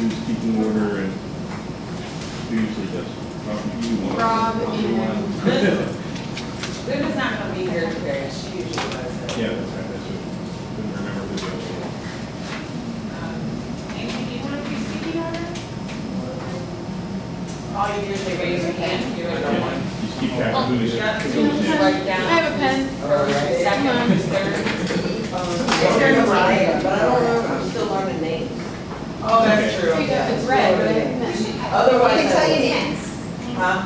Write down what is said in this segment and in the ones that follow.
who's keeping order and who usually does? You want? Rob You and- want? Linda's not gonna be here today, she usually does it. Yeah, that's right, that's what, couldn't remember who the other one Amy, do you want to be speaking on it? All you do is say raise your hand, you was. don't Yeah, want. just keep track of who's. You got to who's in. write down. I have a pen. Second, Come on. third. But I don't know, I'm still learning names. Oh, that's Okay. true. It's red, but I have a pen. Otherwise, I can tell you names. Huh?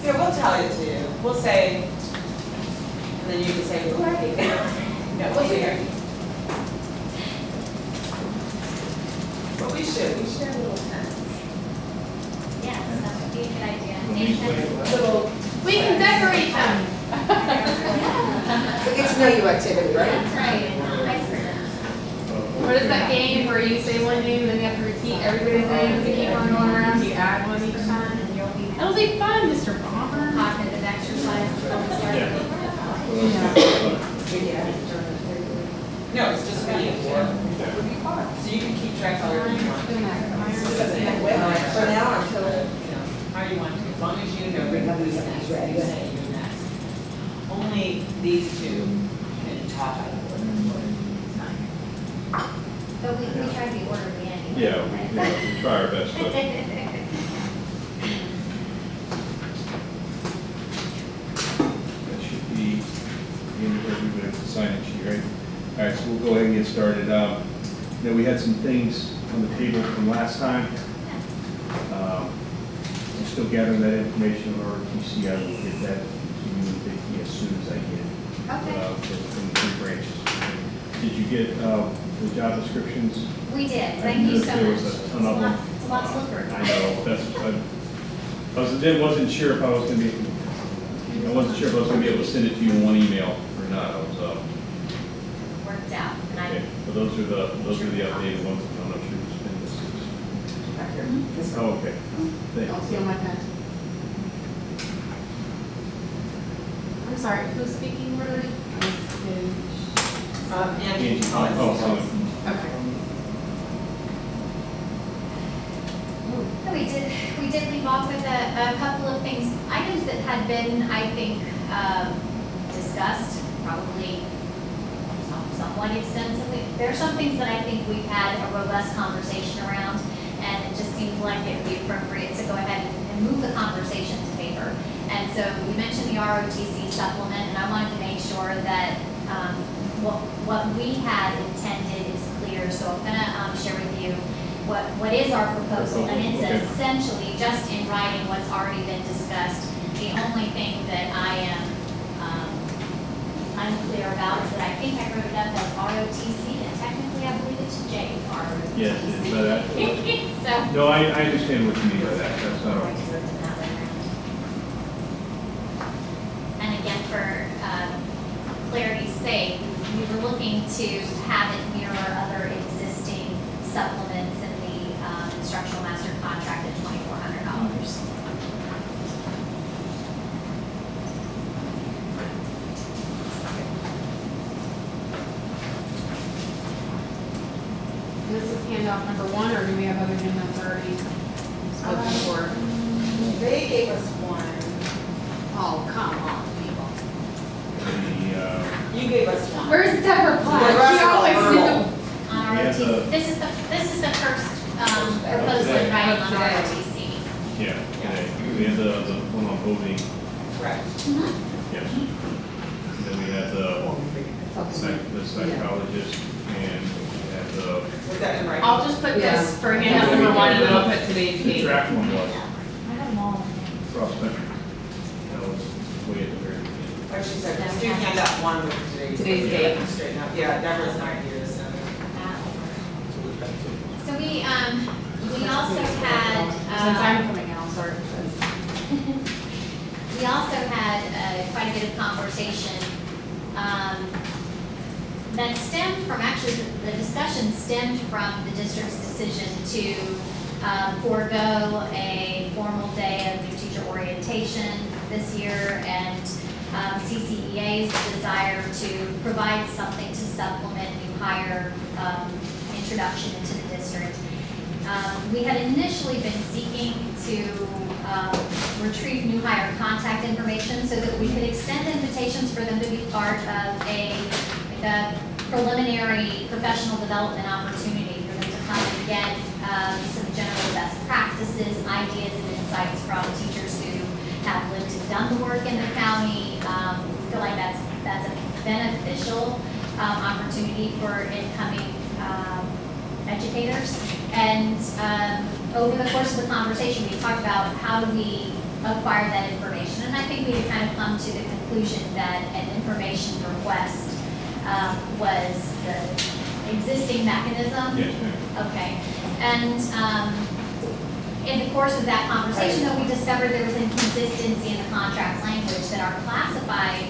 Yeah, we'll tell it to you. We'll say, and then you can say, who are you? No, we'll see. But we should have a little tent. Yes, that would be a good idea. These Name ways. them. Little. We can decorate them. So get to know you activity, right? That's right. Nice for them. What is that game where you say one name and then you have to repeat everybody's name to keep on going around? You add one each time. That'll be fun, Mr. Palmer. Cognitive exercise. Yeah. No, it's just me. So you can keep track of whatever you want. For now, until. How you want to, as long as you know who's next, you say you're next. Only these two can talk out of But we try to be orderly anyway. Yeah, we try our best, but that should be in everybody to sign it sheet, right? All right, so we'll go ahead and get started. We had some things on the table from last time. I'm still gathering that information, or TC, I will get that to you, Vicki, as soon as I get it. Okay. From the three branches. Did you get the job descriptions? We did, I thank you knew so there much. was a It's ton of them. a lot to look through. I know, wasn't sure if I was gonna be, I wasn't sure if I was gonna be able to send it to you in one email or not. I was, Worked out, and okay, but those are the updated ones. I'm not sure who's been this. Oh, okay. Thank Don't you. steal my pen. I'm sorry, who's speaking order? Angie. Angie, oh, Okay. We did leave off with a couple of things, items that had been, I think, discussed, probably somewhat extensively. There are some things that I think we've had a robust conversation around, and it just seemed like it would be appropriate to go ahead and move the conversation to paper. And so we mentioned the ROTC supplement, and I wanted to make sure that what we had intended is clear. So I'm gonna share with you what is our proposal, and it's Okay. essentially just in writing what's already been discussed. The only thing that I am unclear about is that I think I wrote it up as ROTC, and technically I believe it's JROTC. Yes, but So. no, I understand what you mean by that. That's not I all. just looked at that way around. And again, for clarity's sake, we were looking to have it mirror other existing supplements in the instructional master contract at $2,400. This is handout number one, or do we have other handouts already spoken for? They gave us one. Oh, come on, people. The, You gave us one. Where's Deborah The Platt? rest She are always verbal. knew. On We have ROTC, this is the first proposal in writing on Today. ROTC. yeah, today. We had the one on voting, Correct. yes. And then we had the psychologist, and we had the Was that in writing? I'll just put this for handout number one, and then I'll put today's the date. track one was I have them all. cross country. That was way at the very beginning. Or she said, just do handout one with today's. Today's Yeah, date. Straighten up, yeah, Deborah's not here, so. So we also had. Since I'm coming in, I'll start with this. We also had quite a bit of conversation that stemmed from, actually, the discussion stemmed from the district's decision to forego a formal day of new teacher orientation this year, and CCEA's desire to provide something to supplement new hire introduction into the district. We had initially been seeking to retrieve new hire contact information so that we could extend invitations for them to be part of a preliminary professional development opportunity for them to come and get some general best practices, ideas, and insights from teachers who have lived and done the work in the county. We feel like that's a beneficial opportunity for incoming educators. And over the course of the conversation, we talked about how do we acquire that information. And I think we had kind of come to the conclusion that an information request was the existing mechanism. Yes, ma'am. Okay. And in the course of that conversation, though, we discovered there was inconsistency in the contract language, that our classified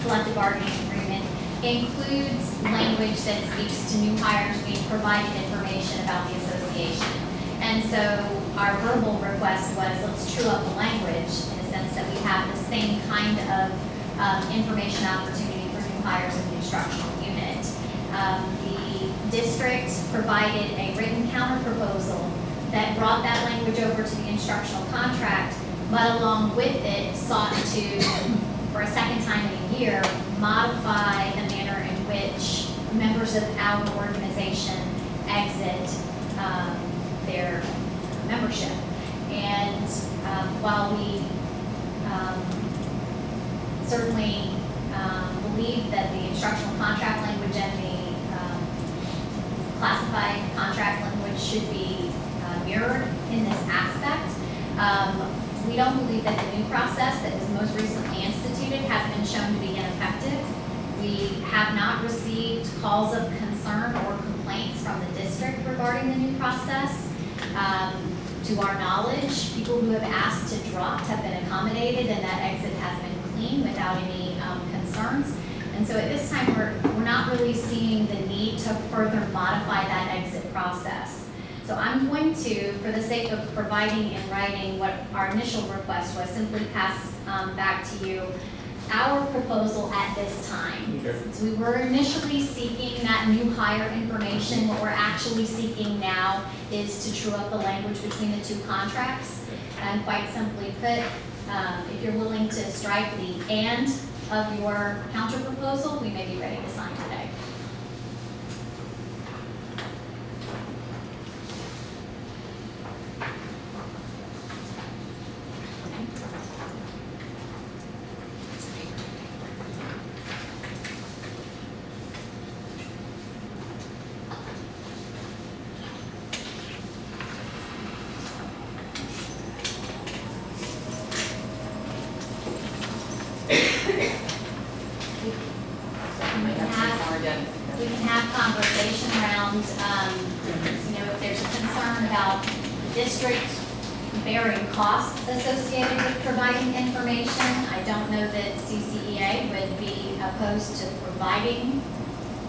collective bargaining agreement includes language that speaks to new hires being provided information about the association. And so our verbal request was, let's true up the language in a sense that we have the same kind of information opportunity for new hires in the instructional unit. The district provided a written counter proposal that brought that language over to the instructional contract, but along with it sought to, for a second time in a year, modify the manner in which members of our organization exit their membership. And while we certainly believe that the instructional contract language and the classified contract language should be mirrored in this aspect, we don't believe that the new process that was most recently instituted has been shown to be ineffective. We have not received calls of concern or complaints from the district regarding the new process. To our knowledge, people who have asked to drop have been accommodated, and that exit has been clean without any concerns. And so at this time, we're not really seeing the need to further modify that exit process. So I'm going to, for the sake of providing in writing what our initial request was, simply pass back to you our proposal at this time. Okay. Since we were initially seeking that new hire information, what we're actually seeking now is to true up the language between the two contracts. And quite simply put, if you're willing to strike the "and" of your counter proposal, we may be ready to sign today. We can have conversation around, if there's a concern about the district bearing costs associated with providing information. I don't know that CCEA would be opposed to providing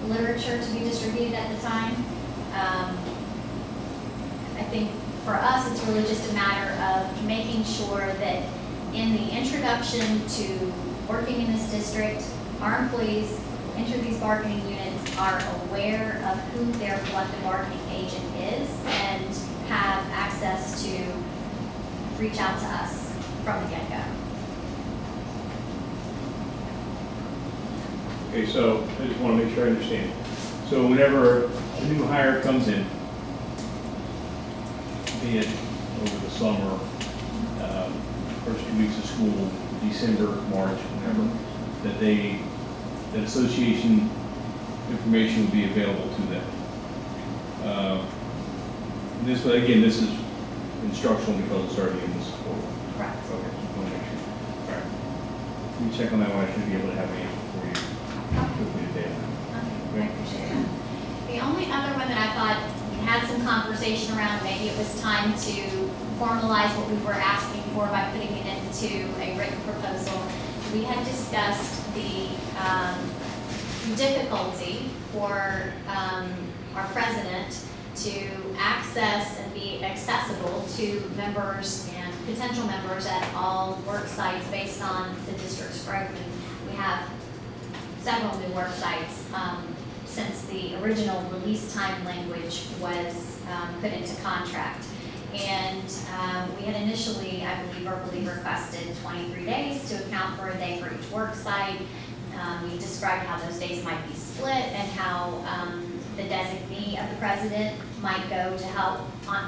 literature to be distributed at the time. I think for us, it's really just a matter of making sure that in the introduction to working in this district, our employees enter these bargaining units are aware of who their collective bargaining agent is and have access to reach out to us from the get-go. Okay, so I just want to make sure I understand. So whenever a new hire comes in, be it over the summer, first 2 weeks of school, December, March, whenever, that association information will be available to them. This is instructional because it's already in this portal. Correct. Okay, just want to make sure. All right. Let me check on that one. I should be able to have an answer for you quickly today. Okay, I appreciate that. The only other one that I thought we had some conversation around, maybe it was time to formalize what we were asking for by putting it into a written proposal. We had discussed the difficulty for our president to access and be accessible to members and potential members at all work sites based on the district's growth. And we have several new work sites since the original release time language was put into contract. And we had initially, I believe, verbally requested 23 days to account for a day for each work site. We described how those days might be split and how the designee of the president might go to help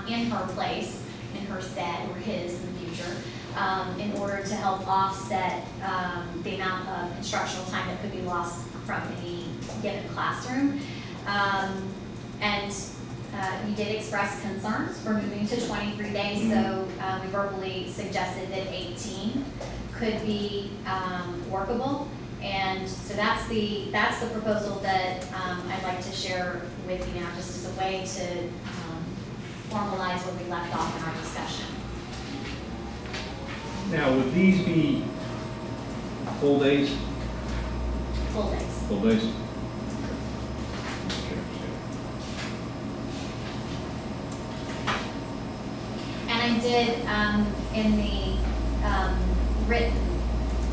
in her place, in her stead, or his in the future, in order to help offset the amount of instructional time that could be lost from any given classroom. And you did express concerns for moving to 23 days, so we verbally suggested that 18 could be workable. And so that's the proposal that I'd like to share with you now, just as a way to formalize what we left off in our discussion. Now, would these be full days? Full days. Full days? And I did, in the written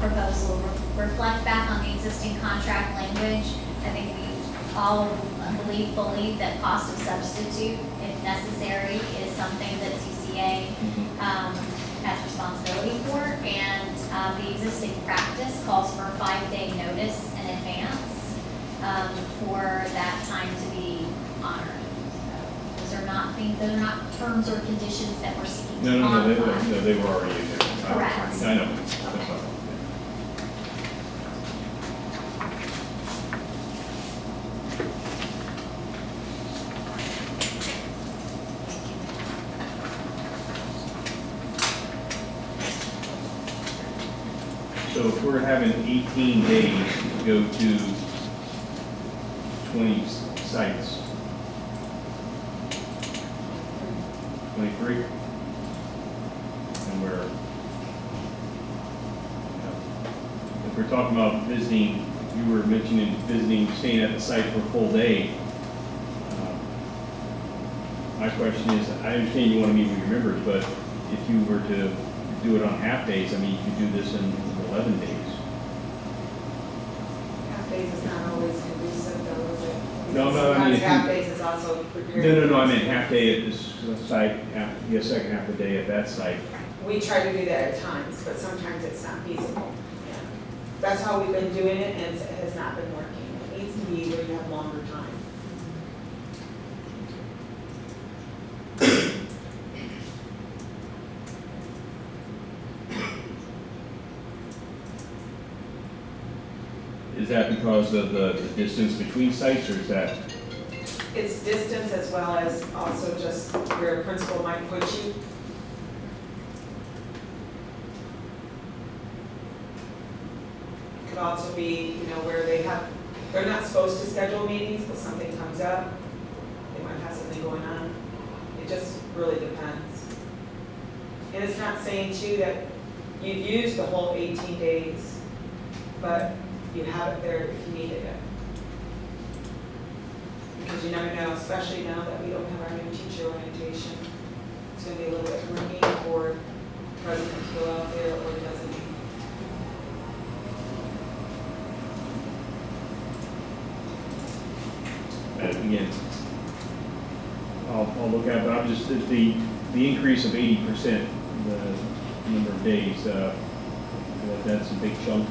proposal, reflect back on the existing contract language. I think we all believe fully that cost of substitute, if necessary, is something that CCA has responsibility for. And the existing practice calls for a 5-day notice in advance for that time to be honored. Those are not things, those are not terms or conditions that we're seeking to No, modify. they were already in there. Correct. I know. Okay. That's fine. So if we're having 18 days to go to 20 sites, 23, and we're, if we're talking about visiting, you were mentioning visiting, staying at the site for a full day. My question is, I understand you want to meet with your members, but if you were to do it on half days, I mean, you could do this in 11 days. Half days is not always conducive, though, is it? No, I mean, Sometimes if you- half days is also prepared. No, I meant half day at this site, the second half of the day at that site. We try to do that at times, but sometimes it's not feasible. Yeah. That's how we've been doing it, and it has not been working. It needs to be where you have longer time. Is that because of the distance between sites, or is that? It's distance as well as also just where a principal might put you. Could also be, where they're not supposed to schedule meetings, but something comes up. They might have something going on. It just really depends. And it's not saying too that you'd use the whole 18 days, but you have it there if you needed it. Because you never know, especially now that we don't have our new teacher orientation. It's going to be a little bit murky for the president to go out there or doesn't. Again, I'll look at it, but I'm just, the increase of 80%, the number of days, that's a big chunk,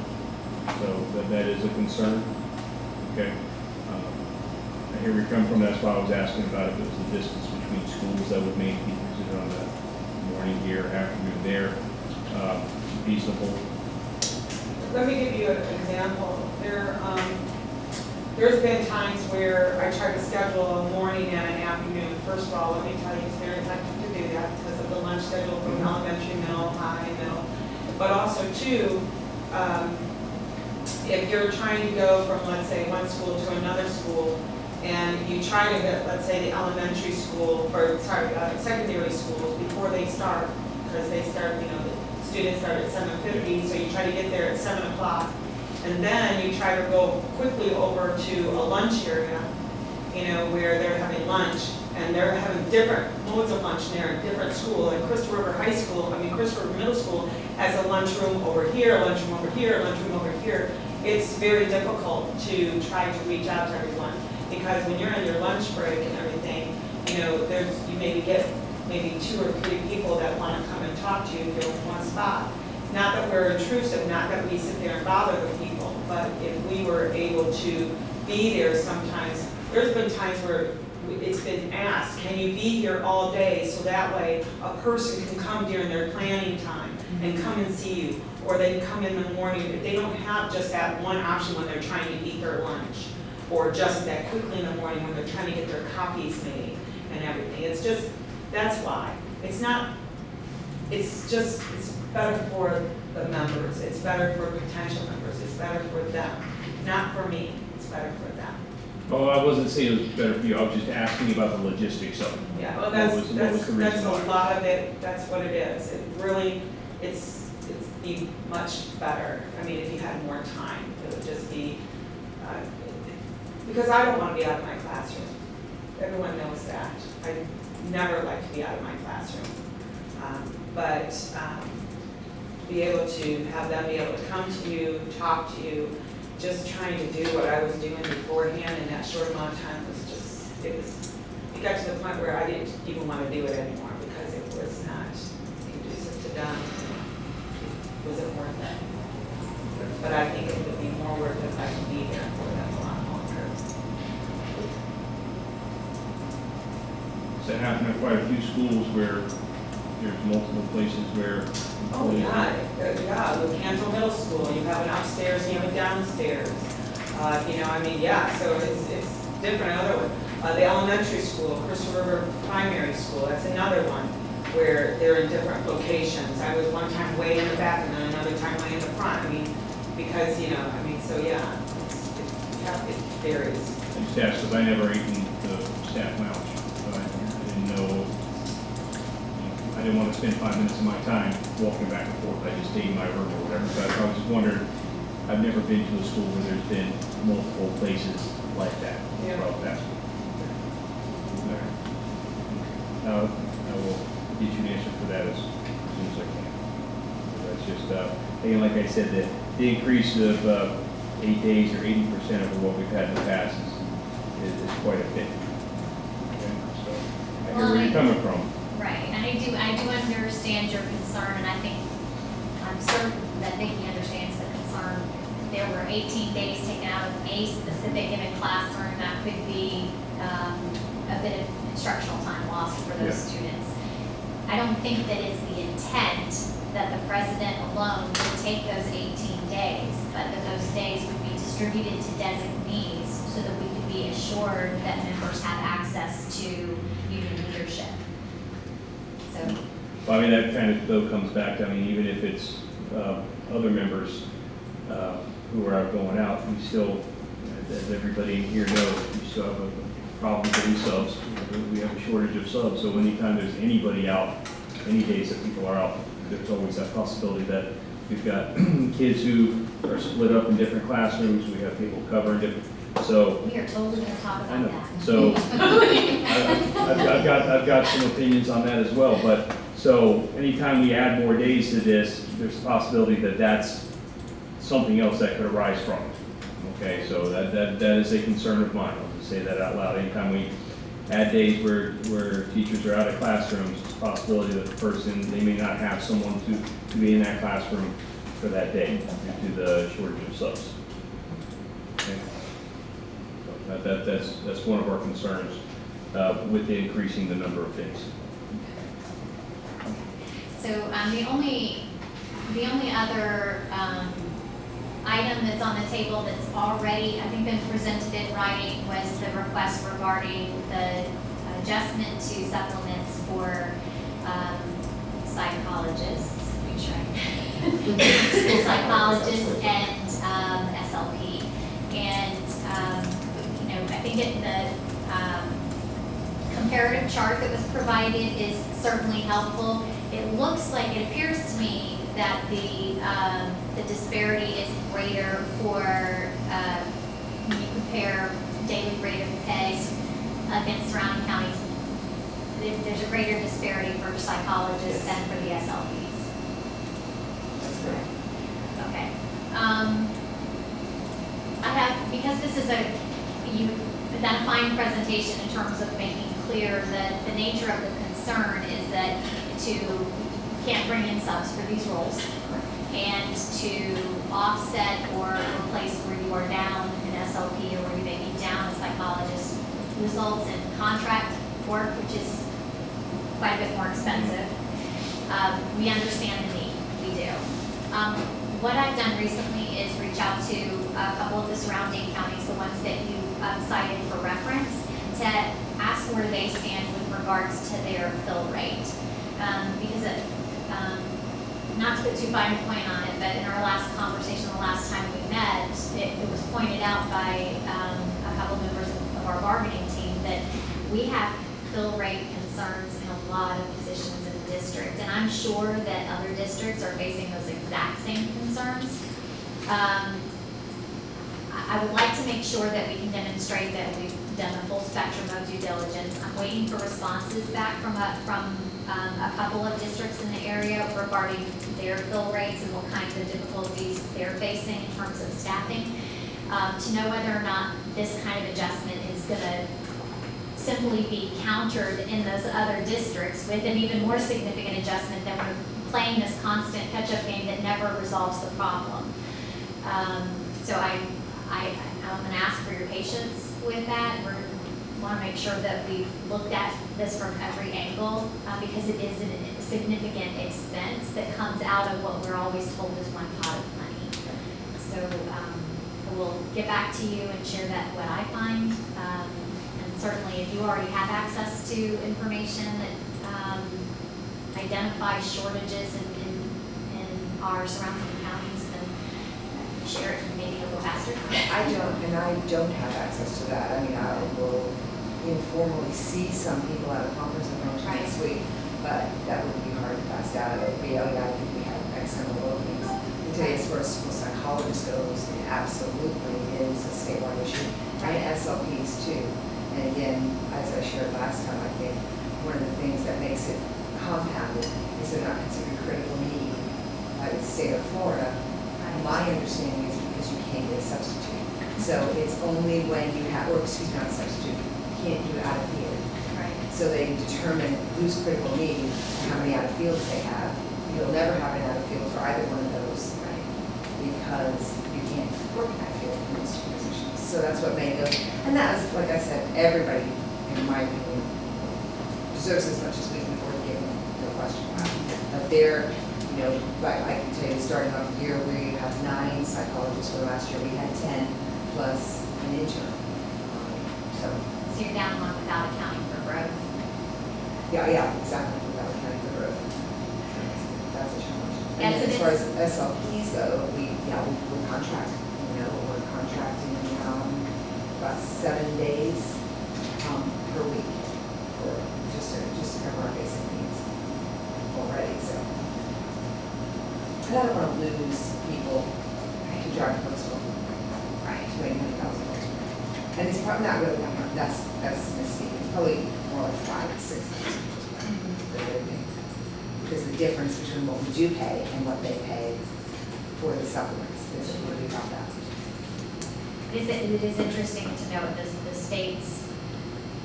so that is a concern. Okay. I hear where you're coming from, that's why I was asking about if it was the distance between schools that would make people visit on the morning here, afternoon there, feasible. Let me give you an example. There's been times where I try to schedule a morning and an afternoon. First of all, let me tell you, it's very effective to do that because of the lunch schedule from elementary, middle, high, middle. But also too, if you're trying to go from, let's say, one school to another school, and you try to hit, let's say, the elementary school, or sorry, secondary schools before they start, because they start, the students start at 7:50, so you try to get there at 7 o'clock. And then you try to go quickly over to a lunch area, where they're having lunch, and they're having different modes of lunch there in different school. Like Crystal River Middle School has a lunchroom over here, a lunchroom over here, a lunchroom over here. It's very difficult to try to reach out to everyone, because when you're on your lunch break and everything, you know, you maybe get maybe 2 or 3 people that want to come and talk to you if you're in one spot. Not that we're intrusive, not that we sit there and bother the people, but if we were able to be there sometimes, there's been times where it's been asked, can you be here all day so that way a person can come during their planning time and come and see you, or they can come in the morning. If they don't have just that one option when they're trying to eat their lunch, or just that quickly in the morning when they're trying to get their copies made and everything. It's just, that's why. It's not, it's just, it's better for the members, it's better for potential members, it's better for them, not for me, it's better for them. Well, I wasn't saying it was better for you, I was just asking about the logistics of it. Yeah, well, What that's was the a reason why? lot of it, that's what it is. It really, it's be much better. I mean, if you had more time, it would just be, because I don't want to be out of my classroom. Everyone knows that. I never like to be out of my classroom. But be able to have them be able to come to you, talk to you, just trying to do what I was doing beforehand in that short amount of time was just, it got to the point where I didn't even want to do it anymore because it was not conducive to them. It wasn't worth it. But I think it would be more worth it if I could be there for them a lot longer. Does that happen at quite a few schools where there's multiple places where? Oh, yeah, with Cantor Middle School, you have an upstairs and you have a downstairs. You know, I mean, yeah, so it's different. Another one, the elementary school, Crystal River Primary School, that's another one where they're in different locations. I was one time way in the back and then another time way in the front. I mean, because, you know, I mean, so yeah, it varies. I just asked because I never ate in the staff lounge, so I didn't know. I didn't want to spend 5 minutes of my time walking back and forth. I just stayed in my room or whatever. But I was just wondering, I've never been to a school where there's been multiple places like that. Yeah. Well, that's. I will get you an answer for that as soon as I can. That's just, again, like I said, the increase of 8 days or 80% over what we've had in the past is quite a bit. Okay, so I hear where you're coming from. Right, and I do understand your concern, and I think, I'm certain that Vicki understands the concern. There were 18 days taken out of a specific given classroom, that could be a bit of instructional time lost for those Yeah. students. I don't think that it's the intent that the president alone would take those 18 days, but that those days would be distributed to designees so that we could be assured that members have access to union leadership. So, Well, I mean, that kind of though comes back to, I mean, even if it's other members who are out going out, we still, as everybody here knows, we still have a problem getting subs. We have a shortage of subs, so anytime there's anybody out, any days that people are out, there's always that possibility that we've got kids who are split up in different classrooms, we have people covering different, so. we are totally going to talk I about know. that. So I've got some opinions on that as well. But so anytime we add more days to this, there's a possibility that that's something else that could arise from it. Okay, so that is a concern of mine. I'll just say that out loud. Anytime we add days where teachers are out of classrooms, it's a possibility that the person, they may not have someone to be in that classroom for that day due to the shortage of subs. Okay. That's one of our concerns with increasing the number of days. So the only other item that's on the table that's already, I think, been presented in writing was the request regarding the adjustment to supplements for psychologists, make sure school psychologists and SLP. And you know, I think the comparative chart that was provided is certainly helpful. It looks like, it appears to me that the disparity is greater for when you compare daily rate of pay against surrounding counties. There's a greater disparity for psychologists than for the SLPs. That's correct. Okay. I have, because this is you've done a fine presentation in terms of making clear that the nature of the concern is that you can't bring in subs for these roles, and to offset or replace where you are down an SLP or where you may be down a psychologist results in contract work, which is quite a bit more expensive. We understand the need, we do. What I've done recently is reach out to a couple of the surrounding counties, the ones that you cited for reference, to ask where they stand with regards to their fill rate. Because not to put too fine a point on it, but in our last conversation, the last time we met, it was pointed out by a couple of members of our bargaining team that we have fill rate concerns in a lot of positions in the district, and I'm sure that other districts are facing those exact same concerns. I would like to make sure that we can demonstrate that we've done the full spectrum of due diligence. I'm waiting for responses back from a couple of districts in the area regarding their fill rates and what kinds of difficulties they're facing in terms of staffing, to know whether or not this kind of adjustment is going to simply be countered in those other districts with an even more significant adjustment than we're playing this constant catch-up game that never resolves the problem. So I'm going to ask for your patience with that. We want to make sure that we've looked at this from every angle because it is a significant expense that comes out of what we're always told is one pot of money. So we'll get back to you and share that what I find. And certainly if you already have access to information that identifies shortages in our surrounding counties, then share it and maybe it'll go faster. I don't have access to that. I mean, I will informally see some people at a conference I'm going to next week, but that would be hard to pass out. It would be, oh yeah, I think we have X number of openings. And today, as far as school psychologists goes, it absolutely is a statewide issue. And SLPs too. And again, as I shared last time, I think one of the things that makes it compounded is they're not considered critical need by the state of Florida. My understanding is because you can't get a substitute. So it's only when you have, or excuse me, not a substitute, you can't do out of field. Right. So they determine who's critical need and how many out of fields they have. You'll never have an out of field for either one of those. Right. Because you can't work out of field in those two positions. So that's what made those, and that was, like I said, everybody, in my opinion, deserves as much as we can afford to give them, no question about it. But they're, you know, I can tell you, starting off the year, we have 9 psychologists, where last year we had 10 plus an intern. So you're down one without accounting for growth. yeah, exactly, without accounting for growth. That's a challenge. Yes, And it as far is. as SLPs go, we're contracting, we're contracting about 7 days per week for just to cover our basic needs already, so. And I don't want to lose people to drive to Bristol, Right. to $800,000. And it's probably not really that much, that's misleading, it's probably more like 5,000 to 6,000 that they're doing. Because the difference between what we do pay and what they pay for the supplements is really about that. It is interesting to note the state's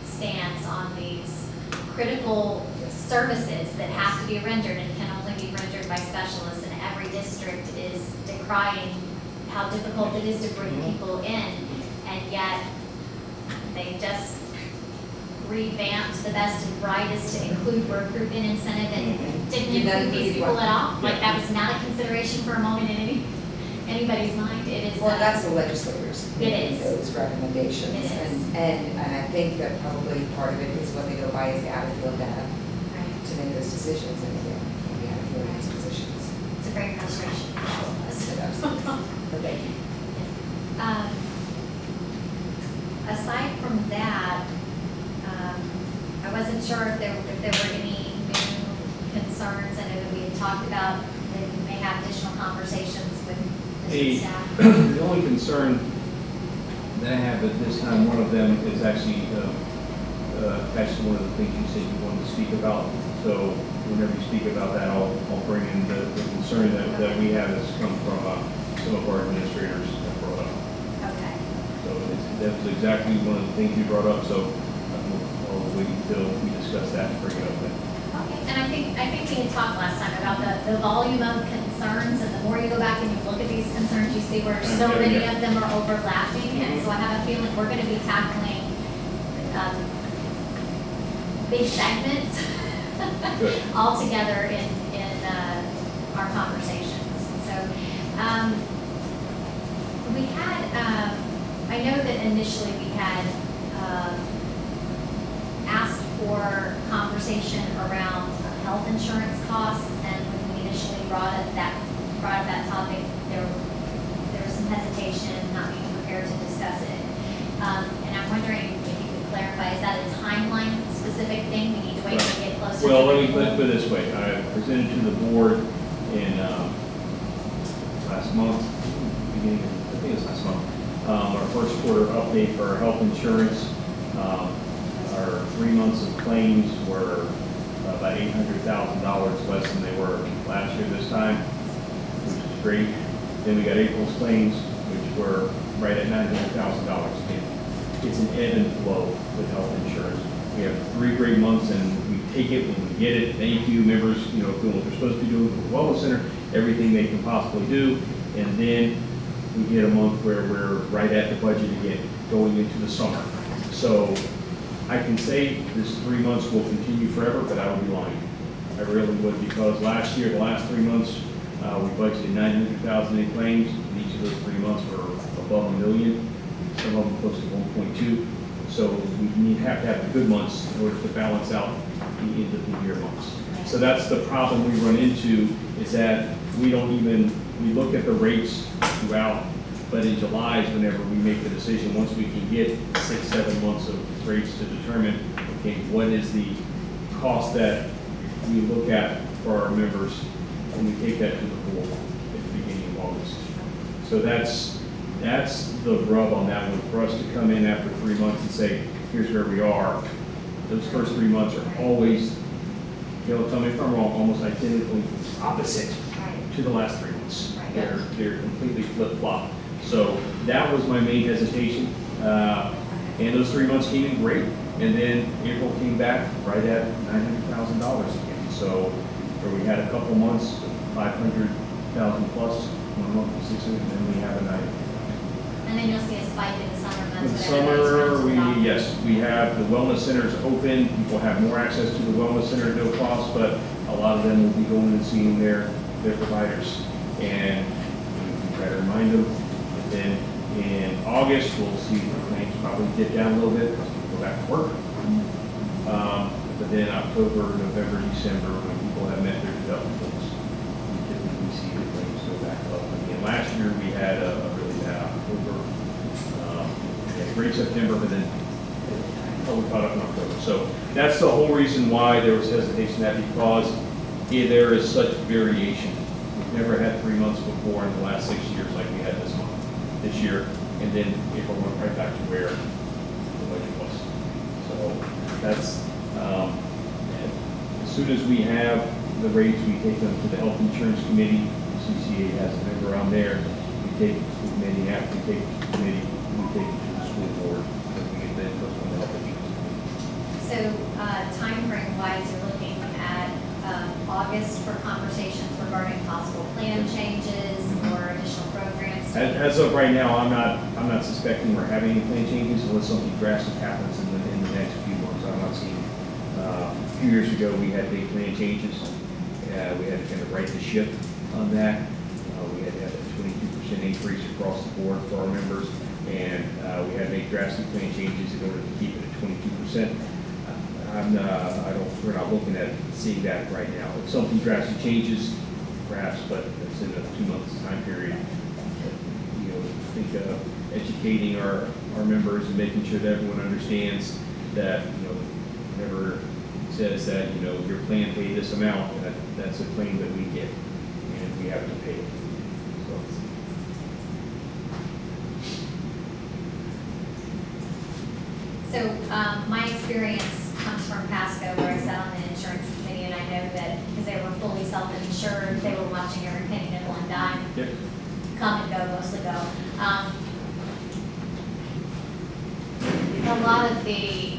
stance on these critical services that have to be rendered and can only be rendered by specialists, and every district is decrying how difficult it is to bring people in, and yet they just revamped the best and brightest to include work group in incentive and didn't include these people at all. Like that was not a consideration for a moment in anybody's mind. It is. Well, that's the legislators It making is. those recommendations. It is. And I think that probably part of it is what they go by is the out-of-field data Right. to make those decisions, and again, we have to fill these positions. It's a great frustration for all of us. So absolutely. But thank you. Aside from that, I wasn't sure if there were any new concerns. I know that we had talked about that you may have additional conversations with district staff. The only concern that I have at this time, one of them is actually attached to one of the things you said you wanted to speak about. So whenever you speak about that, I'll bring in the concern that we have has come from some of our administrators that brought up. Okay. So that was exactly one of the things you brought up, so I'll wait until we discuss that and bring it up then. Okay, and I think we had talked last time about the volume of concerns, and the more you go back and you look at these concerns, you see where so Okay, many yeah. of them are overlapping, and so I have a feeling we're gonna be tackling, big segments Good. all together in our conversations. So, we had, I know that initially we had, asked for conversation around health insurance costs, and when we initially brought up that topic, there was some hesitation, not being prepared to discuss it. And I'm wondering if you could clarify, is that a timeline specific thing? We need to wait till we get closer to Well, let me renewal? put it this way. I presented to the board in last month, beginning, I think it was last month, our first quarter update for our health insurance. Our 3 months of claims were about $800,000 less than they were last year this time, which is great. Then we got April's claims, which were right at $900,000. It's an ebb and flow with health insurance. We have 3 great months and we take it when we get it. Thank you, members, doing what they're supposed to be doing for the wellness center, everything they can possibly do. And then we get a month where we're right at the budget again, going into the summer. So I can say this 3 months will continue forever, but I would be lying. I really would, because last year, the last 3 months, we budgeted $900,000 in claims, and each of those 3 months were above $1 million, some of them close to 1.2. So we have to have the good months in order to balance out the end of the year months. So that's the problem we run into, is that we look at the rates throughout, but in July is whenever we make the decision, once we can get 6-7 months of rates to determine, okay, what is the cost that we look at for our members, and we take that to the board at the beginning of August. So that's the rub on that one. For us to come in after 3 months and say, here's where we are, those first 3 months are always, tell me if I'm wrong, almost identically opposite to the last 3 months. Right. They're completely flip-flop. So that was my main hesitation. And those 3 months came in great. And then April came back right at $900,000 again. So where we had a couple months, 500,000 plus, 1 month of 600, and then we have a 90. And then you'll see a spike in the summer In months. the when everybody's summer, running to the doctor. yes, we have the wellness centers open. People have more access to the wellness center at no cost, but a lot of them will be going and seeing their providers. And we try to remind them. And then in August, we'll see the claims probably dip down a little bit because people go back to work. But then October, November, December, when people have met their deductibles, we typically see the claims go back up. Again, last year we had a really bad October. We had a great September, but then we caught up in October. So that's the whole reason why there was hesitation, that because there is such variation. We've never had 3 months before in the last 6 years like we had this year, and then April went right back to where the budget was. So that's, as soon as we have the rates, we take them to the health insurance committee. CCEA has a member on there. We take it to the committee. After we take it to the committee, we take it to the school board, and we get the input from the health insurance committee. So, timeframe wise, you're looking at, August for conversations regarding possible plan changes or additional programs? As of right now, I'm not suspecting we're having any plan changes unless something drastic happens in the next few months. I'm not seeing. A few years ago, we had big plan changes. We had to kind of right the ship on that. We had to have a 22% increase across the board for our members, and we had to make drastic plan changes in order to keep it at 22%. We're not looking at seeing that right now. If something drastic changes, perhaps, but it's in a 2 months time period. I think educating our members and making sure that everyone understands that, whenever it says that, your plan paid this amount, that's a claim that we get, and we have to pay it. So, my experience comes from Pasco, where I sat on the insurance committee, and I know that because they were fully self-insured, they were watching every penny, nickel, and dime Yep. come and go, mostly go. A lot of the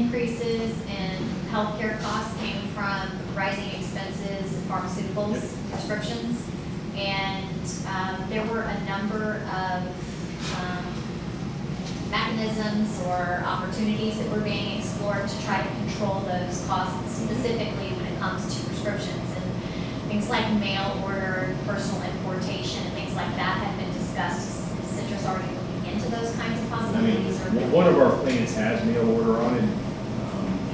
increases in healthcare costs came from rising expenses, pharmaceuticals, Yep. prescriptions. And there were a number of mechanisms or opportunities that were being explored to try to control those costs, specifically when it comes to prescriptions. And things like mail order, personal importation, and things like that have been discussed. Is Citrus already looking into those kinds of I mean, possibilities? Or one of our plans has mail order on it.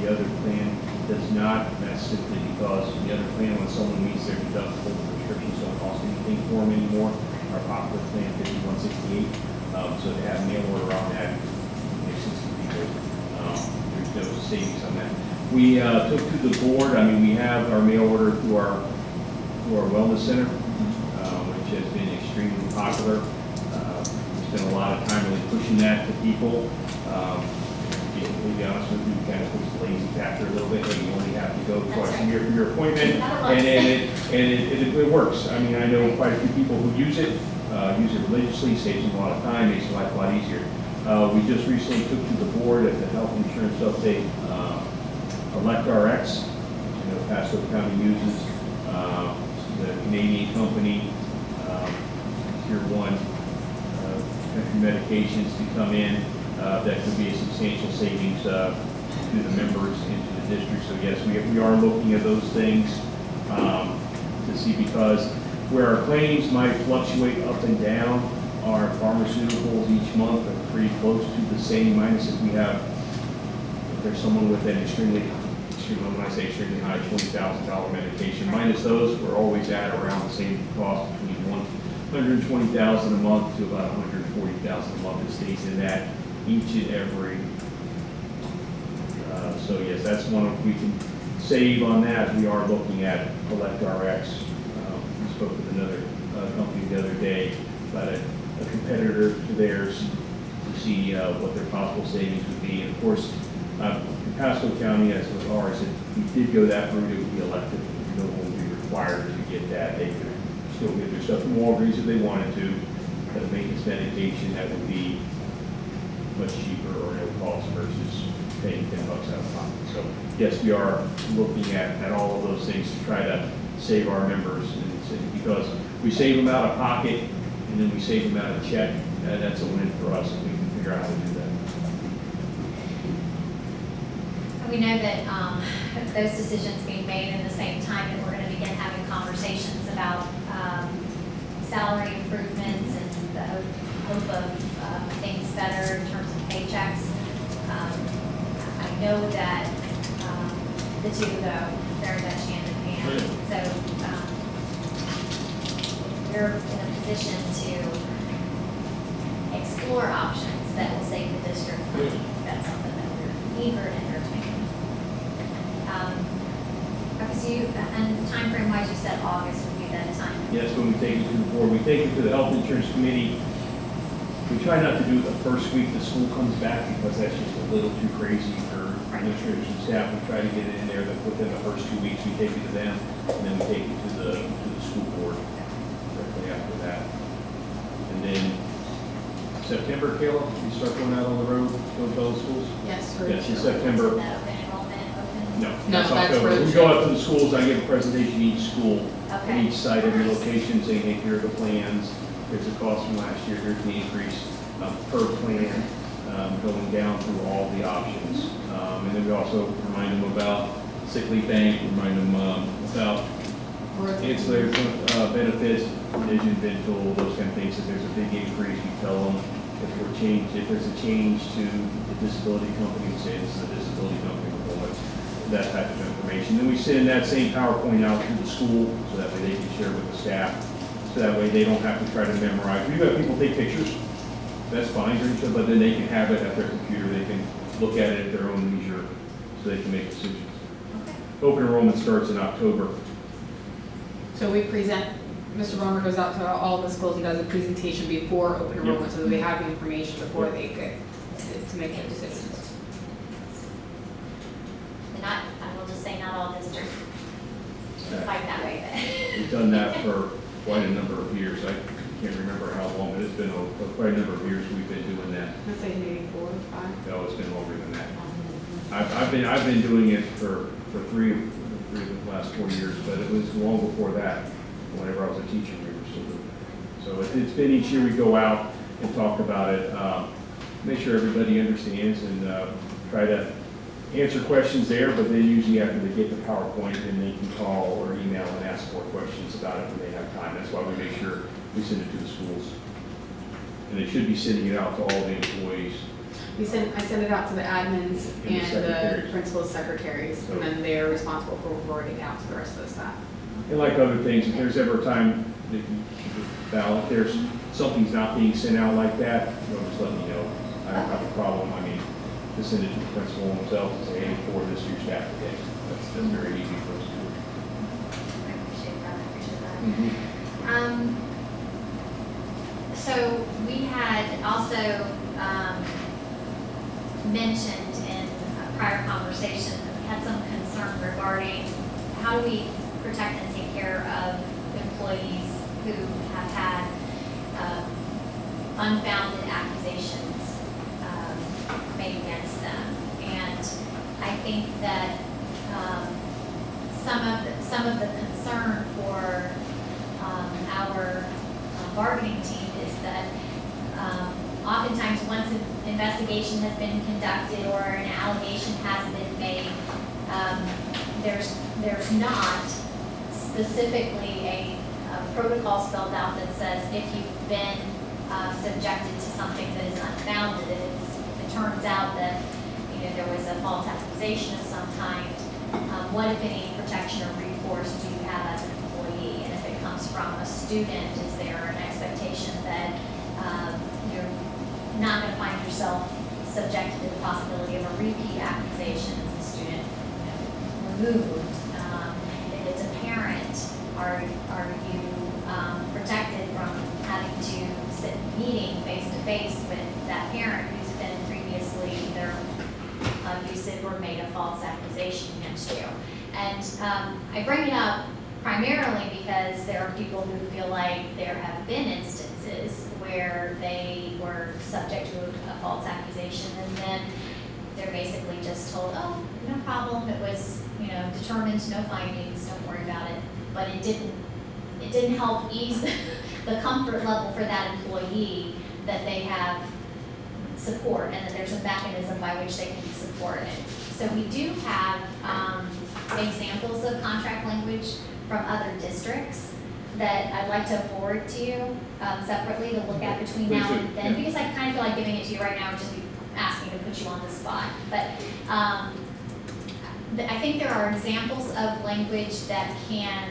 The other plan does not. That's simply because the other plan, when someone meets their deductible, the prescriptions don't cost anything for them anymore. Our popular plan, 5168. So to have mail order on that makes sense to people. There's no savings on that. We took to the board. I mean, we have our mail order through our wellness center, which has been extremely popular. We spent a lot of time really pushing that to people. To be completely honest with you, we kind of push the lazy factor a little bit. Hey, you only have to go twice a year for your appointment, and it works. I mean, I know quite a few people who use it religiously, saves them a lot of time, makes life a lot easier. We just recently took to the board at the health insurance update, ElectRx, which I know Pasco County uses, the Canadian company, Tier 1 country medications to come in. That could be a substantial savings to the members into the district. So yes, we are looking at those things to see, because where our claims might fluctuate up and down, our pharmaceuticals each month are pretty close to the same, minus if we have, if there's someone with an when I say extremely high, $20,000 medication, minus those, we're always at around the same cost, between $120,000 a month to about $140,000 a month. It stays in that each and every. So yes, that's one of, we can save on that. We are looking at ElectRx. We spoke with another company the other day about a competitor to theirs to see what their possible savings would be. And of course, in Pasco County, as with ours, if we did go that route, it would be elective. No one would be required to get that. They could still get their stuff from Walgreens if they wanted to, but a maintenance medication that would be much cheaper or no cost versus paying $10 out of pocket. So yes, we are looking at all of those things to try to save our members, and because we save them out of pocket and then we save them out of check, that's a win for us if we can figure out how to do that. we know that those decisions being made in the same time that we're going to begin having conversations about salary improvements and the hope of things better in terms of paychecks. I know that the two go very much hand in hand. So we're in a position to explore options that will save the district money. That's something that we're eager to entertain. Because and timeframe wise, you said August would be that time. Yes, when we take it to the board, we take it to the health insurance committee. We try not to do it the first week the school comes back, because that's just a little too crazy for administrators and staff. We try to get it in there that within the first 2 weeks, we take it to them, and then we take it to the school board directly after that. And then September, Kayla, we start going out on the road, going to all the schools? Yes, Yes, in September. That open enrollment open? No, No, that's that's October. road We trip. go out to the schools, I give a presentation to each school, Okay. at each site, every Nice. location, saying, hey, here are the plans, here's the cost from last year, here's the increase per plan, going down through all the options. And then we also remind them about sick leave bank, remind them about ancillary benefits, vision, dental, those kind of things. If there's a big increase, we tell them. If there's a change to the disability company, we say this is a disability company, we're going with that type of information. Then we send that same PowerPoint out to the school, so that way they can share with the staff. So that way they don't have to try to memorize. We've got people take pictures, that's fine, but then they can have it at their computer. They can look at it at their own leisure, so they can make decisions. Okay. Open enrollment starts in October. So we present, Mr. Romer goes out to all the schools, he does a presentation before open enrollment, so that they have the information before they get to make their decisions. And I will just say not all districts quite that way, We've done that for quite a number of years. I can't remember how long, but it's been quite a number of years we've been doing that. Let's say maybe 4 or 5. No, it's been longer than that. I've been doing it for three of the last 4 years, but it was long before that, whenever I was a teacher, we were still doing it. So it's been each year we go out and talk about it, make sure everybody understands and try to answer questions there, but then usually after they get the PowerPoint, then they can call or email and ask more questions about it when they have time. That's why we make sure we send it to the schools. And they should be sending it out to all the employees. I send it out to the admins And the and the secretaries. principal's secretaries, and then they're responsible for forwarding it out to the rest of the staff. And like other things, if there's ever a time that you ballot, there's something's not being sent out like that, they'll just let me know. I don't have a problem. I mean, just send it to the principal themselves and say, hey, forward this to your staff today. That's very easy for us to do. I appreciate that, I appreciate that. Mm-hmm. So we had also mentioned in a prior conversation that we had some concern regarding how do we protect and take care of employees who have had unfounded accusations made against them. And I think that some of the concern for our bargaining team is that oftentimes once an investigation has been conducted or an allegation has been made, there's not specifically a protocol spelled out that says if you've been subjected to something that is unfounded, if it turns out that there was a false accusation of some kind, what if any protection or recourse do you have as an employee? And if it comes from a student, is there an expectation that you're not going to find yourself subjected to the possibility of a repeat accusation as a student removed? If it's a parent, are you protected from having to sit in a meeting face to face with that parent who's been previously either abusive or made a false accusation against you? And I bring it up primarily because there are people who feel like there have been instances where they were subject to a false accusation and then they're basically just told, oh, no problem, it was, determined, no findings, don't worry about it. But it didn't help ease the comfort level for that employee that they have support and that there's a mechanism by which they can be supported. So we do have examples of contract language from other districts that I'd like to forward to you separately to look at between now and then, because I kind of feel like giving it to you right now would just be asking to put you on the spot. But I think there are examples of language that can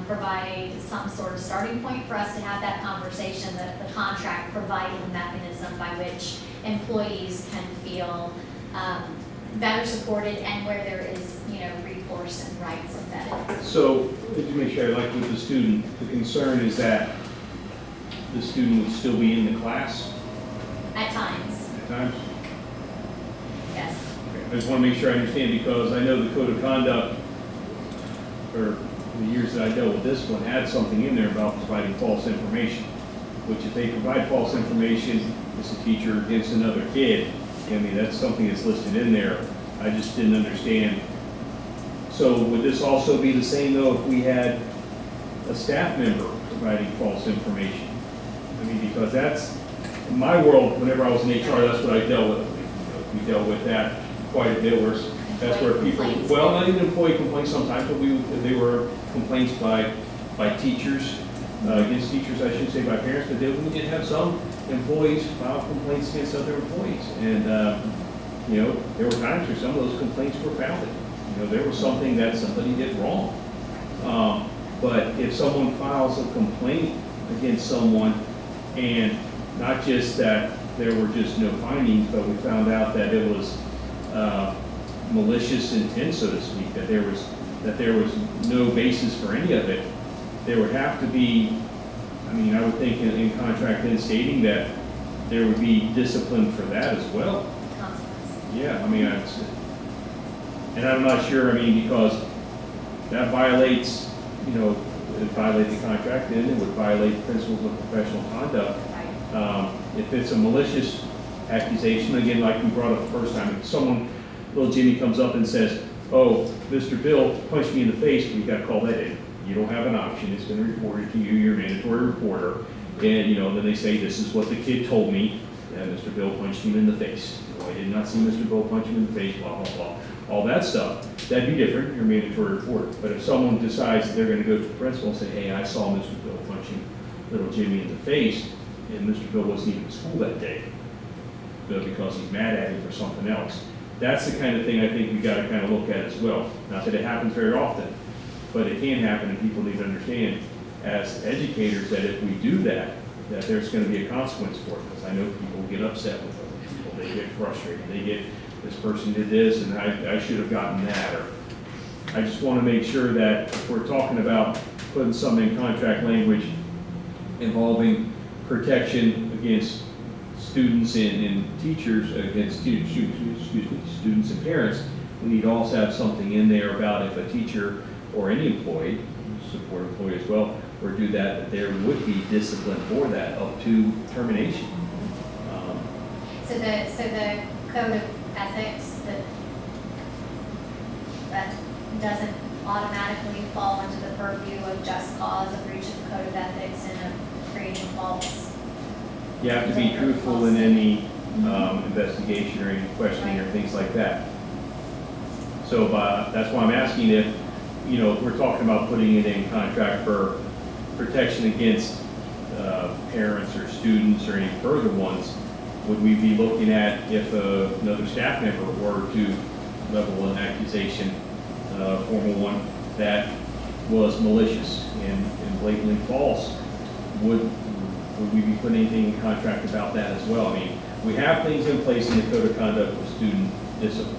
provide some sort of starting point for us to have that conversation, that the contract providing a mechanism by which employees can feel better supported and where there is, recourse and rights embedded. So, to make sure I like with the student, the concern is that the student would still be in the class At times, at times? yes. I just want to make sure I understand, because I know the code of conduct, for the years that I dealt with this one, had something in there about providing false information, which if they provide false information as a teacher against another kid, I mean, that's something that's listed in there. I just didn't understand. So would this also be the same though if we had a staff member providing false information? I mean, because that's, in my world, whenever I was in HR, that's what I dealt with. We dealt with that quite a bit, where that's where people, well, not even employee complaints sometimes, but they were complaints by teachers, against teachers, I should say, by parents, but then we did have some employees file complaints against other employees. And, there were times where some of those complaints were founded. There was something that somebody did wrong. But if someone files a complaint against someone, and not just that there were just no findings, but we found out that it was malicious intent, so to speak, that there was no basis for any of it, there would have to be, I would think in contract then stating that there would be discipline for that as well. Consequences. Yeah, and I'm not sure, because that violates, it violates the contract, then it would violate the principles of professional conduct. Right. If it's a malicious accusation, again, like we brought up the first time, if someone little Jimmy comes up and says, oh, Mr. Bill punched me in the face, we gotta call that in. You don't have an option, it's been reported to you, you're a mandatory reporter. And, you know, then they say, this is what the kid told me, and Mr. Bill punched him in the face. Oh, I did not see Mr. Bill punch him in the face, blah, blah, blah. All that stuff, that'd be different, you're a mandatory reporter. But if someone decides that they're gonna go to the principal and say, hey, I saw Mr. Bill punching little Jimmy in the face, and Mr. Bill wasn't even in school that day, but because he's mad at him for something else. That's the kind of thing I think we gotta kind of look at as well. Not that it happens very often, but it can happen, and people need to understand as educators that if we do that, that there's gonna be a consequence for it. Because I know people get upset with other people, they get frustrated, they get, this person did this, and I should have gotten that, or I just wanna make sure that if we're talking about putting something in contract language involving protection against students and teachers, against students and parents, we need to also have something in there about if a teacher or any employee, support employee as well, or do that there would be discipline for that up to termination. So the code of ethics, that doesn't automatically fall under the purview of just cause, a breach of the code of ethics and a creating false. You have to be truthful in any investigation or any questioning or things like that. So that's why I'm asking if, you know, if we're talking about putting it in contract for protection against parents or students or any further ones, would we be looking at if another staff member were to level an accusation, formal one, that was malicious and blatantly false? Would we be putting anything in contract about that as well? I mean, we have things in place in the code of conduct with student discipline.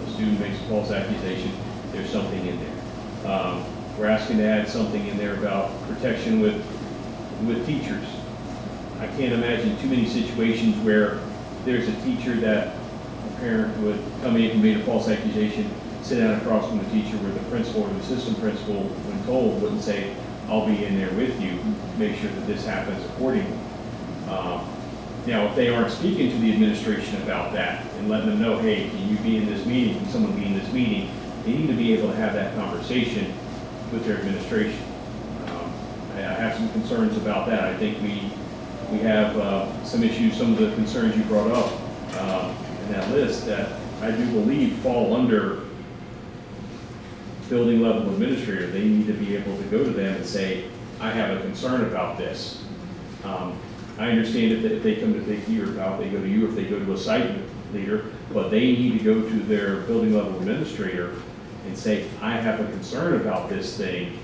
If a student makes a false accusation, there's something in there. We're asking to add something in there about protection with teachers. I can't imagine too many situations where there's a teacher that a parent would come in and made a false accusation, sit down across from the teacher, where the principal or the assistant principal, when told, wouldn't say, I'll be in there with you, make sure that this happens accordingly. Now, if they aren't speaking to the administration about that and letting them know, hey, can you be in this meeting, can someone be in this meeting, they need to be able to have that conversation with their administration. I have some concerns about that. I think we have some issues, some of the concerns you brought up in that list that I do believe fall under building level administrator. They need to be able to go to them and say, I have a concern about this. I understand if they come to take you about, they go to you, if they go to a site leader, but they need to go to their building level administrator and say, I have a concern about this thing,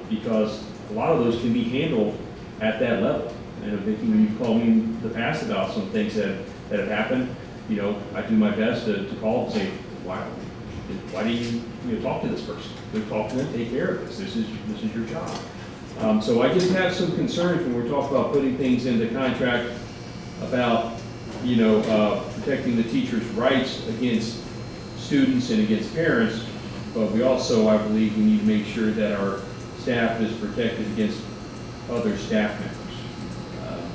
because a lot of those can be handled at that level. And Vicki, when you've called me in the past about some things that have happened, you know, I do my best to call and say, why do you talk to this person? Go talk to them, take care of this. This is your job. So I just have some concerns when we're talking about putting things into contract about, you know, protecting the teacher's rights against students and against parents. But we also, I believe, we need to make sure that our staff is protected against other staff members.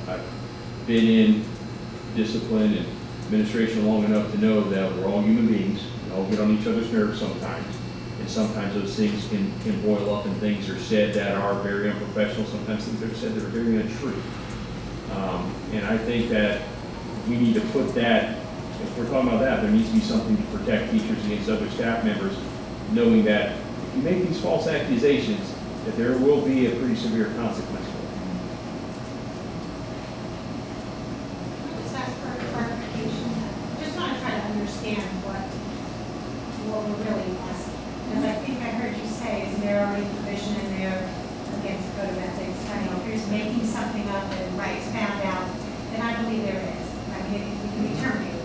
I've been in discipline and administration long enough to know that we're all human beings. We all get on each other's nerves sometimes. And sometimes those things can boil up and things are said that are very unprofessional. Sometimes things are said that are very untrue. And I think that we need to put that, if we're talking about that, there needs to be something to protect teachers against other staff members, knowing that if you make these false accusations, that there will be a pretty severe consequence for it. Just ask for a clarification. Just want to try to understand what we're really asking. Because I think I heard you say, isn't there already provision in there against code of ethics? I mean, if you're making something up and it's found out, then I believe there is. I mean, it can be terminated.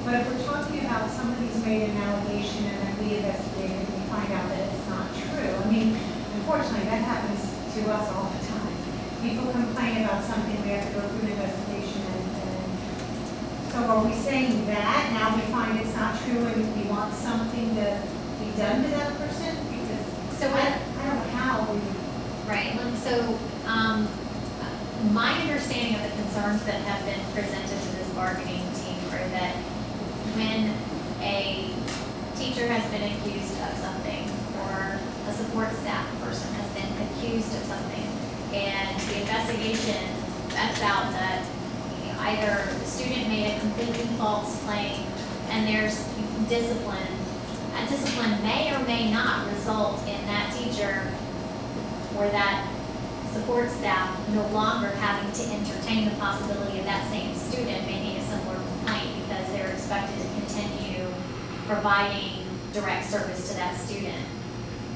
But if we're talking about somebody's made an allegation and then we investigate it and we find out that it's not true, I mean, unfortunately, that happens to us all the time. People complain about something, we have to go through an investigation and so are we saying that now we find it's not true and we want something to be done to that person? Because So I don't know how we. Right, so, my understanding of the concerns that have been presented to this bargaining team are that when a teacher has been accused of something, or a support staff person has been accused of something, and the investigation vets out that either the student made a completely false claim and there's discipline, that discipline may or may not result in that teacher or that support staff no longer having to entertain the possibility of that same student making a similar complaint because they're expected to continue providing direct service to that student.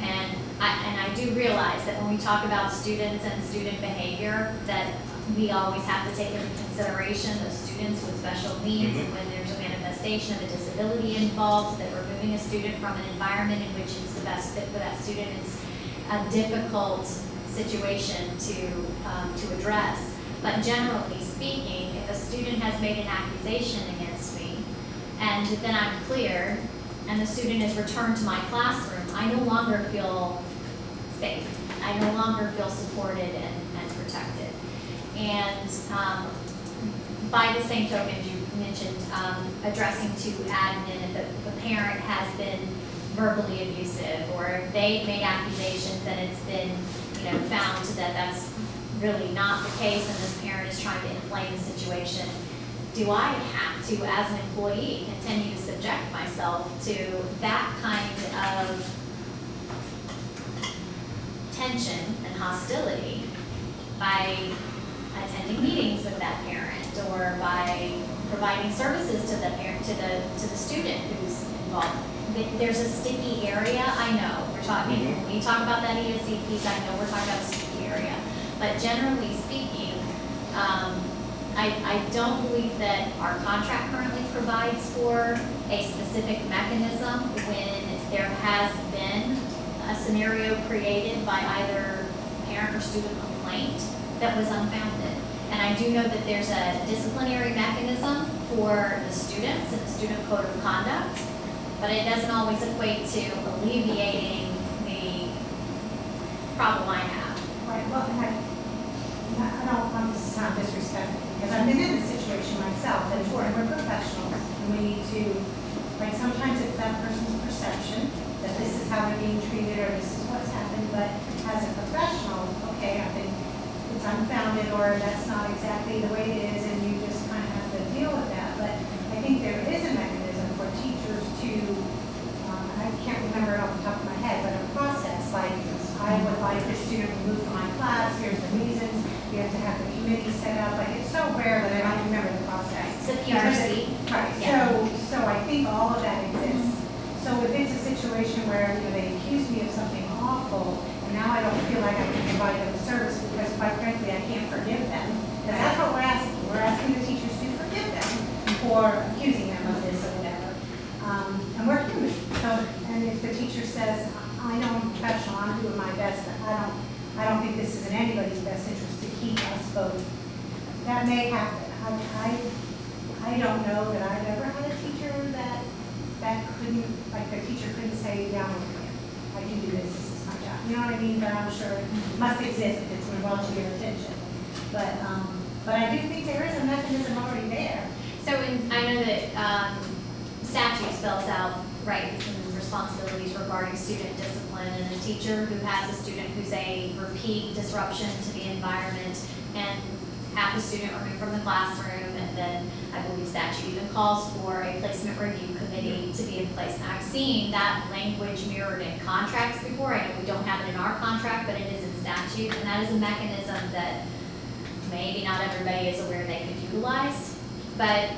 And I do realize that when we talk about students and student behavior, that we always have to take into consideration the students with special needs, and when there's a manifestation of a disability involved, that removing a student from an environment in which it's the best fit for that student is a difficult situation to address. But generally speaking, if a student has made an accusation against me, and then I'm cleared, and the student is returned to my classroom, I no longer feel safe. I no longer feel supported and protected. And by the same token, you mentioned addressing to admin if the parent has been verbally abusive, or if they've made accusations and it's been found that that's really not the case and this parent is trying to inflame the situation. Do I have to, as an employee, continue to subject myself to that kind of tension and hostility by attending meetings with that parent, or by providing services to the parent, to the student who's involved? There's a sticky area, I know. We're talking, when we talk about that ESC piece, I know we're talking about a sticky area. But generally speaking, I don't believe that our contract currently provides for a specific mechanism when there has been a scenario created by either parent or student complaint that was unfounded. And I do know that there's a disciplinary mechanism for the students in the student code of conduct, but it doesn't always equate to alleviating the problem I have. Right, well, I don't want this to sound disrespectful, because I've been in this situation myself, and we're professionals, and we need to, like, sometimes it's that person's perception that this is how they're being treated, or this is what's happened, but as a professional, okay, I think it's unfounded, or that's not exactly the way it is, and you just kind of have to deal with that. But I think there is a mechanism for teachers to, I can't remember it off the top of my head, but a process, like, I would like this student removed from my class, here's the reasons, you have to have the committee set up, like, it's so rare that I don't remember the process. It's a PRC. Right, Yeah. so I think all of that exists. So if it's a situation where, they accuse me of something awful, and now I don't feel like I can provide them a service because quite frankly, I can't forgive them, because that's what we're asking. We're asking the teachers to forgive them for accusing them of this or whatever. And we're human. So, and if the teacher says, I know I'm a professional, I'm doing my best, but I don't think this is in anybody's best interest to keep us both. That may happen. I don't know that I've ever had a teacher that couldn't, like the teacher couldn't say, yeah, I can do this is my job. You know what I mean? But I'm sure it must exist if it's brought to your attention. But I do think there is a mechanism already there. So I know that statute spells out rights and responsibilities regarding student discipline, and a teacher who has a student who's a repeat disruption to the environment and have the student removed from the classroom, and then I believe statute even calls for a placement review committee to be in place. And I've seen that language mirrored in contracts before. I know we don't have it in our contract, but it is in statute, and that is a mechanism that maybe not everybody is aware they could utilize. But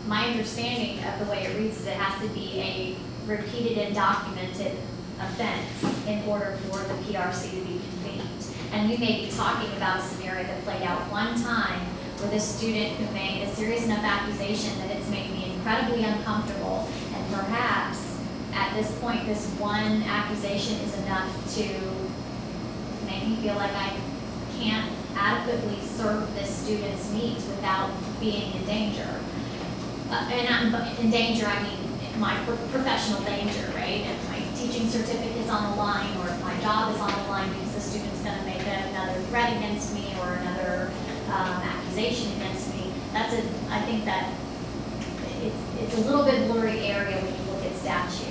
my understanding of the way it reads is it has to be a repeated and documented offense in order for the PRC to be convened. And we may be talking about a scenario that played out one time with a student who made a serious enough accusation that it's made me incredibly uncomfortable, and perhaps at this point this one accusation is enough to make me feel like I can't adequately serve this student's needs without being in danger. In danger, I mean my professional danger, right? If my teaching certificate's on the line, or if my job is on the line because the student's going to make another threat against me or another accusation against me, I think that it's a little bit blurry area when you look at statute.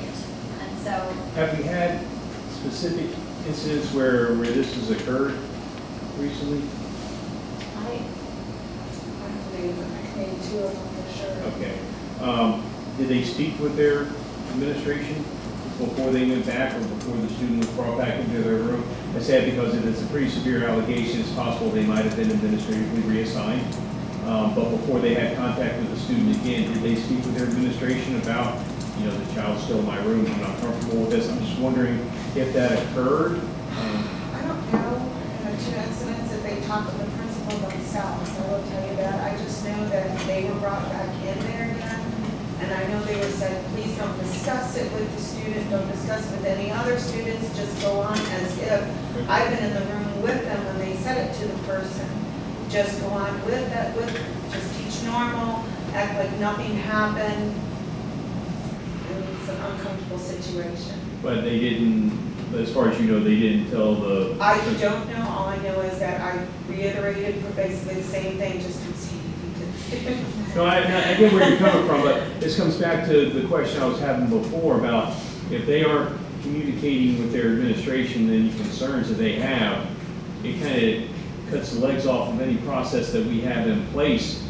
And so, Have we had specific incidents where this has occurred recently? I, I believe I made 2 of them for sure. Okay. Did they speak with their administration before they went back or before the student was brought back into their room? I say it because if it's a pretty severe allegation, it's possible they might have been administratively reassigned. But before they had contact with the student again, did they speak with their administration about, you know, the child's still in my room, I'm not comfortable with this? I'm just wondering if that occurred. I don't know, in the 2 incidents, that they talked to the principal themselves, I will tell you that. I just know that they were brought back in there again, and I know they were said, please don't discuss it with the student, don't discuss it with any other students, just go on as if. I've been in the room with them when they said it to the person. Just go on with that, just teach normal, act like nothing happened. And it's an uncomfortable situation. But they didn't, as far as you know, they didn't tell the. I don't know, all I know is that I reiterated for basically the same thing, just to see if he did. No, I get where you're coming from, but this comes back to the question I was having before about if they aren't communicating with their administration any concerns that they have, it kind of cuts the legs off of any process that we have in place.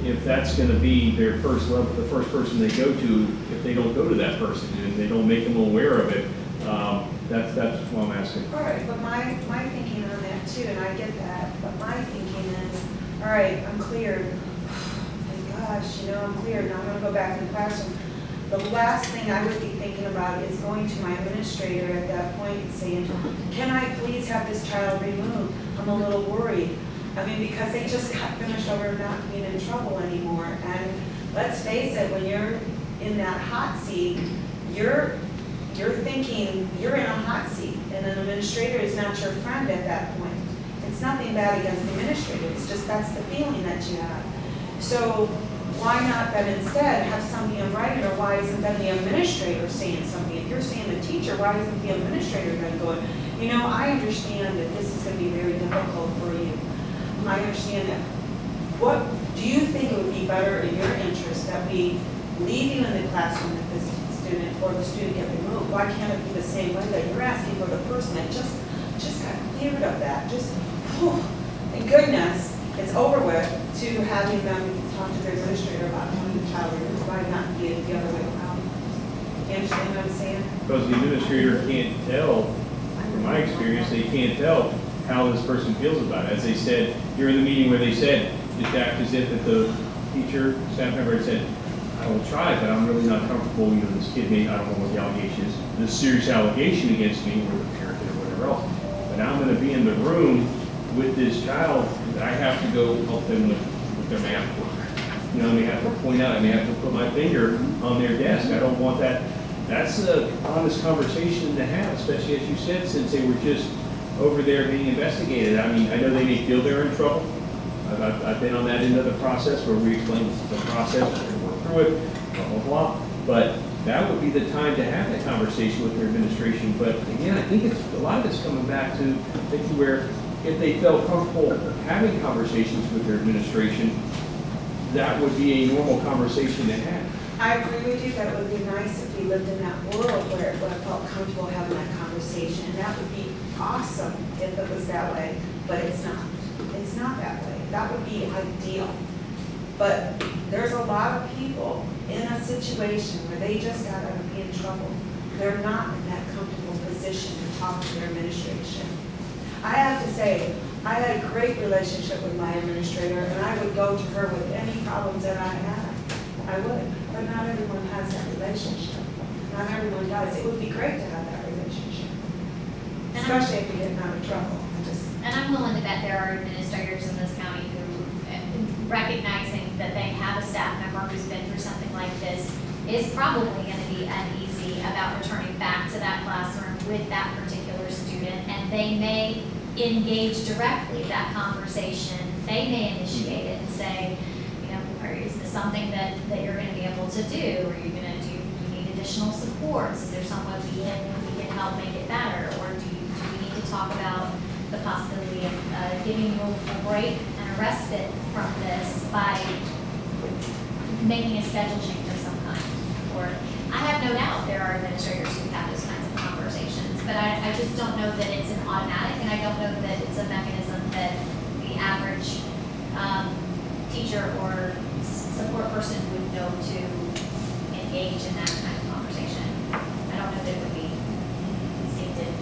If that's going to be their first level, the first person they go to, if they don't go to that person and they don't make them aware of it, that's what I'm asking. All right, but my thinking on that too, and I get that, but my thinking is, all right, I'm cleared. Thank gosh, you know, I'm cleared, now I'm gonna go back in the classroom. The last thing I would be thinking about is going to my administrator at that point and saying, can I please have this child removed? I'm a little worried. I mean, because they just got finished over not being in trouble anymore. And let's face it, when you're in that hot seat, you're thinking you're in a hot seat, and an administrator is not your friend at that point. It's nothing bad against the administrator, it's just that's the feeling that you have. So why not then instead have something in writing, or why isn't then the administrator saying something? If you're saying the teacher, why isn't the administrator then going, you know, I understand that this is going to be very difficult for you. I understand that. What do you think it would be better in your interest that we leave you in the classroom with this student, or the student get removed? Why can't it be the same way that you're asking for the person that just got cleared of that? Just, whew, thank goodness it's over with, to having them talk to their administrator about having the child removed. Why not be it the other way around? You understand what I'm saying? Because the administrator can't tell, from my experience, they can't tell how this person feels about it. As they said during the meeting where they said, just act as if that the teacher, staff member had said, I will try, but I'm really not comfortable, you know, this kid may, I don't know what the allegation is, this serious allegation against me, or the parent or whatever else. But now I'm gonna be in the room with this child, and I have to go help them with their math work. You know, I may have to point out, I may have to put my finger on their desk. I don't want that. That's an honest conversation to have, especially as you said, since they were just over there being investigated. I mean, I know they may feel they're in trouble. I've been on that end of the process where we explain the process, we're going to work through it, blah, blah, blah. But that would be the time to have that conversation with their administration. But again, I think a lot of it's coming back to thinking where if they felt comfortable having conversations with their administration, that would be a normal conversation to have. I agree with you, that it would be nice if we lived in that world where I felt comfortable having that conversation, and that would be awesome if it was that way, but it's not. It's not that way. That would be ideal. But there's a lot of people in a situation where they just got out of being in trouble. They're not in that comfortable position to talk to their administration. I have to say, I had a great relationship with my administrator, and I would go to her with any problems that I had. I would, but not everyone has that relationship. Not everyone does. It would be great to have that relationship, especially if you're getting out of trouble. And I'm willing to bet there are administrators in this county who, recognizing that they have a staff member who's been through something like this, is probably going to be uneasy about returning back to that classroom with that particular student, and they may engage directly that conversation. They may initiate it and say, you know, is this something that you're going to be able to do? Are you going to do you need additional supports? Is there some way we can help make it better? Or do we need to talk about the possibility of giving you a break and a respite from this by making a schedule change of some kind. Or, I have no doubt there are administrators who have those kinds of conversations, but I just don't know that it's an automatic, and I don't know that it's a mechanism that the average teacher or support person would know to engage in that kind of conversation. I don't know that it would be instinctive.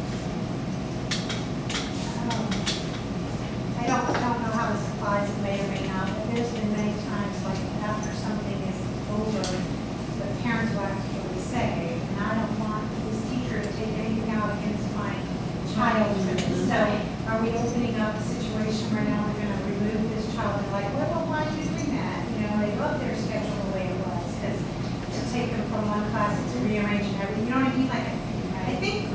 I don't know how this applies, it may or may not, but there's been many times, like after something is over, the parents will actually say, and I don't want this teacher to take anything out against my child. So are we opening up a situation where now we're gonna remove this child? And like, well, why are you doing that? You know, they love their schedule the way it was, because to take them from one class and to rearrange and everything, you know what I mean? Like, I think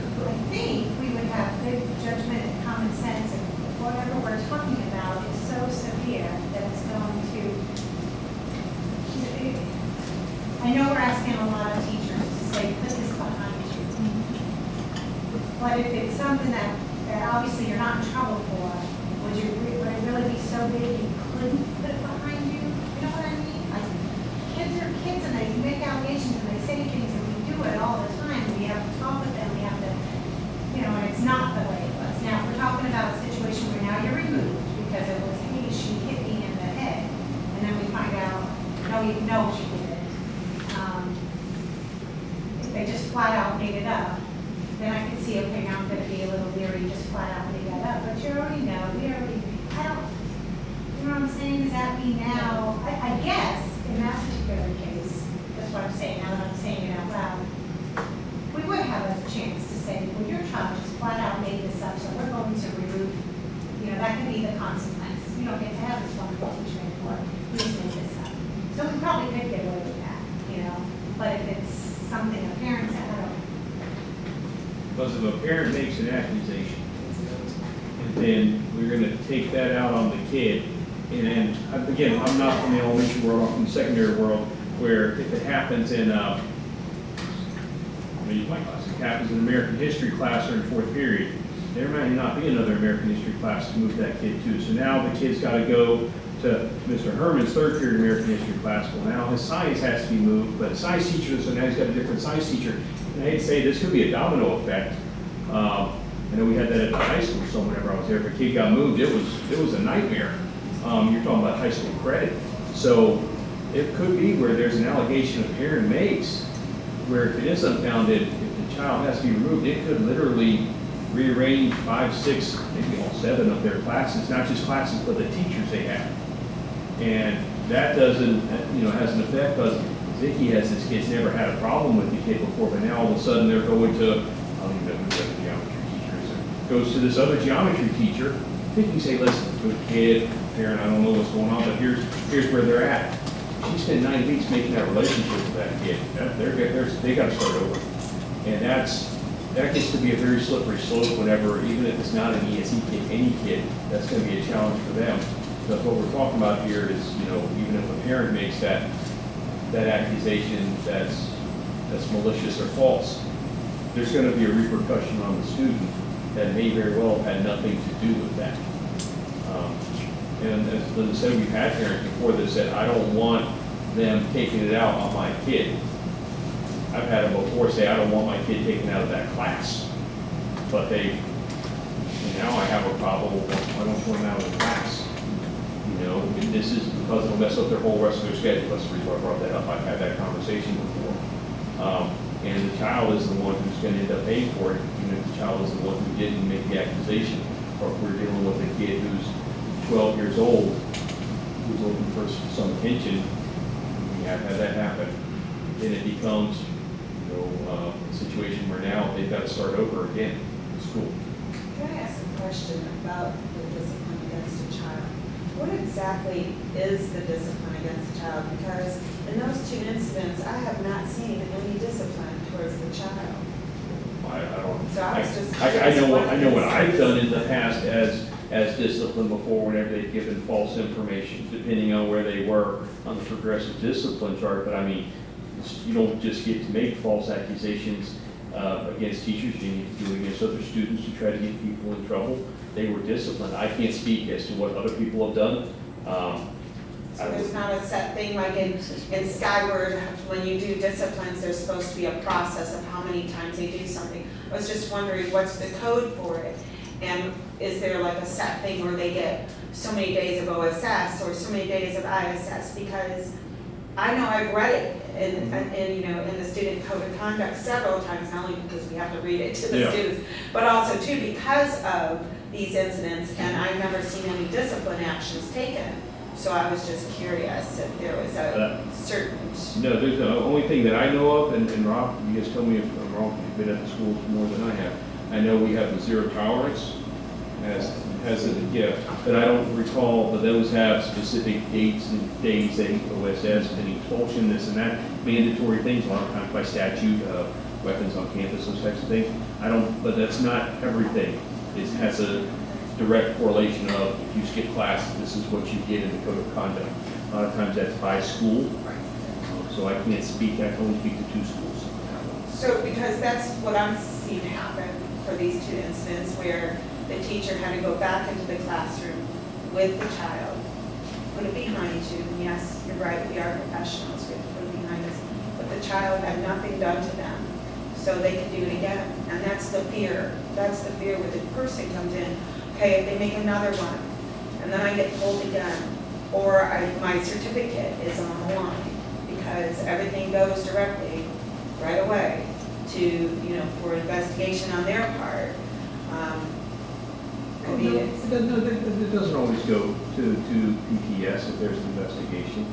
we would have good judgment and common sense, and whatever we're talking about is so severe that it's going to, I know we're asking a lot of teachers to say, put this behind you. But if it's something that obviously you're not in trouble for, would it really be so big you couldn't put it behind you? You know what I mean? Like, kids are kids, and they make allegations and they say things, and we do it all the time. We have to talk with them, we have to, you know, and it's not the way it was. Now, if we're talking about a situation where now you're removed because it was, hey, she hit me in the head, and then we find out, no, you know she did it. If they just flat out made it up, then I could see, okay, now I'm gonna be a little leery, just flat out made that up. But you already know, I don't, you know what I'm saying? Does that mean now, I guess, in that particular case, that's what I'm saying, now that I'm saying it out loud, we would have a chance to say, well, your child just flat out made this up, so we're going to remove, you know, that could be the consequence. You don't get to have this wonderful teacher anymore, you just made this up. So we probably could get away with that, you know, but if it's something a parent said, I don't know. Because if a parent makes an accusation, and then we're gonna take that out on the kid, and again, I'm not from the elementary world, I'm from the secondary world, where if it happens in, I'm gonna use my class, if it happens in American history class or in fourth period, there might not be another American history class to move that kid to. So now the kid's gotta go to Mr. Herman's third period American history class. Well, now his science has to be moved, but science teacher, so now he's got a different science teacher. And I hate to say, this could be a domino effect. I know we had that at the high school, so whenever I was there, if a kid got moved, it was a nightmare. You're talking about high school credit. So it could be where there's an allegation a parent makes, where if it is unfounded, if the child has to be removed, it could literally rearrange 5, 6, maybe all 7 of their classes, not just classes, but the teachers they have. And that doesn't, has an effect, because Vicky has this kid's never had a problem with the kid before, but now all of a sudden they're going to, I don't even know who the other geometry teacher is, goes to this other geometry teacher, thinking, say, listen, good kid, parent, I don't know what's going on, but here's where they're at. She spent 9 weeks making that relationship with that kid. They got to start over. And that gets to be a very slippery slope whenever, even if it's not an ESE kid, any kid, that's going to be a challenge for them. Because what we're talking about here is, even if a parent makes that accusation that's malicious or false, there's going to be a repercussion on the student that may very well have had nothing to do with that. And as Linda said, we've had parents before that said, I don't want them taking it out on my kid. I've had them before say, I don't want my kid taken out of that class. But now I have a problem, I don't want them out of the class. And this is because it'll mess up their whole rest of their schedule. That's the reason why I brought that up. I've had that conversation before. And the child is the one who's going to end up paying for it, even if the child is the one who didn't make the accusation. Or if we're dealing with a kid who's 12 years old, who's looking for some attention, we have had that happen. Then it becomes, a situation where now they've got to start over again in school. Can I ask a question about the discipline against a child? What exactly is the discipline against the child? Because in those 2 incidents, I have not seen any discipline towards the child. I don't. So I was just I know what I've done in the past as discipline before, whenever they've given false information, depending on where they were on the progressive discipline chart. But I mean, you don't just get to make false accusations against teachers. You need to do it against other students to try to get people in trouble. They were disciplined. I can't speak as to what other people have done. So there's not a set thing like in Skyward, when you do disciplines, there's supposed to be a process of how many times they do something. I was just wondering, what's the code for it? And is there like a set thing where they get so many days of OSS or so many days of ISS? Because I know I've read it in the student code of conduct several times, not only because we have to read it to the students, but also too because of these incidents, and I've never seen any discipline actions taken. So I was just curious if there was a certain. No, there's the only thing that I know of, and Rob, you guys tell me if I'm wrong, you've been at the schools more than I have. I know we have the zero tolerance as a gift, but I don't recall that those have specific dates and days, they OSS, any expulsion, this and that, mandatory things, a lot of times by statute, weapons on campus, those types of things. But that's not everything. It has a direct correlation of if you skip class, this is what you get in the code of conduct. A lot of times that's by school, so I can't speak, I can only speak to two schools. So because that's what I'm seeing happen for these two incidents where the teacher had to go back into the classroom with the child, put it behind you, and yes, you're right, we are professionals, we have to put it behind us, but the child had nothing done to them, so they could do it again, and that's the fear where the person comes in, okay, if they make another one, and then I get pulled again, or my certificate is on the line, because everything goes directly, right away, to, for investigation on their part. I mean, It doesn't always go to PPS if there's an investigation.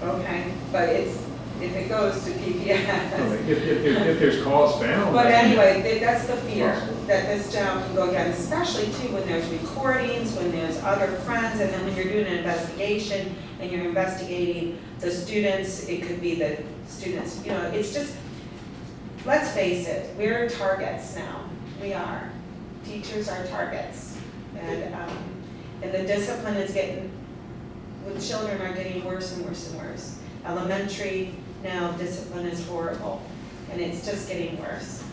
okay, but if it goes to PPS. If there's cause found. But anyway, that's the fear, that this child can go again, especially too when there's recordings, when there's other friends, and then when you're doing an investigation and you're investigating the students, it could be the students, it's just, let's face it, we're targets now, we are. Teachers are targets, and the discipline is with children are getting worse and worse and worse. Elementary, now discipline is horrible, and it's just getting worse.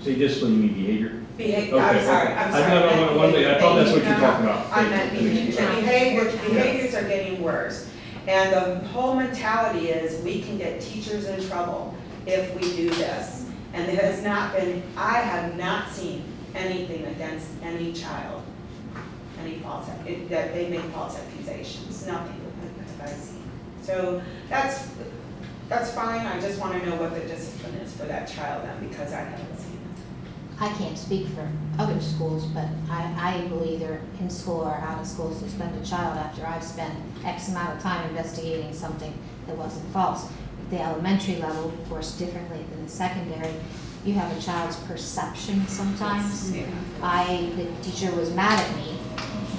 Say discipline, you mean behavior? Behavior, Okay. I'm sorry. I thought that's what you're talking about. I meant behavior. Behaviors are getting worse, and the whole mentality is we can get teachers in trouble if we do this, and there has not been, I have not seen anything against any child, that they make false accusations, nothing have I seen. So that's fine, I just want to know what the discipline is for that child then, because I haven't seen it. I can't speak for other schools, but I will either in school or out of school suspend a child after I've spent X amount of time investigating something that wasn't false. At the elementary level, of course, differently than the secondary, you have a child's perception sometimes. Yeah. The teacher was mad at me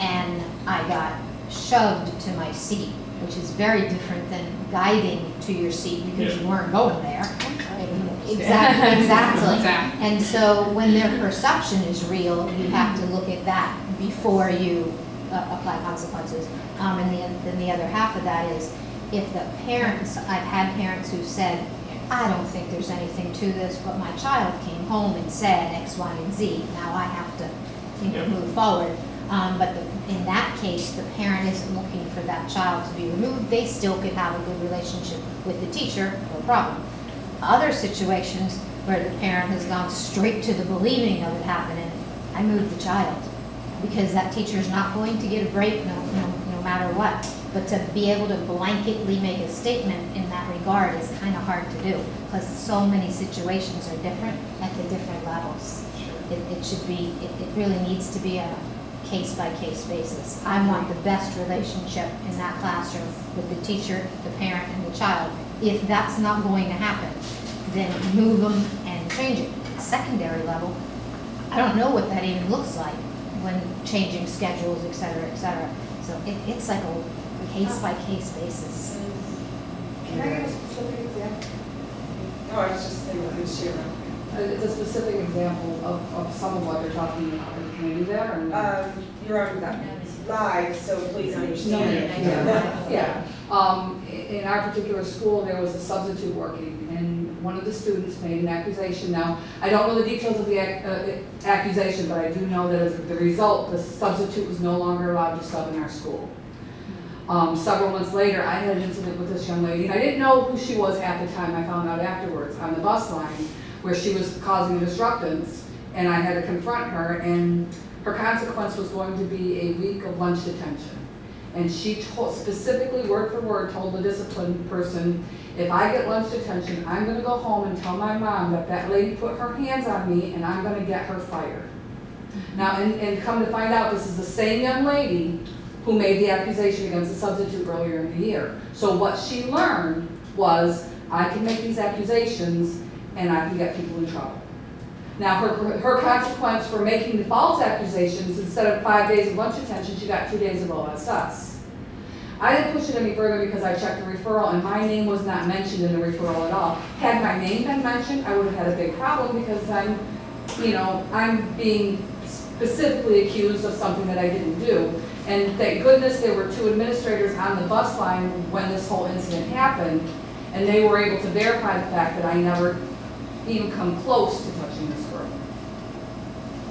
and I got shoved to my seat, which is very different than guiding to your seat because you weren't going there. Exactly. And so when their perception is real, you have to look at that before you apply consequences. And then the other half of that is if the parents, I've had parents who said, I don't think there's anything to this, but my child came home and said X, Y, and Z. Now I have to move forward. But in that case, the parent isn't looking for that child to be removed. They still could have a good relationship with the teacher, no problem. Other situations where the parent has gone straight to the believing of it happening, I move the child because that teacher is not going to get a break no matter what. But to be able to blanketly make a statement in that regard is kind of hard to do because so many situations are different at the different levels. It really needs to be a case-by-case basis. I want the best relationship in that classroom with the teacher, the parent, and the child. If that's not going to happen, then move them and change it. Secondary level, I don't know what that even looks like when changing schedules, et cetera, et cetera. So it's like a case-by-case basis. Can I give a specific example? No, I was just thinking, Shira. It's a specific example of some of what you're talking about. Can we do that or no? You're on live, so please understand. Yeah. In our particular school, there was a substitute working, and one of the students made an accusation. Now, I don't know the details of the accusation, but I do know that as the result, the substitute was no longer allowed to sub in our school. Several months later, I had an incident with this young lady, and I didn't know who she was at the time. I found out afterwards on the bus line where she was causing disruptance, and I had to confront her, and her consequence was going to be a week of lunch detention. And she specifically, word for word, told the discipline person, if I get lunch detention, I'm gonna go home and tell my mom that that lady put her hands on me and I'm gonna get her fired. Now, and come to find out, this is the same young lady who made the accusation against the substitute earlier in the year. So what she learned was, I can make these accusations and I can get people in trouble. Now, her consequence for making the false accusations, instead of 5 days of lunch detention, she got 2 days of OSS. I didn't push it any further because I checked the referral and my name was not mentioned in the referral at all. Had my name been mentioned, I would have had a big problem because I'm being specifically accused of something that I didn't do. And thank goodness there were 2 administrators on the bus line when this whole incident happened, and they were able to verify the fact that I never even come close to touching this girl.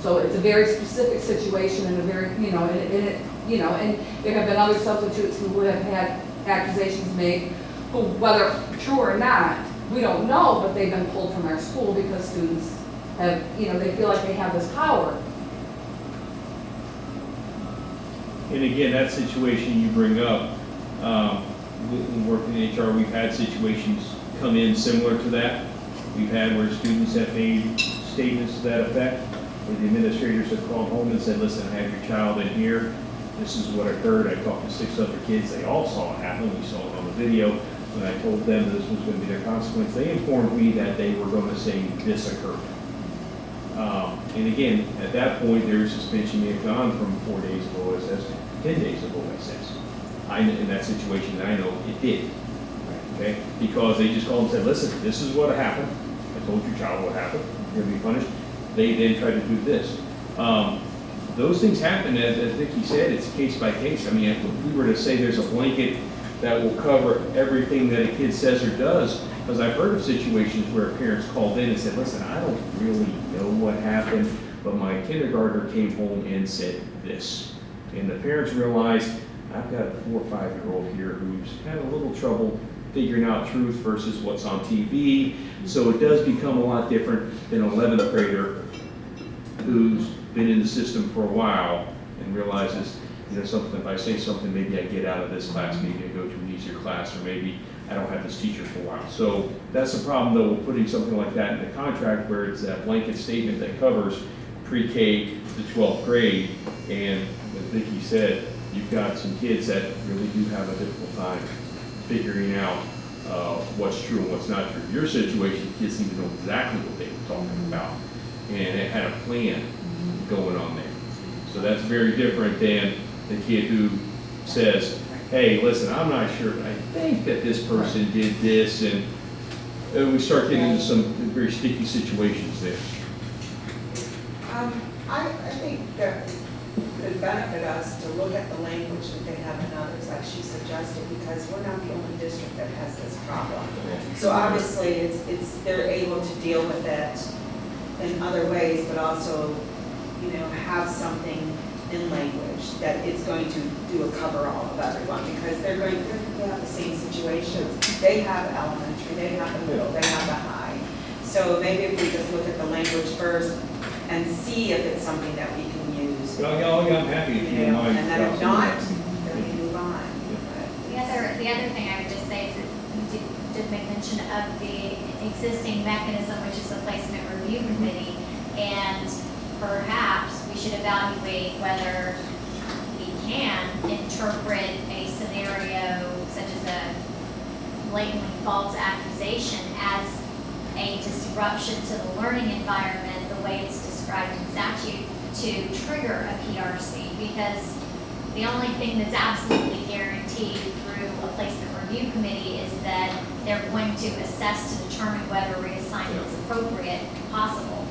So it's a very specific situation and a very, and there have been other substitutes who would have had accusations made, who, whether true or not, we don't know, but they've been pulled from our school because students have, they feel like they have this power. And again, that situation you bring up, when working in HR, we've had situations come in similar to that. We've had where students have made statements to that effect, where the administrators have called home and said, listen, I have your child in here. This is what occurred. I talked to 6 other kids. They all saw it happen. We saw it on the video. When I told them this was going to be their consequence, they informed me that they were going to say this occurred. And again, at that point, their suspension may have gone from 4 days of OSS to 10 days of OSS. In that situation, I know it did. Okay? Because they just called and said, listen, this is what happened. I told your child what happened. You're going to be punished. They then tried to do this. Those things happen, as Vicki said, it's case by case. I mean, if we were to say there's a blanket that will cover everything that a kid says or does, because I've heard of situations where parents called in and said, listen, I don't really know what happened, but my kindergartner came home and said this. And the parents realized, I've got a 4 or 5-year-old here who's had a little trouble figuring out truth versus what's on TV. So it does become a lot different than an 11th grader who's been in the system for a while and realizes, something, if I say something, maybe I get out of this class, maybe I go to an easier class, or maybe I don't have this teacher for a while. So that's the problem, though, with putting something like that in the contract, where it's that blanket statement that covers pre-K to 12th grade. And as Vicki said, you've got some kids that really do have a difficult time figuring out what's true and what's not true. Your situation, kids seem to know exactly what they were talking about, and it had a plan going on there. So that's very different than the kid who says, hey, listen, I'm not sure, but I think that this person did this, and we start getting into some very sticky situations there. I think that it could benefit us to look at the language that they have in others, like she suggested, because we're not the only district that has this problem. So obviously, they're able to deal with it in other ways, but also, have something in language that it's going to do a cover-all of everyone, because they have the same situations. They have elementary, they have the middle, they have the high. So maybe if we just look at the language first and see if it's something that we can use. I'm happy if you don't mind. And then if not, then we move on. The other thing I would just say is that you did make mention of the existing mechanism, which is the placement review committee, and perhaps we should evaluate whether we can interpret a scenario such as a blatantly false accusation as a disruption to the learning environment, the way it's described in statute, to trigger a PRC, because the only thing that's absolutely guaranteed through a placement review committee is that they're going to assess to determine whether reassignment is appropriate and possible.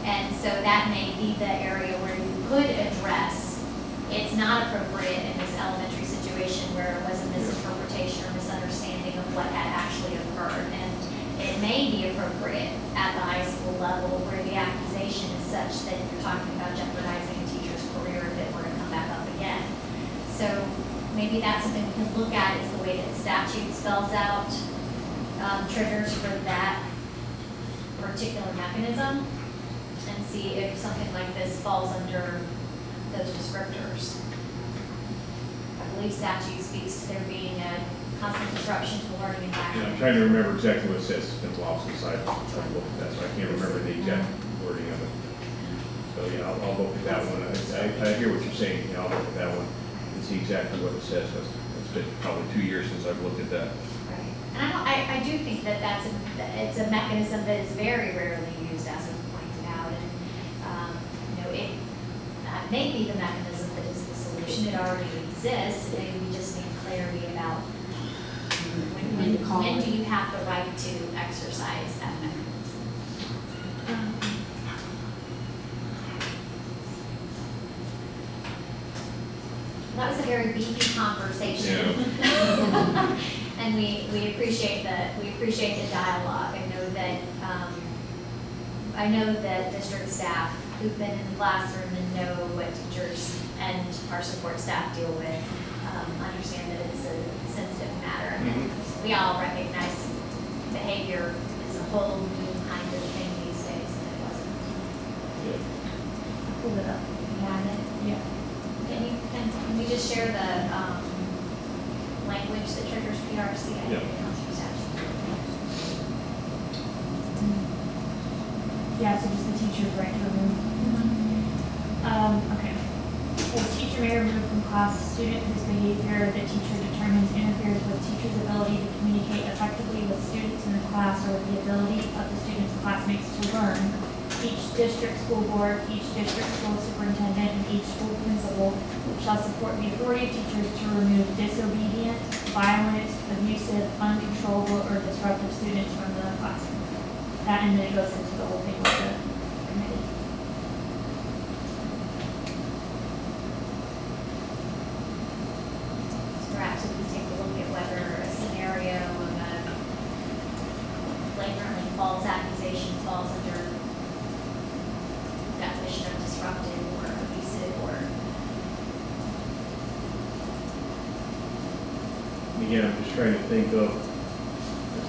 And so that may be the area where you could address, it's not appropriate in this elementary situation where it was a misinterpretation or misunderstanding of what had actually occurred. And it may be appropriate at the high school level where the accusation is such that you're talking about jeopardizing a teacher's career if it were to come back up again. So maybe maybe that's something we can look at, is the way that statute spells out triggers for that particular mechanism, and see if something like this falls under those descriptors. I believe statute speaks to there being a constant disruption to the learning Yeah, I'm environment. trying to remember exactly what it says, it's been a while since I've looked at that, so I can't remember the exact wording of it. So, yeah, I'll look at that one, I hear what you're saying, I'll look at that one and see exactly what it says, because it's been probably 2 years since I've looked at that. Right. And I do think that it's a mechanism that is very rarely used, as we pointed out, and, it may be the mechanism that is the solution, it already exists, and maybe we just need clarity about when do you have the right to exercise that mechanism. That was a very beefy conversation. Yeah. And we appreciate the dialogue. I know that district staff who've been in the classroom and know what teachers and our support staff deal with, understand that it's a sensitive matter. And we all recognize behavior is a whole new kind of thing these days, and it wasn't. Yeah. Pull it up. Yeah. Can we just share the language that triggers PRC? Yeah. Yeah, so just the teacher's right to remove. Okay. A teacher may remove from class a student whose behavior the teacher determines interferes with teacher's ability to communicate effectively with students in the class or with the ability of the student's classmates to learn. Each district school board, each district school superintendent, and each school principal shall support the authority of teachers to remove disobedient, violent, abusive, uncontrollable, or disruptive students from the classroom. That, and then it goes into the whole thing with the committee. Perhaps we can take a look at whether a scenario of a flagrantly false accusation falls under definition of disruptive or abusive or. Again, I'm just trying to think of,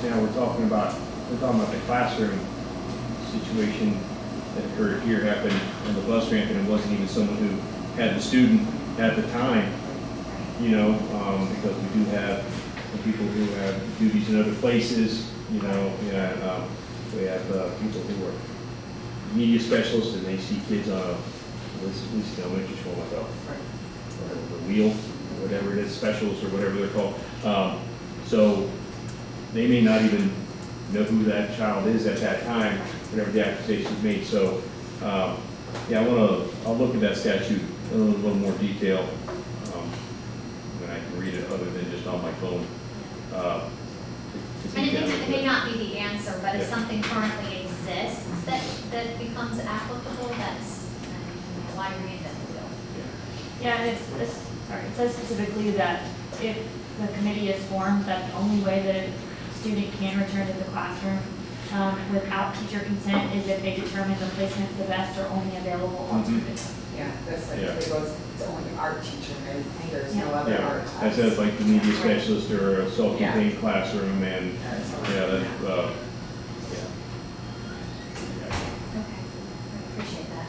now we're talking about the classroom situation that occurred here, happened on the bus ramp, and it wasn't even someone who had the student at the time, because we do have some people who have duties in other places, and we have people who are media specialists, and they see kids on at least elementary school, like a wheel, whatever it is, specialists or whatever they're called. So they may not even know who that child is at that time, whenever the accusation is made. So, I'll look at that statute in a little more detail, when I can read it other than just on my phone. And it may not be the answer, but if Yeah. something currently exists that becomes applicable, that's why reinvent the wheel. Yeah, and it says specifically that if the committee is formed, that the only way that a student can return to the classroom without teacher consent is if they determine the placement's the best or only available alternative. Yeah, that's like, Yeah. if it goes, it's only art teacher, and there's no Yeah. other Yeah, art class. that says like the media specialist or a self-contained classroom, and, That's all. yeah, that, Okay, I appreciate that.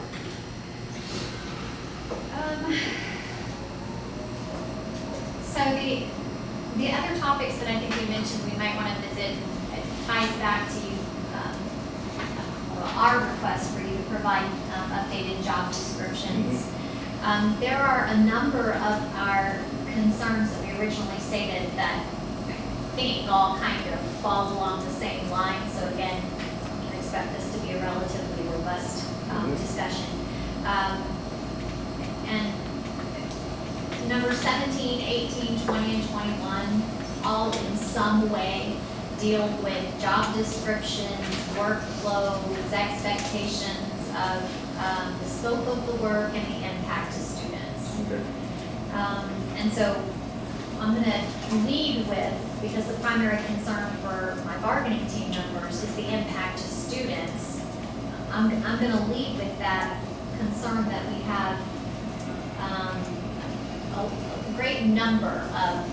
So the other topics that I think we mentioned we might want to visit, it ties back to our request for you to provide updated job descriptions. There are a number of our concerns that we originally stated that I think all kind of fall along the same line. So again, you can expect this to be a relatively robust discussion. And number 17, 18, 20, and 21, all in some way deal with job descriptions, workloads, expectations of the scope of the work and the impact to students. okay. And so I'm going to lead with, because the primary concern for my bargaining team members is the impact to students, I'm going to lead with that concern that we have great number of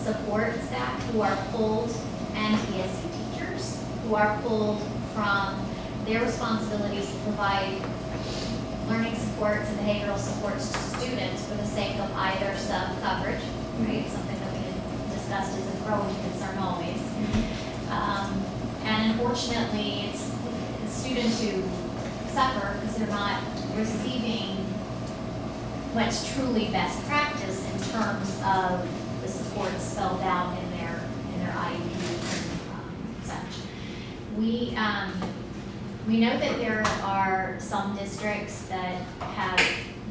support staff who are pulled, and ESE teachers who are pulled from their responsibilities to provide learning supports and behavioral supports to students for the sake of either sub-coverage, right, something that we had discussed is a growing concern always. And unfortunately, it's students who suffer because they're not receiving what's truly best practice in terms of the supports spelled out in their IEP and such. We know that there are some districts that have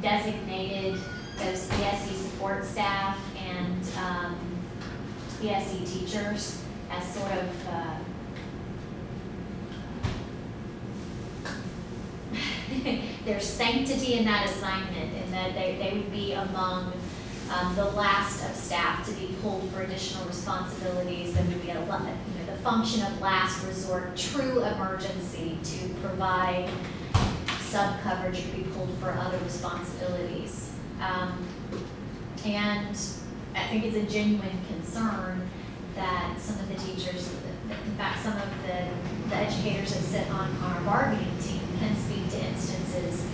designated those ESE support staff and ESE teachers as sort of there's sanctity in that assignment, in that they would be among the last of staff to be pulled for additional responsibilities. There would be the function of last resort, true emergency to provide sub-coverage to be pulled for other responsibilities. And I think it's a genuine concern that some of the teachers, in fact, some of the educators that sit on our bargaining team can speak to instances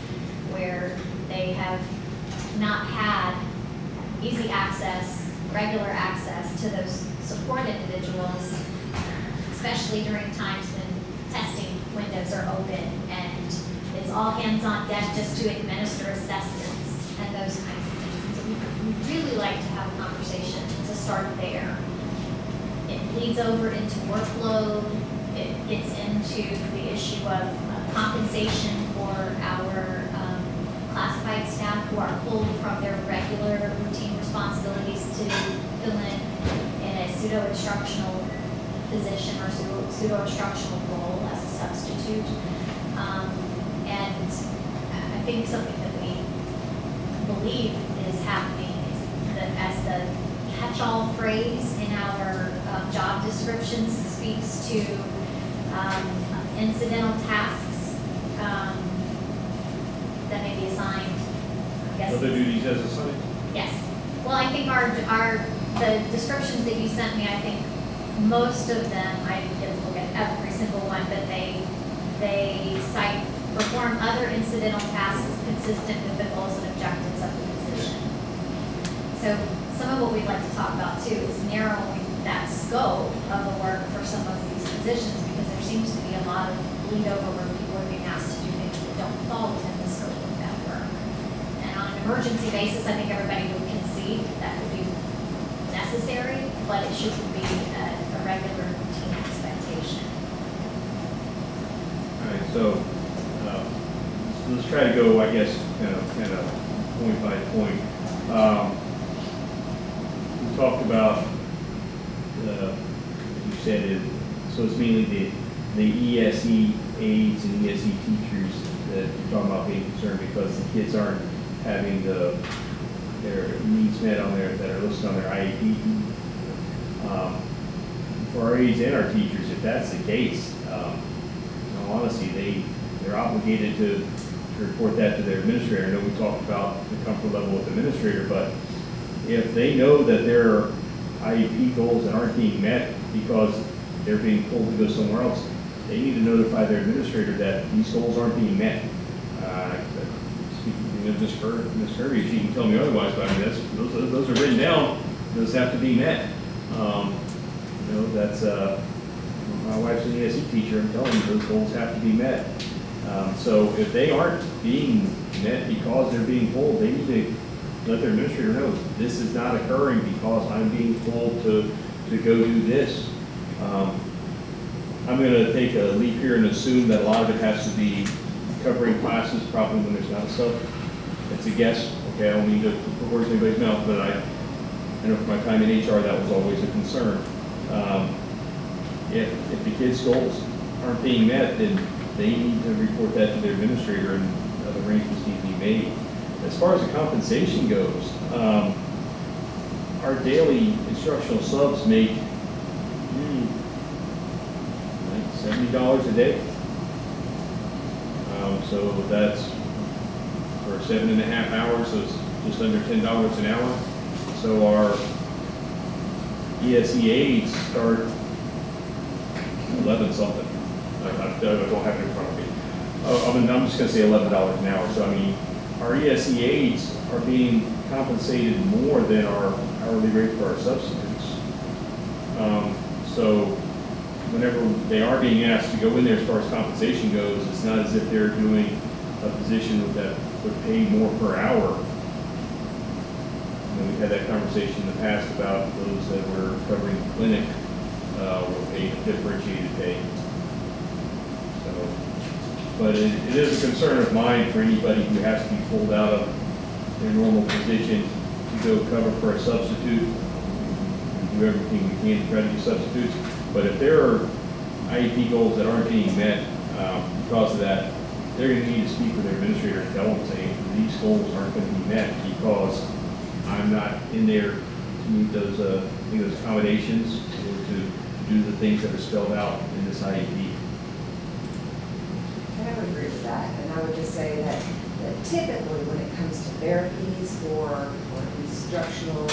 where they have not had easy access, regular access to those support individuals, especially during times when testing windows are open and it's all hands on deck just to administer assessments and those kinds of things. And so we'd really like to have a conversation to start there. It bleeds over into workload. It gets into the issue of compensation for our classified staff who are pulled from their regular routine responsibilities to fill in a pseudo-instructional position or pseudo-instructional role as a substitute. And I think something that we believe is happening is that as the catch-all phrase in our job descriptions speaks to incidental tasks that may be assigned, I guess. Other duties as assigned? Yes. Well, I think the descriptions that you sent me, I think most of them, I didn't look at every single one, but they cite perform other incidental tasks consistent with the goals and objectives of the position. So some of what we'd like to talk about too is narrowing that scope of the work for some of these positions, because there seems to be a lot of bleed over where people are being asked to do things that don't fall within the scope of that work. And on an emergency basis, I think everybody would concede that could be necessary, but it shouldn't be a regular routine expectation. All right, so let's try to go, I guess, kind of point by point. We talked about, you said so it's mainly the ESE aides and ESE teachers that you're talking about being concerned because the kids aren't having their needs met on their, that are listed on their IEP. For our aides and our teachers, if that's the case, in all honesty, they're obligated to report that to their administrator. I know we talked about the comfort level with the administrator, but if they know that their IEP goals aren't being met because they're being pulled to go somewhere else, they need to notify their administrator that these goals aren't being met. Speaking of Ms. Kirby, she can tell me otherwise, but I mean, those are written down. Those have to be met. That's my wife's an ESE teacher. I'm telling you, those goals have to be met. So if they aren't being met because they're being pulled, they need to let their administrator know this is not occurring because I'm being told to go do this. I'm going to take a leap here and assume that a lot of it has to be covering classes, probably when there's not stuff. It's a guess. Okay, I don't mean to put words in anybody's mouth, but I know from my time in HR that was always a concern. If the kids' goals aren't being met, then they need to report that to their administrator and other arrangements need to be made. As far as the compensation goes, our daily instructional subs make like $70 a day. So that's for 7.5 hours, so it's just under $10 an hour. So our ESEAs start 11 something. I don't have it in front of me. I'm just gonna say $11 an hour. So I mean, our ESEAs are being compensated more than our hourly rate for our substitutes. So whenever they are being asked to go in there as far as compensation goes, it's not as if they're doing a position that would pay more per hour. We've had that conversation in the past about those that were covering the clinic, were paid a differentiated pay. So, but it is a concern of mine for anybody who has to be pulled out of their normal position to go cover for a substitute. We do everything we can to try to do substitutes, but if there are IEP goals that aren't being met because of that, they're going to need to speak with their administrator and tell them, saying these goals aren't going to be met because I'm not in there to meet those accommodations or to do the things that are spelled out in this IEP. And I would agree with that, and I would just say that typically when it comes to therapies or instructional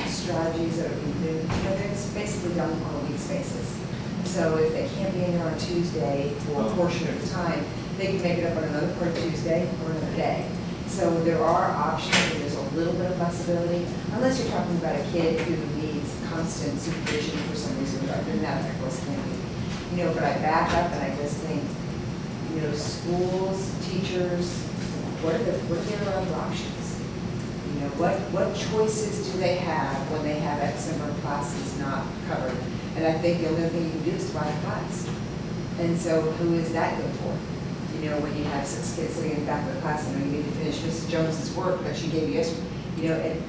strategies that are being done, it's basically done on a week's basis. So if they can't be in there on Tuesday for a portion of the time, they can make it up on another part of Tuesday or another day. So there are options, and there's a little bit of flexibility, unless you're talking about a kid who needs constant supervision for some reason, but then that, of course, can be. But I back up and I just think, schools, teachers, what are their other options? What choices do they have when they have X number of classes not covered? And I think the only thing you can do is divide a class. And so who is that good for? When you have 6 kids sitting in the back of the class, you need to finish Mrs. Jones's work that she gave you yesterday,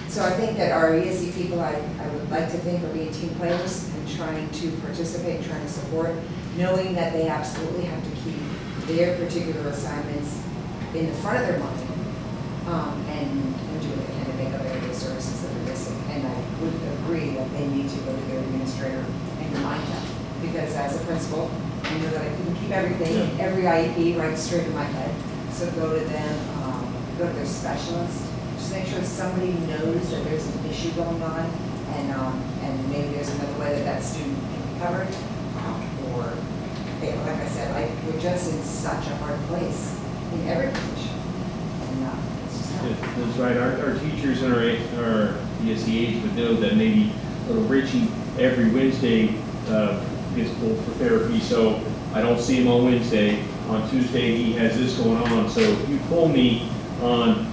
so I think that our ESE people, I would like to think, are being team players and trying to participate, trying to support, knowing that they absolutely have to keep their particular assignments in the front of their mind, and do what they can to make up any of the services that are missing. And I would agree that they need to go to their administrator and remind them, because as a principal, I know that I couldn't keep everything, every IEP right straight in my head. So go to them, go to their specialist, just make sure somebody knows that there's an issue going on, and maybe there's another way that student can be covered, or, like I said, we're just in such a hard place in every position. And it's just not. That's right. Our teachers and our ESEAs would know that maybe little Richie every Wednesday gets pulled for therapy, so I don't see him on Wednesday. On Tuesday, he has this going on. So if you pull me on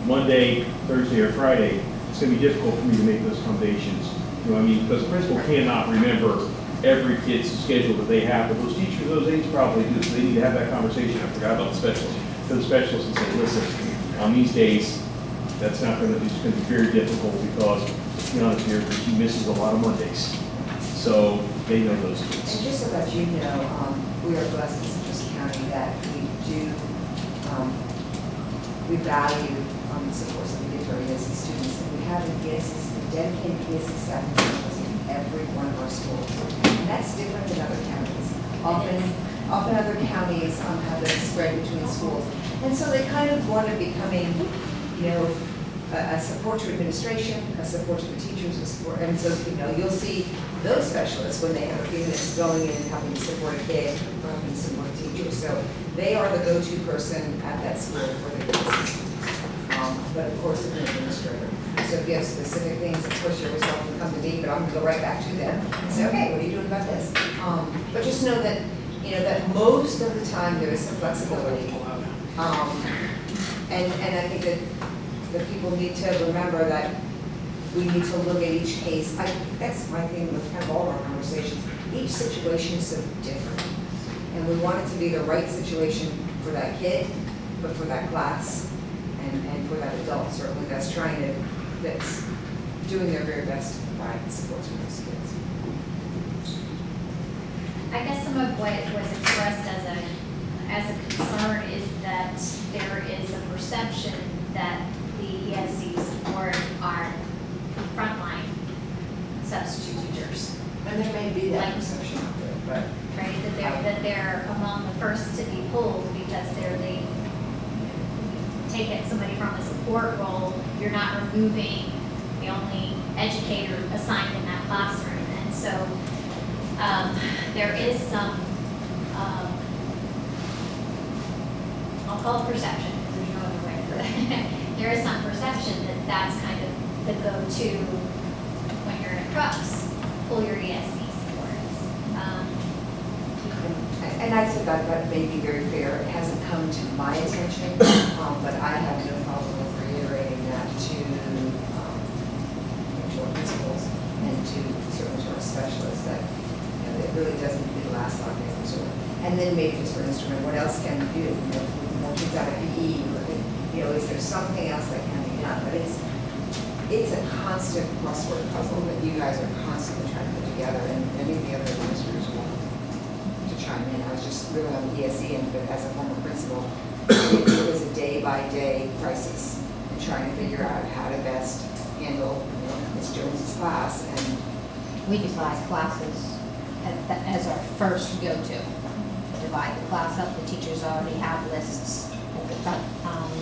Monday, Thursday, or Friday, it's going to be difficult for me to make those accommodations. You know what I mean? Because the principal cannot remember every kid's schedule that they have, but those teachers, those aides probably do. So they need to have that conversation. I forgot about the specialist. To the specialist and say, listen, on these days, that's not going to, it's going to be very difficult because, to be honest here, he misses a lot of Mondays. So they know those kids. And just so that you know, we are blessed in Citrus County that we do, we value the supports that we give to our ESE students. And we have a dedicated ESE staff in every one of our schools. And that's different than other counties. Often other counties have this spread between schools. And so they kind of want to becoming, a support to administration, a support to the teachers, a support, and so, you'll see those specialists when they have a few minutes going in and helping to support a kid, or helping to support a teacher. So they are the go-to person at that school for the kids. But of course, an administrator. So if you have specific things, of course, you're always welcome to come to me, but I'm gonna go right back to them and say, okay, what are you doing about this? But just know that, that most of the time there is some flexibility. And I think that the people need to remember that we need to look at each case. That's my thing with kind of all our conversations. Each situation is so different. And we want it to be the right situation for that kid, but for that class, and for that adult, certainly, that's doing their very best to provide supports for those kids. I guess some of what was expressed as a concern is that there is a perception that the ESE support are frontline substitute teachers. And there may be that Like- perception out there, but. Right, that they're among the first to be pulled because they take it somebody from a support role, you're not removing the only educator assigned in that classroom. And so there is some, I'll call it perception, because there's no other way to put it. There is some perception that that's kind of the go-to when you're in a crux, pull your ESC supports. And I said that may be very fair. It hasn't come to my attention, but I have no problem with reiterating that to our principals and to certainly to our specialists that, you know, it really doesn't need to last long resort. And then maybe just for instrument, what else can we do? You know, more kids out of PE, you know, is there something else that can be done? But it's a constant crossword puzzle that you guys are constantly trying to put together, and many of the other administrators want to chime in. I was just really on the ESE end, but as a former principal, it was a day-by-day crisis in trying to figure out how to best handle, you know, Ms. Jones's class. And We divide classes as our first go-to. Divide the class up, the teachers already have lists at the front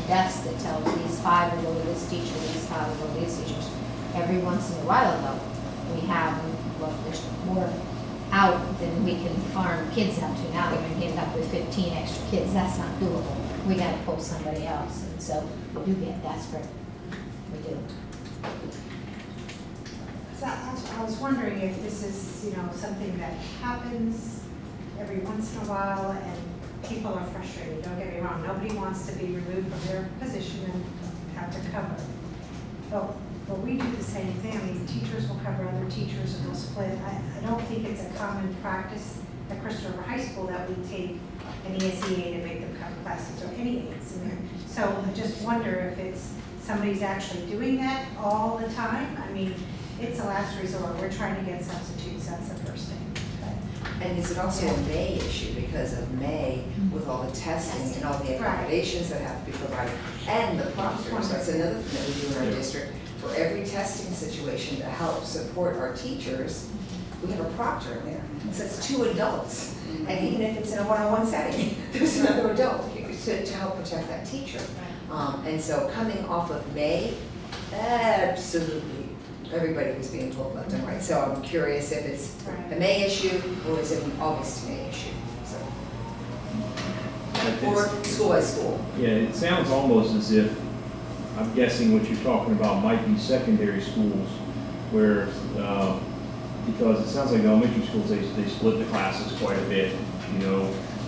desk that tells these 5 will go to this teacher, these 5 will go to these teachers. Every once in a while though, we have, well, there's more out than we can farm kids out to. Now they're going to end up with 15 extra kids. That's not doable. We got to pull somebody else. And so we do get desperate. We do. So I was wondering if this is, you know, something that happens every once in a while and people are frustrated, don't get me wrong. Nobody wants to be removed from their position and have to cover. But we do the same thing. I mean, teachers will cover other teachers and they'll split. I don't think it's a common practice at Christopher High School that we take an ESEA to make them cover classes or any aides in there. So I just wonder if it's somebody's actually doing that all the time. I mean, it's a last resort. We're trying to get substitutes. That's the first thing. And is it also a May issue because of May with all the testing and all the accommodations that have to be provided and the proctors? That's another thing that we do in our district. For every testing situation to help support our teachers, we have a proctor in there. So it's 2 adults. And even if it's in a one-on-one setting, there's another adult to help protect that teacher. And so coming off of May, absolutely, everybody was being pulled left and right. So I'm curious if it's a May issue or is it an August to May issue? So, or school by school. Yeah, it sounds almost as if, I'm guessing what you're talking about might be secondary schools where, because it sounds like the elementary schools, they split the classes quite a bit, you know,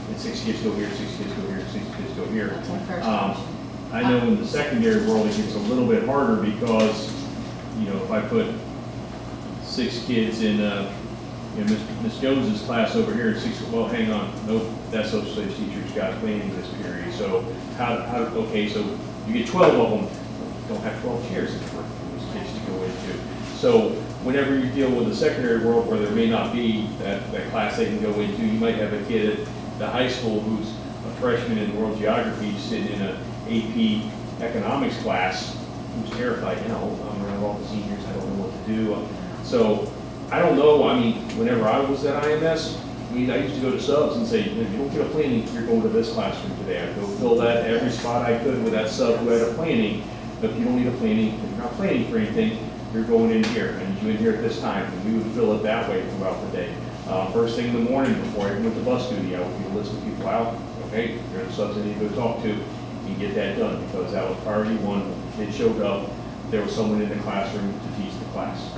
and 6 kids go here, 6 kids go here, 6 kids go here. That's our first option. I know in the secondary world, it gets a little bit harder because, you know, if I put 6 kids in, you know, Miss Jones's class over here, 6, well, hang on, nope, that social studies teacher's got planning this period. So okay, so you get 12 of them, don't have 12 chairs for those kids to go into. So whenever you deal with the secondary world where there may not be that class they can go into, you might have a kid at the high school who's a freshman in world geography sitting in an AP economics class who's terrified, you know, I'm around all the seniors, I don't know what to do. So I don't know, I mean, whenever I was at IMS, I used to go to subs and say, if you don't get a planning, you're going to this classroom today. I'd go fill that every spot I could with that sub who had a planning. But if you don't need a planning, if you're not planning for anything, you're going in here. I need you in here at this time. And we would fill it that way throughout the day. First thing in the morning before I went to bus duty, I would get a list of people out. Okay, here are the subs I need to go talk to and get that done because that was priority 1. When the kid showed up, there was someone in the classroom to teach the class.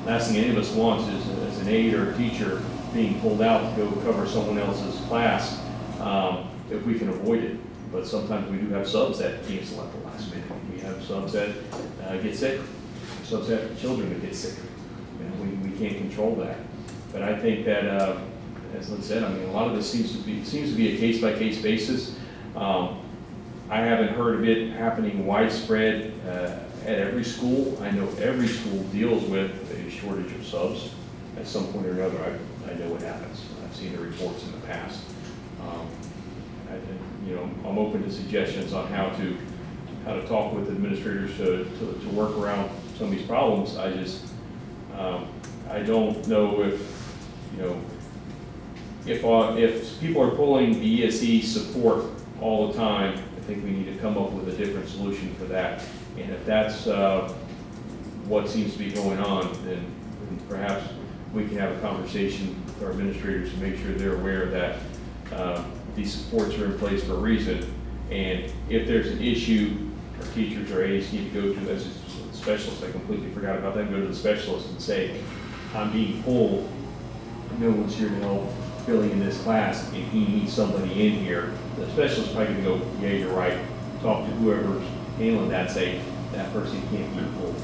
Last thing any of us wants is as an aide or a teacher being pulled out to go cover someone else's class if we can avoid it. But sometimes we do have subs that cancel at the last minute. We have subs that get sick, subs that have children that get sick. And we can't control that. But I think that, as Lynn said, I mean, a lot of this seems to be a case-by-case basis. I haven't heard of it happening widespread at every school. I know every school deals with a shortage of subs at some point or another. I know it happens. I've seen the reports in the past. You know, I'm open to suggestions on how to talk with administrators to work around some of these problems. I just I don't know if, you know, if people are pulling the ESE support all the time, I think we need to come up with a different solution for that. And if that's what seems to be going on, then perhaps we can have a conversation with our administrators to make sure they're aware that these supports are in place for a reason. And if there's an issue, our teachers or aides need to go to as a specialist. I completely forgot about that. Go to the specialist and say, I'm being pulled. No one's here to help filling in this class, and he needs somebody in here. The specialist probably gonna go, yeah, you're right. Talk to whoever's handling that, say, that person can't be pulled.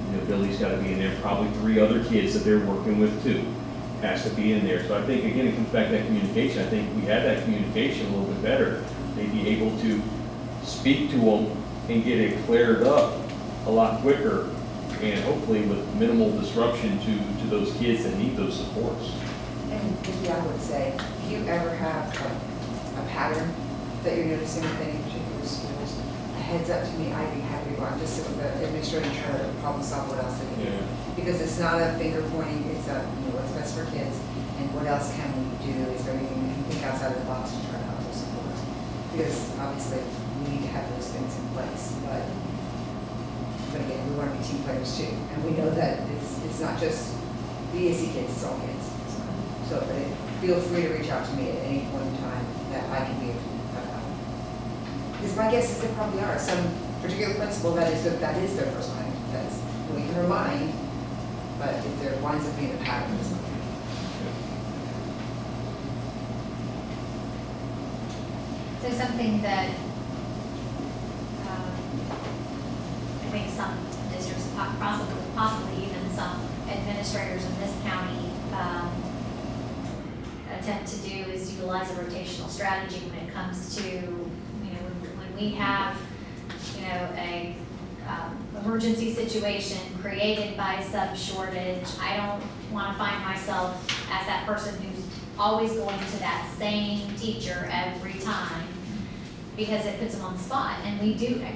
You know, Billy's gotta be in there, probably 3 other kids that they're working with too, has to be in there. So I think, again, it comes back to that communication. I think if we had that communication a little bit better, they'd be able to speak to them and get it cleared up a lot quicker, and hopefully with minimal disruption to those kids that need those supports. And Vicki, I would say, if you ever have a pattern that you're noticing with any particular schools, a heads up to me, I'd be happy to go out and just sit with the administrator and try to problem solve what else they can do. Yeah. Because it's not a finger pointing, it's a, what's best for kids, and what else can we do? Is there anything we can think outside of the box to try to help those support? Because obviously, we need to have those things in place, but again, we want to be team players too. And we know that it's not just the ESC kids, it's all kids. So, but feel free to reach out to me at any point in time that I can be of help. Because my guess is there probably are some particular principal that is their first line of defense. And we can remind, but if there winds up being a pattern or something. So something that I think some districts, possibly even some administrators in this county attempt to do is utilize a rotational strategy when it comes to, when we have, a emergency situation created by sub shortage. I don't want to find myself as that person who's always going to that same teacher every time, because it puts them on the spot. And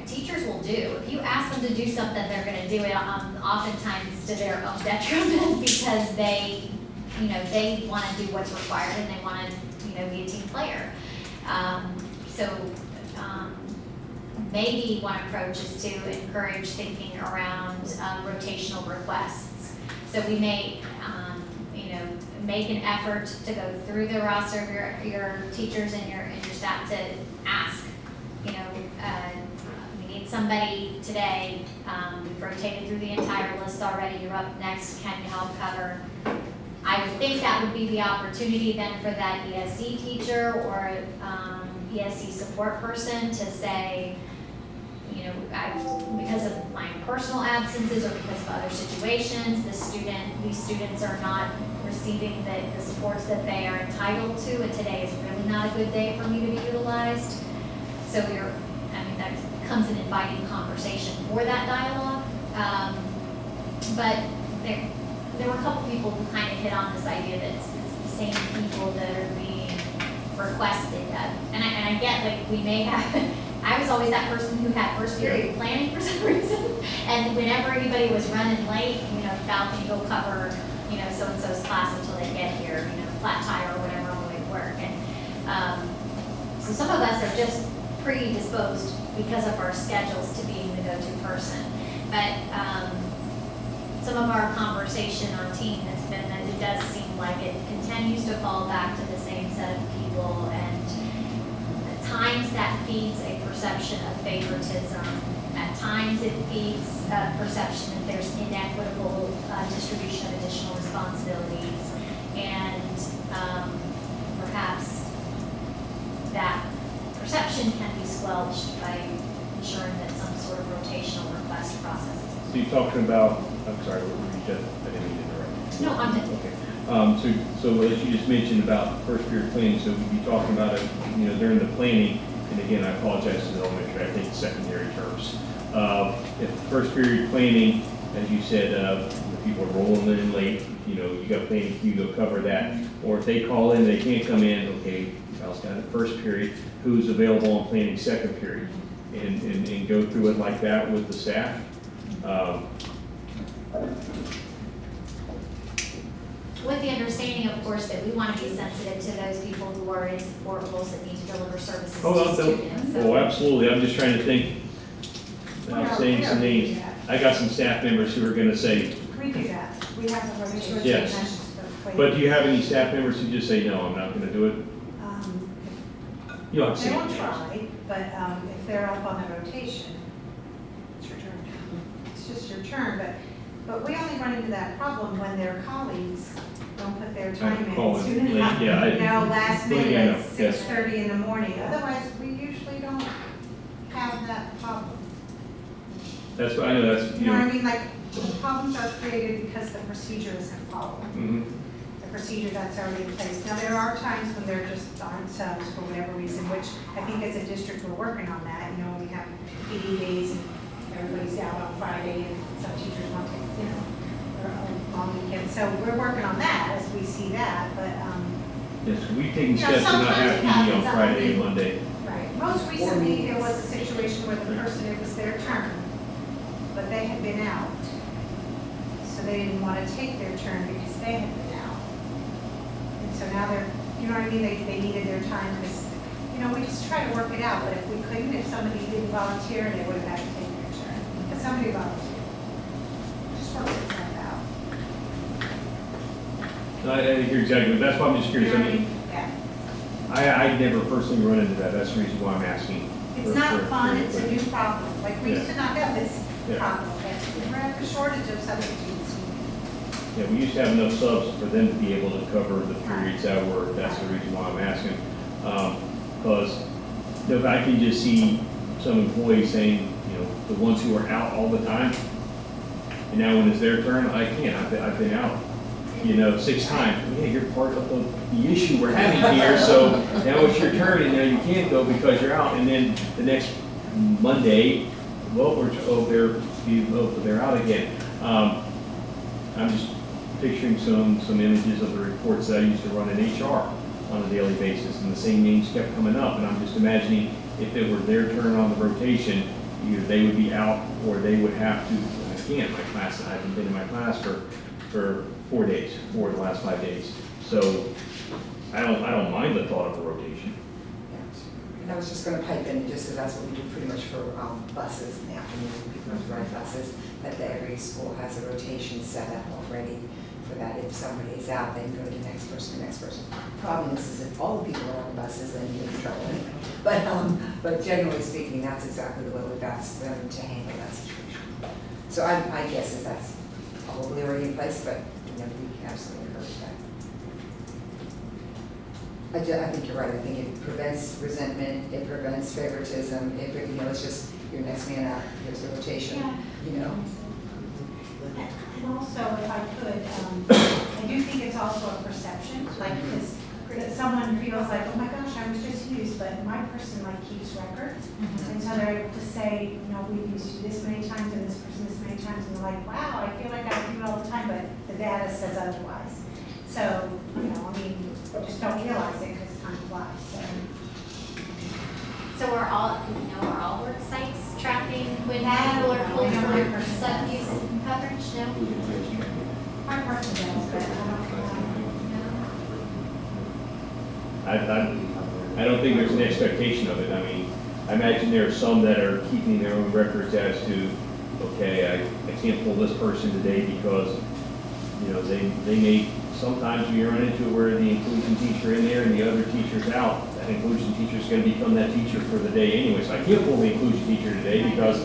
teachers will do. If you ask them to do something, they're going to do it oftentimes to their own detriment because they want to do what's required and they want to, be a team player. Maybe one approach is to encourage thinking around rotational requests. So we may, make an effort to go through the roster of your teachers and your staff to ask, we need somebody today. We've rotated through the entire list already. You're up next. Can you help cover? I would think that would be the opportunity then for that ESC teacher or ESC support person to say, because of my personal absences or because of other situations, these students are not receiving the supports that they are entitled to, and today is really not a good day for me to be utilized. So that becomes an inviting conversation for that dialogue. But there were a couple people who kind of hit on this idea that it's the same people that are being requested. And I get, we may have, I was always that person who had first period planning for some reason. And whenever anybody was running late, Val, can you go cover, so-and-so's class until they get here, flat tire or whatever on the way to work. And so some of us are just predisposed because of our schedules to being the go-to person. But some of our conversation on team has been that it does seem like it continues to fall back to the same set of people, and at times that feeds a perception of favoritism. At times it feeds a perception that there's inequitable distribution of additional responsibilities, and perhaps that perception can be squelched by ensuring that some sort of rotational request process. So you're talking about, I'm sorry, what were you just, I didn't mean to interrupt. No, I'm done. Okay. So as you just mentioned about first period planning, so we'd be talking about it, during the planning, and again, I apologize to the elementary, I think secondary terms. If first period planning, as you said, the people are rolling in late, you got planning, you go cover that. Or if they call in, they can't come in, okay, Val's got it first period, who's available on planning second period? And go through it like that with the staff. With the understanding, of course, that we want to be sensitive to those people who are in support roles that need to deliver services to students. Oh, absolutely. I'm just trying to think, without saying some names. I got some staff members who are gonna say, We do that. We have a rotation. Yes. but do you have any staff members who just say, no, I'm not gonna do it? You don't have to They say won't it. try, but if they're up on the rotation, it's your turn. It's just your turn, but we only run into that problem when their colleagues don't put their time in Calling soon late, enough. yeah, You know, last Yeah, I know, minute, yes. 6:30 in the morning. Otherwise, we usually don't have that problem. That's what, I know, that's, You you know what I know. mean? Like, the problems are created because the procedure isn't followed. Mhm. The procedure that's already in place. Now, there are times when they're just aren't subs for whatever reason, which I think as a district, we're working on that. You know, we have PD days and everybody's out on Friday and some teachers want to, you know, or long weekend. So we're working on that as we see that, but, Yes, we've taken You know, steps to not sometimes have it PD on happens, I Friday and mean- Monday. right. Most recently, there was a situation where the person, it was their turn, but they had been out. So they didn't want to take their turn because they had been out. And so now they're, you know what I mean, they needed their time because, you know, we just try to work it out, but if we couldn't, if somebody didn't volunteer, they would have had to take their turn. But somebody volunteered. Just works itself out. No, I think you're exactly, that's why I'm just You curious, know I what I mean, mean? Yeah. I never personally run into that, that's the reason why I'm asking. It's for- not for- fun, for- it's a new problem. Like, we used to not have this Yeah. problem, and we're at the shortage of substitutes. Yeah, we used to have enough subs for them to be able to cover the periods that were, that's the reason why I'm asking. Because, you know, if I can just see some employees saying, you know, the ones who are out all the time, and now when it's their turn, I can't, I've been out, you know, 6 times. Yeah, you're part of the issue we're having here, so now it's your turn, and now you can't go because you're out, and then the next Monday, well, they're out again. I'm just picturing some images of the reports that I used to run in HR on a daily basis, and the same names kept coming up, and I'm just imagining if it were their turn on the rotation, either they would be out, or they would have to, and I can't, my class, I haven't been in my class for 4 days, 4 of the last 5 days. So, I don't mind the thought of a rotation. And I was just gonna pipe in, just so that's what we do pretty much for buses in the afternoon, people who ride buses, that every school has a rotation set up already for that. If somebody is out, then go to the next person, the next person. Problem is if all the people are on buses, then you're in trouble anyway. But generally speaking, that's exactly the way we've asked them to handle that situation. So I guess is that's probably already in place, but, you know, we can absolutely encourage that. I think you're right. I think it prevents resentment, it prevents favoritism, you know, it's just your next man out, here's the rotation, Yeah. you know? And also, if I could, I do think it's also a perception, like, because that someone feels like, oh my gosh, I was just used, but my person like keeps records. And so they're able to say, you know, we've used you this many times and this person this many times, and they're like, wow, I feel like I do it all the time, but the data says otherwise. So, you know, I mean, just don't realize it because time flies, so. So are all work sites tracking when No, people are no, pulled no, for no. sub-use coverage? No? My person does, but I don't I don't think there's an expectation of it. I mean, I imagine there are some that are keeping their own records as to, okay, I can't pull this person today because, you know, they may, sometimes we run into where the inclusion teacher in there and the other teacher's out. That inclusion teacher's gonna become that teacher for the day anyway. So I can't pull the inclusion teacher today because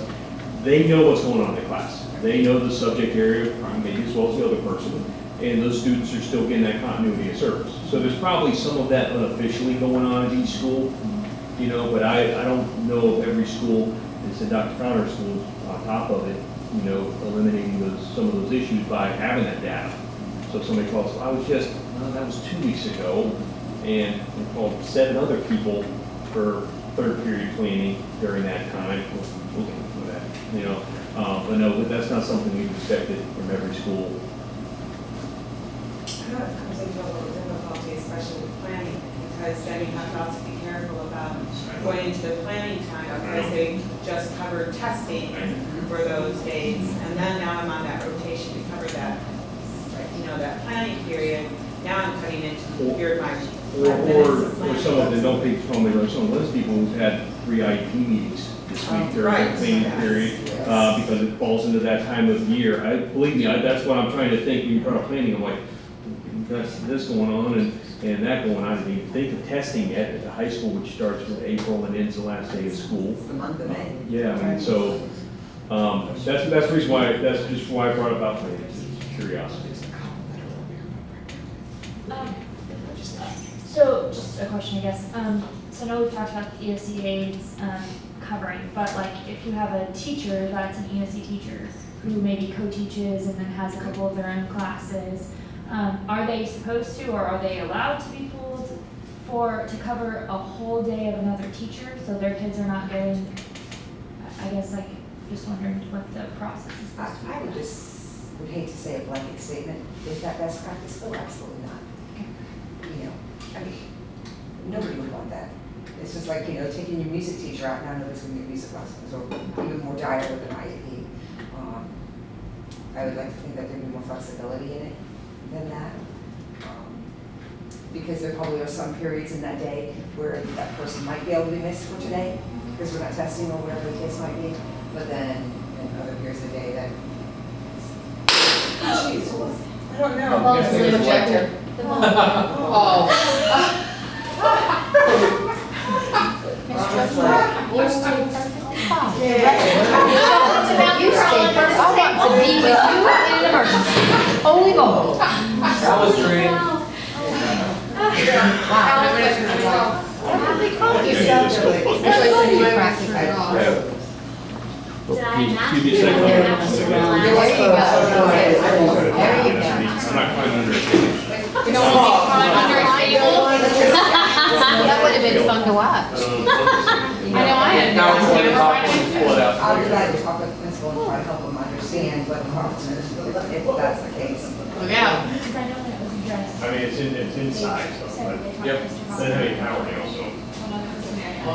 they know what's going on in the class. They know the subject area, maybe as well as the other person, and those students are still getting that continuity of service. So there's probably some of that unofficially going on at each school, you know, but I don't know if every school, and so Dr. Connor's school on top of it, you know, eliminating some of those issues by having that data. So if somebody calls, that was 2 weeks ago, and we called 7 other people for third period planning during that time. We'll get into that, you know. But no, that's not something we've expected from every school. I know it comes into a little difficulty, especially with planning, because then you have to also be careful about going into the planning time, because they just covered testing for those days, and then now I'm on that rotation to cover that, you know, that planning period. Now I'm cutting into here my 5 minutes of Or planning. some of them don't take from me, or some of those people who've had 3 IEP meetings this Oh, week during right. the cleaning period, because it falls into that time of year. Believe me, that's what I'm trying to think, when you're planning, I'm like, that's this going on and that going on. I didn't even think of testing yet at the high school, which starts in April and ends the last day of school. It's the month of May. Yeah, I mean, so, that's the reason why, that's just why I brought it up, it's curiosity. So, just a question, I guess. So I know we've talked about the ESEA's covering, but like if you have a teacher that's an ESE teacher who maybe co-teaches and then has a couple of their own classes, are they supposed to or are they allowed to be pulled to cover a whole day of another teacher so their kids are not getting, I guess, like, just wondering what the process is supposed to be? I would hate to say a blanket statement, is that best practice? Oh, absolutely not. You know, I mean, nobody would want that. It's just like, you know, taking your music teacher out, now nobody's going to get music lessons, or even more dire with an IEP. I would like to think that there'd be more flexibility in it than that. Because there probably are some periods in that day where that person might be able to be missed for today, because we're not testing or whatever the case might be. But then in other periods of the day that, Jeez, I don't The know. bulb Yes, is there's a projector. The bulb. Oh. You're still perfectly fine. It's about You stay control perfect. of the I want to be with you in an emergency. Holy moly. That was dream. Wow. Happy call Yeah, yourself. just go It's look. like you practice it off. Did I Give not? me a second. There you go. There you go. I'm not climbing under a table. You don't want me to climb under a table? That would have been fun to watch. I know I had Now it's no like idea. pull it out. I'll be glad to talk with the principal and try to help them understand what the process is, if that's the case. Look out. Because I know that it was addressed. I mean, it's inside, so, but, Yep. doesn't have any power now, so. I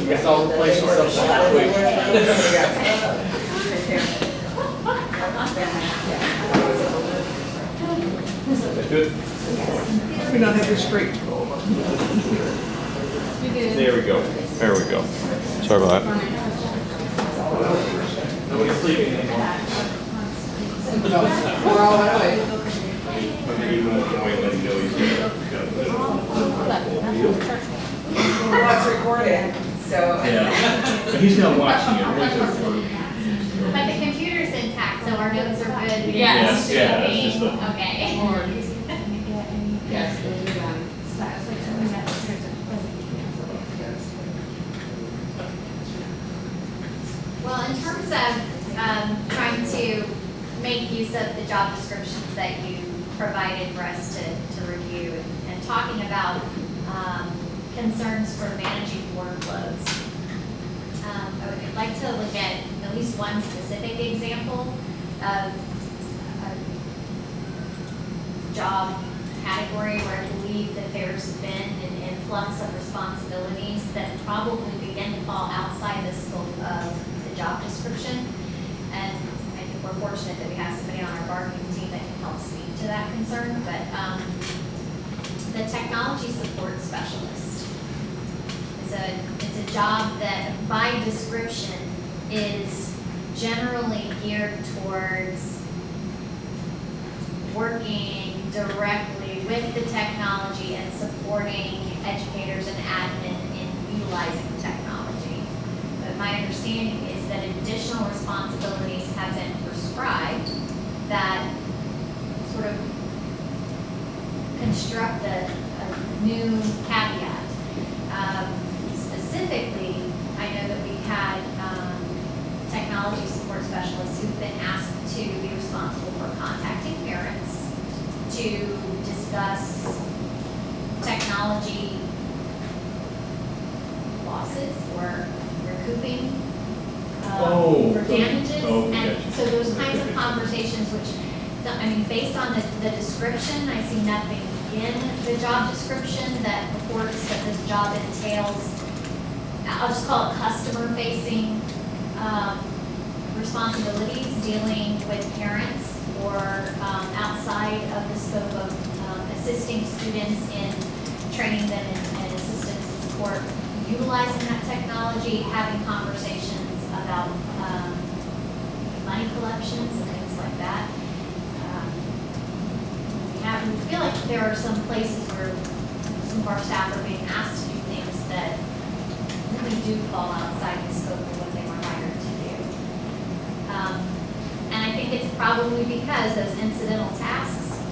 guess I'll replace myself next week. That's good. We not have your straight. There we go. There we go. Sorry about that. Nobody's sleeping anymore. We're all that way. I'm gonna give him a point, let him know he's Well, it's recorded, so. Yeah, but he's not watching it, always But the computer's intact, so our notes are good. We Yes. didn't Yeah, see it's just anything. a- Okay. Yes, those are done. Well, in terms of trying to make use of the job descriptions that you provided for us to review and talking about concerns for managing workloads, I would like to look at least one specific example of a job category where I believe that there's been an influx of responsibilities that probably begin to fall outside the scope of the job description. And I think we're fortunate that we have somebody on our bargaining team that can help speak to that concern. But the technology support specialist is it's a job that by description is generally geared towards working directly with the technology and supporting educators and admin in utilizing the technology. But my understanding is that additional responsibilities have been prescribed that sort of construct a new caveat. Specifically, I know that we've had technology support specialists who've been asked to be responsible for contacting parents to discuss technology losses or recouping for damages. And so those kinds of conversations, which, I mean, based on the description, I see nothing in the job description that reports that this job entails, I'll just call it customer-facing responsibilities, dealing with parents or outside of the scope of assisting students in training them and assistance and support, utilizing that technology, having conversations about money collections and things like that. We feel like there are some places where some of our staff are being asked to do things that really do fall outside the scope of what they were hired to do. And I think it's probably because those incidental tasks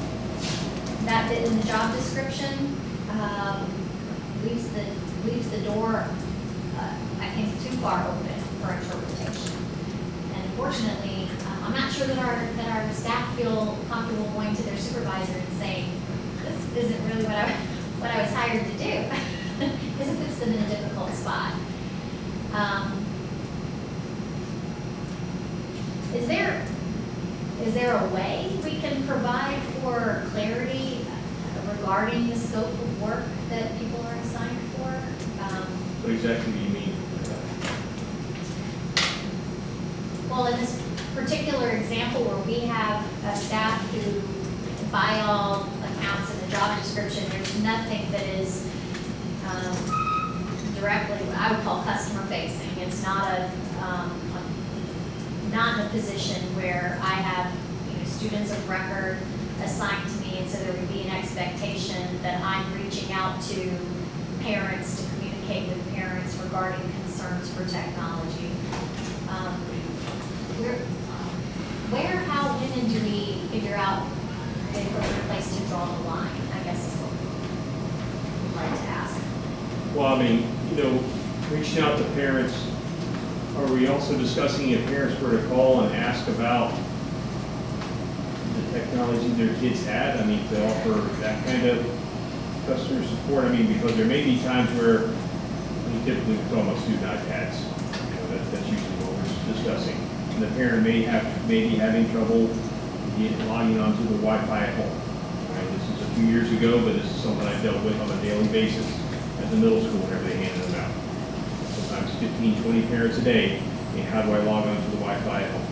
that fit in the job description leaves the door, I think, too far open for interpretation. And unfortunately, I'm not sure that our staff feel comfortable going to their supervisor and saying, this isn't really what I was hired to do, because it puts them in a difficult spot. Is there a way we can provide for clarity regarding the scope of work that people are assigned for? What exactly do you mean? Well, in this particular example where we have a staff who, by all accounts in the job description, there's nothing that is directly what I would call customer facing. It's not not in a position where I have, students of record assigned to me, and so there would be an expectation that I'm reaching out to parents to communicate with parents regarding concerns for technology. Where, how, when, and do we figure out the appropriate place to draw the line? I guess is what we'd like to ask. Well, I mean, reaching out to parents, are we also discussing if parents were to call and ask about the technology their kids had? I mean, to offer that kind of customer support? I mean, because there may be times where we typically talk about student iPads. That's usually what we're discussing. And the parent may be having trouble logging onto the Wi-Fi at home. Right? This is a few years ago, but this is something I dealt with on a daily basis at the middle school whenever they handed them out. Sometimes 15, 20 parents a day. And how do I log onto the Wi-Fi at home?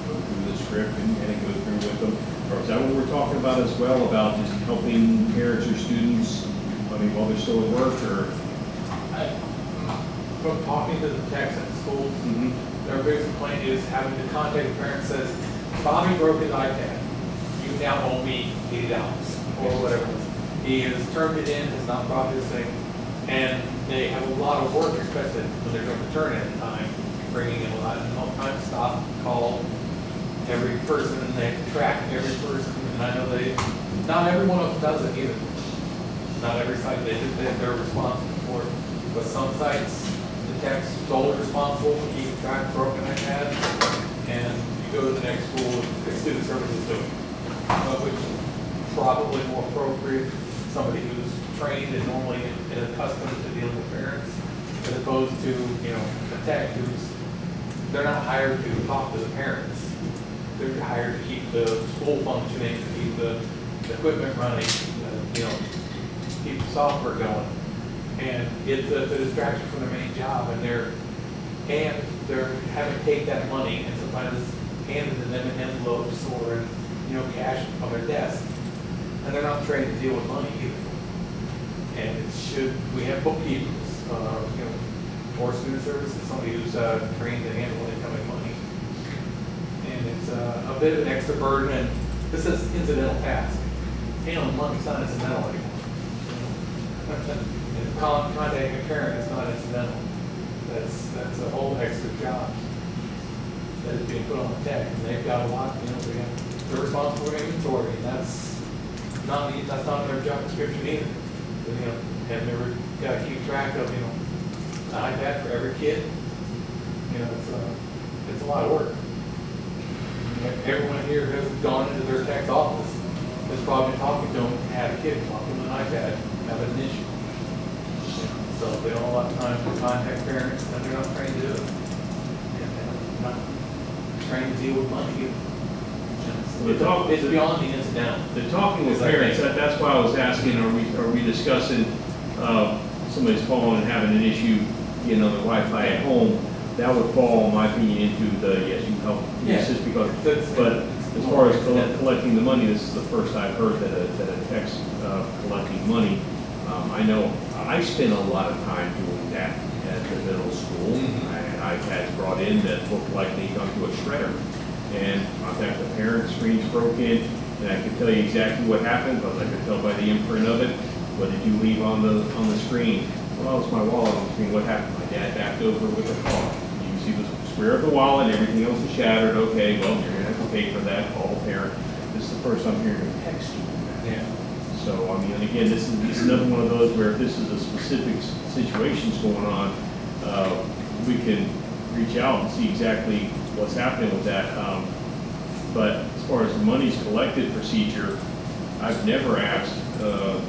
Go through the script and kind of go through with them. Or is that what we're talking about as well, about just helping parents or students, while they're still at work, or? From talking to the techs at the schools, their biggest complaint is having to contact the parent says, Bobby broke his iPad. You now owe me $80 or whatever. He has turned it in, has not brought his thing, and they have a lot of work, especially when they're going to return it in time, bringing in a lot of time, stop, call every person, and they have to track every person. And I know not every one of them does it either. Not every site they're responsible for it, but some sites, the tech's solely responsible for keeping track of broken iPads, and you go to the next school, the student services do it, which is probably more appropriate. Somebody who's trained and normally and accustomed to dealing with parents, as opposed to a tech they're not hired to talk to the parents. They're hired to keep the school functioning, to keep the equipment running, keep the software going. And it's a distraction from their main job, and they're having to take that money and sometimes hand it to them in envelopes or cash on their desk, and they're not trained to deal with money either. And we have bookkeepers, for student services, somebody who's trained to handle incoming money, and it's a bit of an extra burden. And this is incidental task. Handling money's not incidental anymore. And contacting a parent is not incidental. That's a whole extra job that is being put on the tech, and they've got a lot. They're responsible for inventory, and that's not their job description either. And they've got to keep track of an iPad for every kid. It's a lot of work. Everyone here who's gone into their tech's office has probably been talking to them and had a kid walk in with an iPad and have an issue. So they don't have a lot of time to contact parents, and they're not trained to do it. And they're not trained to deal with money either. It's beyond the incidental. The talking with parents, that's why I was asking, are we discussing somebody's calling and having an issue, the Wi-Fi at home? That would fall, in my opinion, into the yes, you help. Yes, just because. But as far as collecting the money, this is the first I've heard that a tech's collecting money. I know I spend a lot of time doing that at the middle school. I iPads brought in that looked like they'd gone through a shredder. And contacted the parent, screens broken, and I could tell you exactly what happened, but I could tell by the imprint of it. What did you leave on the screen? Well, it's my wallet on the screen. What happened? My dad backed over with a car. You can see the square of the wallet, everything else is shattered. Okay, well, you're gonna have to pay for that. Call the parent. This is the first I'm hearing a text you. Yeah. So, I mean, and again, this is another one of those where if this is a specific situations going on, we can reach out and see exactly what's happening with that. But as far as the money's collected procedure, I've never asked the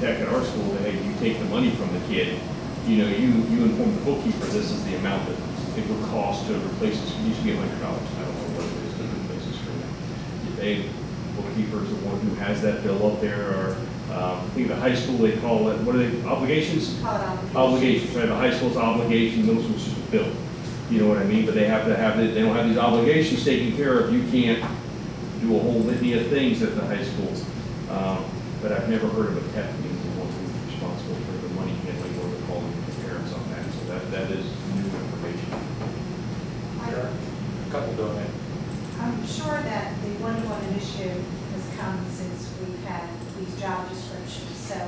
tech at our school that, hey, you take the money from the kid, you know, you inform the bookkeeper, this is the amount that it would cost to replace this. It used to be $100. I don't know what it is to replace this screen. They, bookkeeper is the one who has that bill up there, or I think the high school, they call it, what are they, obligations? Call it obligations. Obligations, right? The high school's obligation, middle school's just a bill. You know what I mean? But they have to have it, they don't have these obligations taken care of. You can't do a whole litany of things at the high schools. But I've never heard of a tech being the one who's responsible for the money handling or the calling the parents on that. So that is new information. Sure. A couple doing it. I'm sure that the one-to-one initiative has come since we've had these job descriptions, so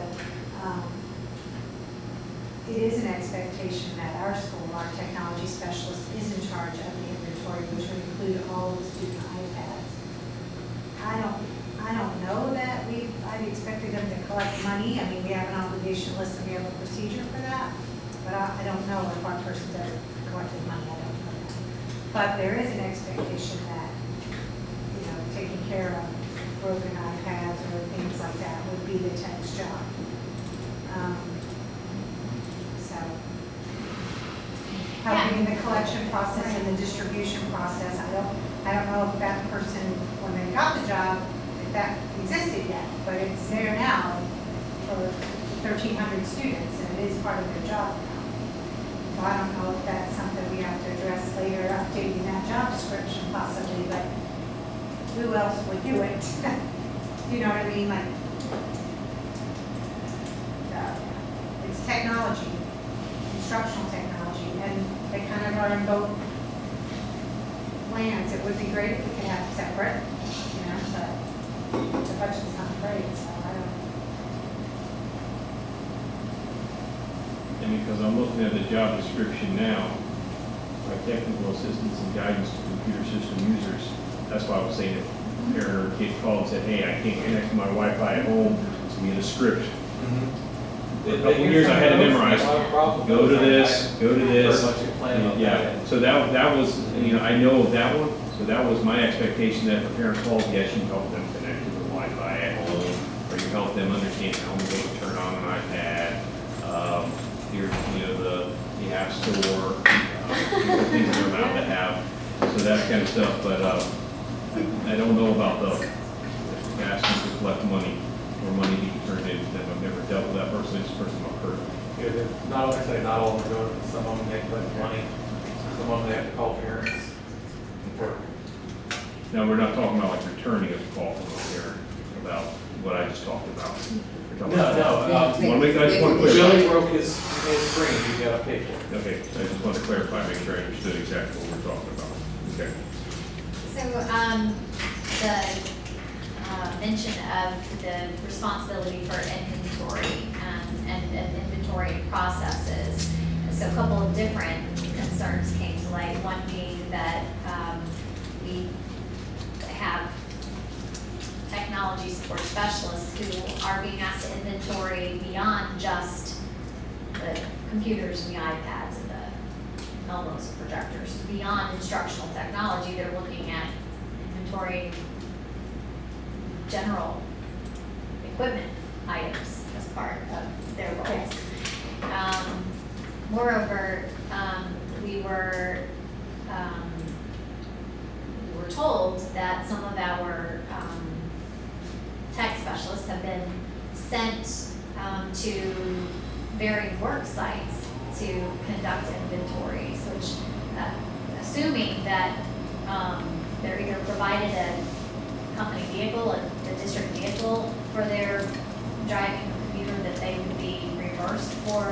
it is an expectation that our school, our technology specialist, is in charge of the inventory, which would include all of the student iPads. I don't know that I've expected them to collect money. I mean, we have an obligation list and we have a procedure for that, but I don't know if our person's ever collected money. I don't know that. But there is an expectation that, you know, taking care of broken iPads or things like that would be the tech's job. So, helping in the collection process and the distribution process, I don't know if that person, when they got the job, if that existed yet, but it's there now for 1,300 students, and it is part of their job now. So I don't know if that's something we have to address later, updating that job description possibly, but who else would do it? You know what I mean? Like, it's technology, instructional technology, and they kind of are in both lands. It would be great if we could have separate, you know, but the budget's not great, so I don't. And because I'm looking at the job description now, my technical assistance and guidance to computer system users, that's why I was saying if a parent or a kid called and said, hey, I can't connect to my Wi-Fi at home, it's gonna be in a script. For a couple years I had to memorize, go to this, go to this. Yeah, so that was, you know, I know of that one, so that was my expectation that if a parent called, yes, you help them connect to the Wi-Fi at home, or you help them understand how to turn on an iPad. Here's, you know, the App Store, things they're allowed to have, so that kind of stuff, but I don't know about the asking to collect money or money being turned into them. I've never dealt with that person, it's the first time I've heard. Yeah, not, like I say, not all of them are doing it. Some of them they collect money, some of them they have to call parents. Now, we're not talking about like returning a call from a parent about what I just talked about. We're talking about- I just want to clarify. Billy broke his screen, you gotta pay for it. Okay, so I just want to clarify, make sure I understood exactly what we're talking about. Okay. So, the mention of the responsibility for inventory and inventory processes. So a couple of different concerns came to light. One being that we have technology support specialists who are being asked to inventory beyond just the computers and the iPads and the Elmos and projectors. Beyond instructional technology, they're looking at inventory general equipment items as part of their roles. Moreover, we were told that some of our tech specialists have been sent to varying work sites to conduct inventories, which, assuming that they're either provided a company vehicle, a district vehicle for their driving the computer, that they would be reimbursed for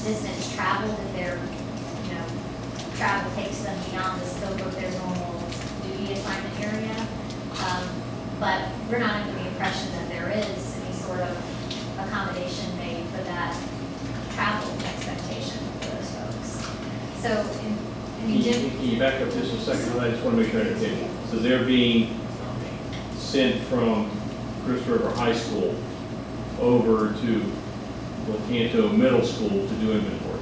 distance traveled if they're, you know, travel takes them beyond the scope of their normal duty assignment area. But we're not under the impression that there is any sort of accommodation made for that travel expectation for those folks. So, I mean, Jim. Can you back up just a second? I just want to make sure I understand. So they're being sent from Chris River High School over to Lecanto Middle School to do inventory.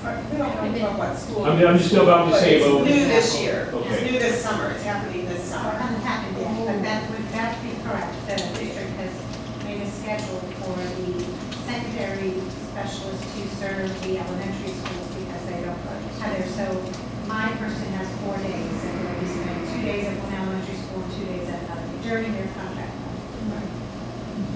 We don't know what school. I'm just saying about. But it's new this year. Okay. It's new this summer. It's happening this So it summer. hasn't happened yet, but would that be correct? The district has made a schedule for the secondary specialists to serve the elementary schools because they don't have their, so my person has 4 days, and they'll be spending 2 days at one elementary school, 2 days at another, during their contract.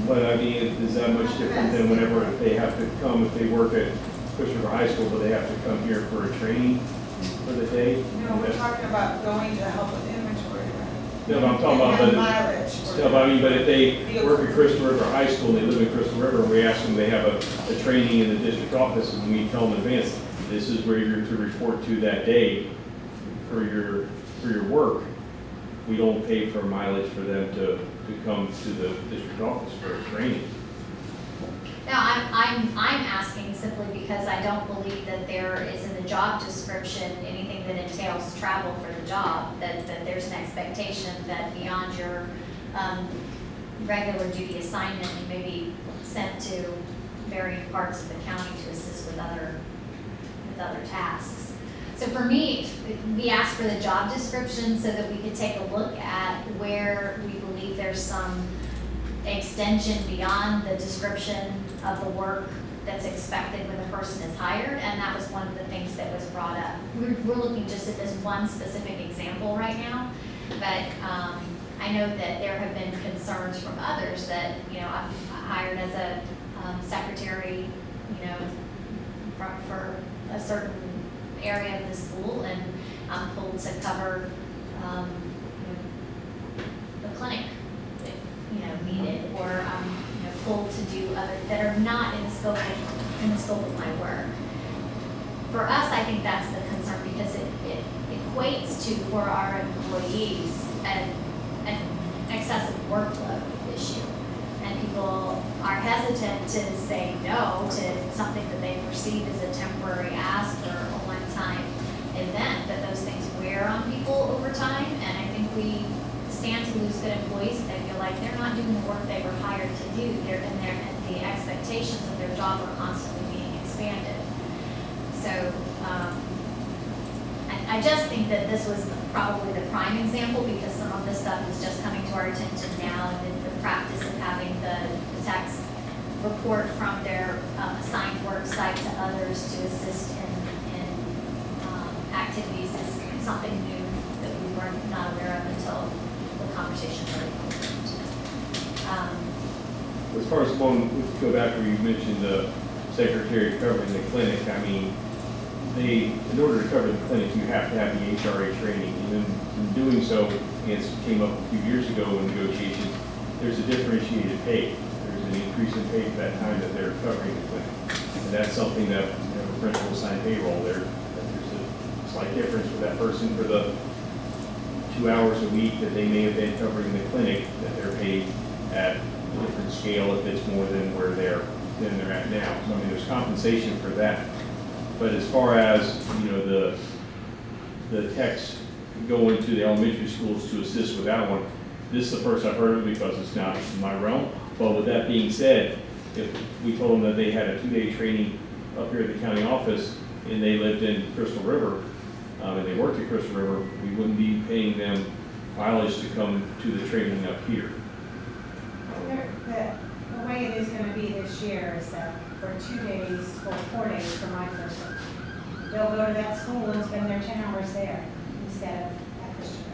But I mean, is that much different than whenever they have to come, if they work at Chris River High School, but they have to come here for a training for the day? No, we're talking about going to help with inventory, right? No, but I'm talking about, And but, mileage. no, but I mean, but if they work at Crystal River High School, and they live in Crystal River, and we ask them, they have a training in the district office, and we tell them in advance, this is where you're to report to that day for your work. We don't pay for mileage for them to come to the district office for training. Now, I'm asking simply because I don't believe that there is in the job description anything that entails travel for the job, that there's an expectation that beyond your regular duty assignment, you may be sent to varying parts of the county to assist with other tasks. So for me, we asked for the job description so that we could take a look at where we believe there's some extension beyond the description of the work that's expected when the person is hired, and that was one of the things that was brought up. We're looking just at this one specific example right now, but I know that there have been concerns from others that, you know, I'm hired as a secretary, you know, for a certain area of the school, and I'm pulled to cover the clinic if, you know, needed, or I'm, you know, pulled to do other, that are not in the scope of my work. For us, I think that's the concern, because it equates to, for our employees, an excessive workload issue. And people are hesitant to say no to something that they perceive as a temporary ask or a one-time event, but those things wear on people over time, and I think we stand to lose good employees if they feel like they're not doing the work they were hired to do. And the expectations of their job are constantly being expanded. So I just think that this was probably the prime example, because some of this stuff is just coming to our attention now, and the practice of having the techs report from their assigned work site to others to assist in activities is something new that we were not aware of until the conversation really opened. As far as one, let's go back where you mentioned the secretary covering the clinic. I mean, in order to cover the clinic, you have to have the HRA training. And in doing so, it came up a few years ago in negotiations, there's a differentiated pay. There's an increase in pay for that time that they're covering the clinic. And that's something that, you know, the principal assigned payroll there, there's a slight difference for that person for the 2 hours a week that they may have been covering the clinic, that they're paid at a different scale if it's more than where they're at now. So I mean, there's compensation for that. But as far as, you know, the techs go into the elementary schools to assist with that one, this is the first I've heard of it because it's not in my realm. But with that being said, if we told them that they had a 2-day training up here at the county office and they lived in Crystal River, and they worked at Crystal River, we wouldn't be paying them mileage to come to the training up here. The way it is gonna be this year is that for 2 days, or 4 days for my person, they'll go to that school and spend their 10 hours there instead of at Christopher.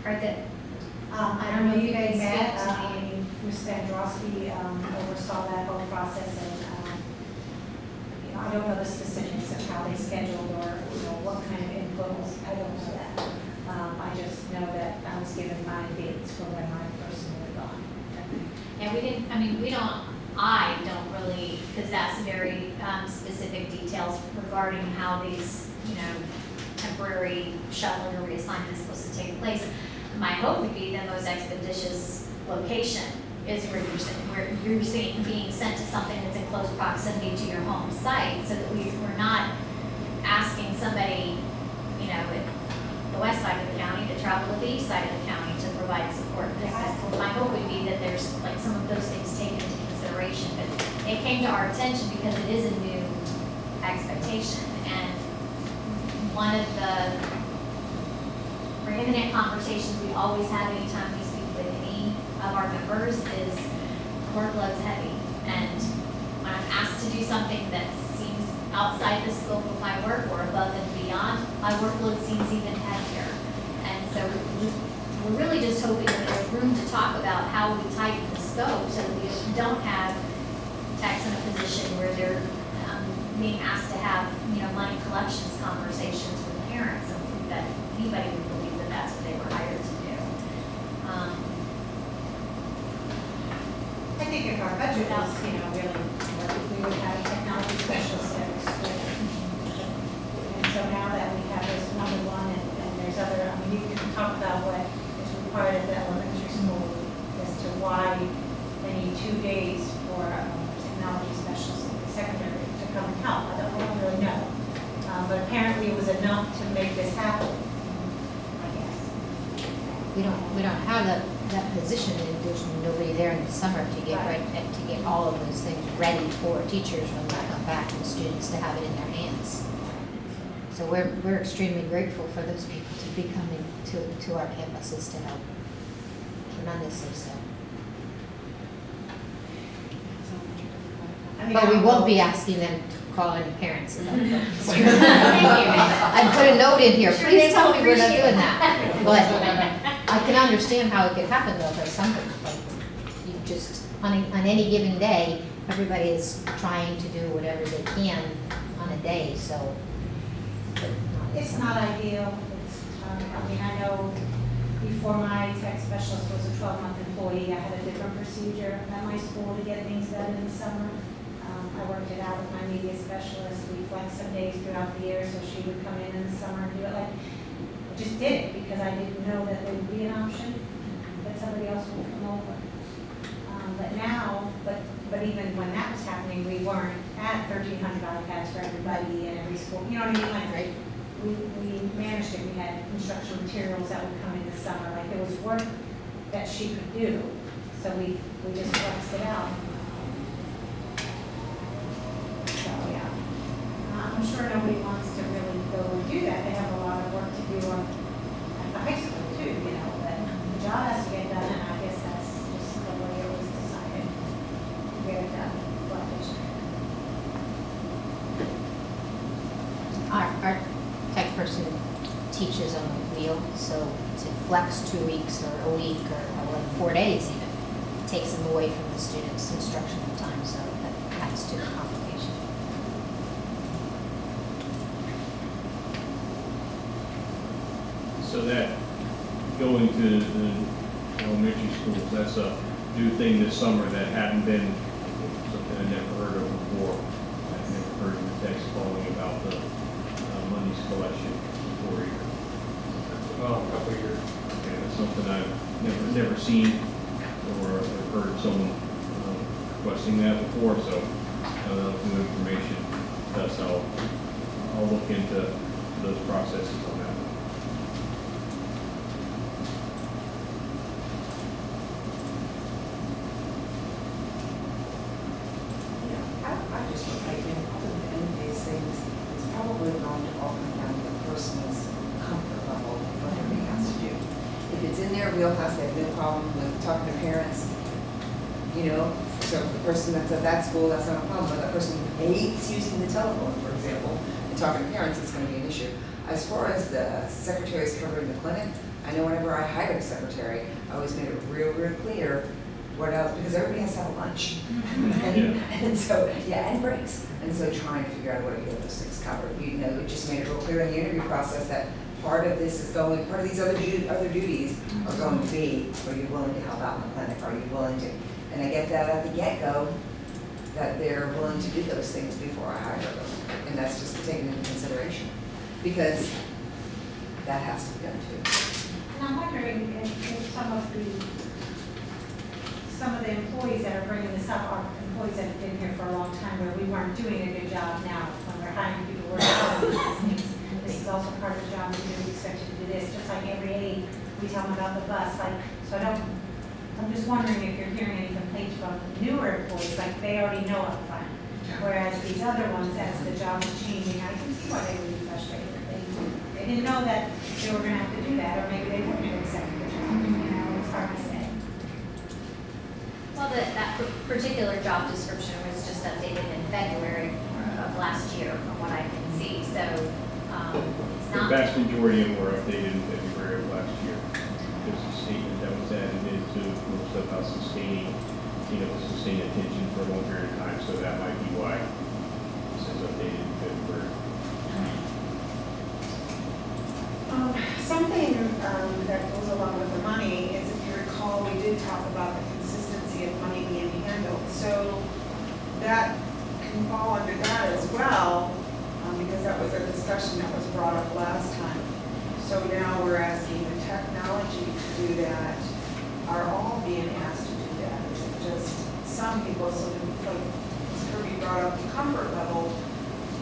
Heard that. I don't know if you guys met, Speak to Ms. Sandrowski oversaw that whole process, and, you know, I don't know the specifics of how they scheduled or, you know, what kind of input was, I don't know that. I just know that I was given my dates for when my person would have gone. And we didn't, I mean, I don't really, because that's very specific details regarding how these, you know, temporary shuttling or reassignment is supposed to take place. My hope would be the most expeditious location is where you're seeing, being sent to something that's in close proximity to your home site, so that we're not asking somebody, you know, at the west side of the county to travel to the east side of the county to provide support. My hope would be that there's like some of those things taken into consideration, but it came to our attention because it is a new expectation, and one of the preeminent conversations we always have anytime we speak with any of our members is workload's heavy, and when I'm asked to do something that seems outside the scope of my work or above and beyond, my workload seems even heavier. And so we're really just hoping that there's room to talk about how we tighten the scope so that we don't have techs in a position where they're being asked to have, you know, money collections conversations with parents, and that anybody would believe that that's what they were hired to do. I think if our budget was, you know, really, like if we would have technology specialists at our school. And so now that we have this one-to-one and there's other, I mean, you can talk about what is required at the elementary school as to why they need 2 days for technology specialists in the secondary to come and help. I don't really know. But apparently it was enough to make this happen, I guess. We don't have that position, and there's nobody there in the summer to get Right. to get all of those things ready for teachers when they come back and students to have it in their hands. So we're extremely grateful for those people to be coming to our campuses to help, tremendously so. I mean, But I we don't won't know. be asking them to call any parents about it. Thank you. I put a note in here, Sure, please they tell will me we're not appreciate doing that. But I can understand how it could happen though, because something, like, you just, on any given day, everybody is trying to do whatever they can on a day, so. but It's not ideal. It's, I mean, I know before my tech specialist was a 12-month employee, I had a different procedure at my school to get things done in the summer. I worked it out with my media specialist. We flexed some days throughout the year, so she would come in the summer and do it. Like, I just did it because I didn't know that there would be an option, that somebody else would come over. But now, but even when that was happening, we weren't at 1,300 iPads for everybody in every school. You know what I mean? Like, Right. we managed it. We had instructional materials that would come in the summer. Like, there was work that she could do, so we just flexed it out. So, yeah. I'm sure nobody wants to really go and do that. They have a lot of work to do at the high school too, you know, but the job has to get done, and I guess that's just the way it was decided to get it done. Our tech person teaches on the wheel, so to flex 2 weeks or a week or 4 days even, takes them away from the students' instructional time, so that adds to the complication. So that, going to the elementary schools, that's a new thing this summer that hadn't been, something I never heard of before. I've never heard of the text calling about the monies collection before here. Well, a couple of years. Okay, that's something I've never seen or heard someone requesting that before, so new information. That's I'll look into those processes on that. I just would like, other than any of these things, it's probably going to all come down to the person's comfort level of whatever he has to do. If it's in their wheelhouse, they have no problem with talking to parents, you know, so if the person that's at that school, that's not a problem, but that person who hates using the telephone, for example, and talking to parents, it's gonna be an issue. As far as the secretaries covering the clinic, I know whenever I hired a secretary, I always made it real clear what else, because everybody has to have a lunch. And so, yeah, and breaks. And so trying to figure out what to get those things covered. You know, it just made it real clear in the interview process that part of this is going, part of these other duties are going to be, are you willing to help out in the clinic? Are you willing to? And I get that at the get-go, that they're willing to do those things before I hire them. And that's just taken into consideration. Because that has to be done too. And I'm wondering if some of the employees that are bringing this up are employees that have been here for a long time where we weren't doing a good job now when we're hiring people, we're doing these things. This is also part of the job, we expect you to do this, just like every aide, we tell them about the bus, like, so I'm just wondering if you're hearing any complaints from newer employees, like they already know up front. Whereas these other ones, as the job is changing, I can see why they would be frustrated. They didn't know that they were gonna have to do that, or maybe they wouldn't have accepted the job, it's hard to say. Well, that particular job description was just updated in February of last year, from what I can see, so, it's The not. vast majority of them were updated in February of last year. There's a statement that was added into most about sustaining, sustain attention for a long period of time, so that might be why it says updated in February. Something that goes along with the money is, if you recall, we did talk about the consistency of money being handled. So that can fall under that as well, because that was a discussion that was brought up last time. So now we're asking the technology to do that. Are all being asked to do that? Is it just some people? So like Ms. Kirby brought up the comfort level.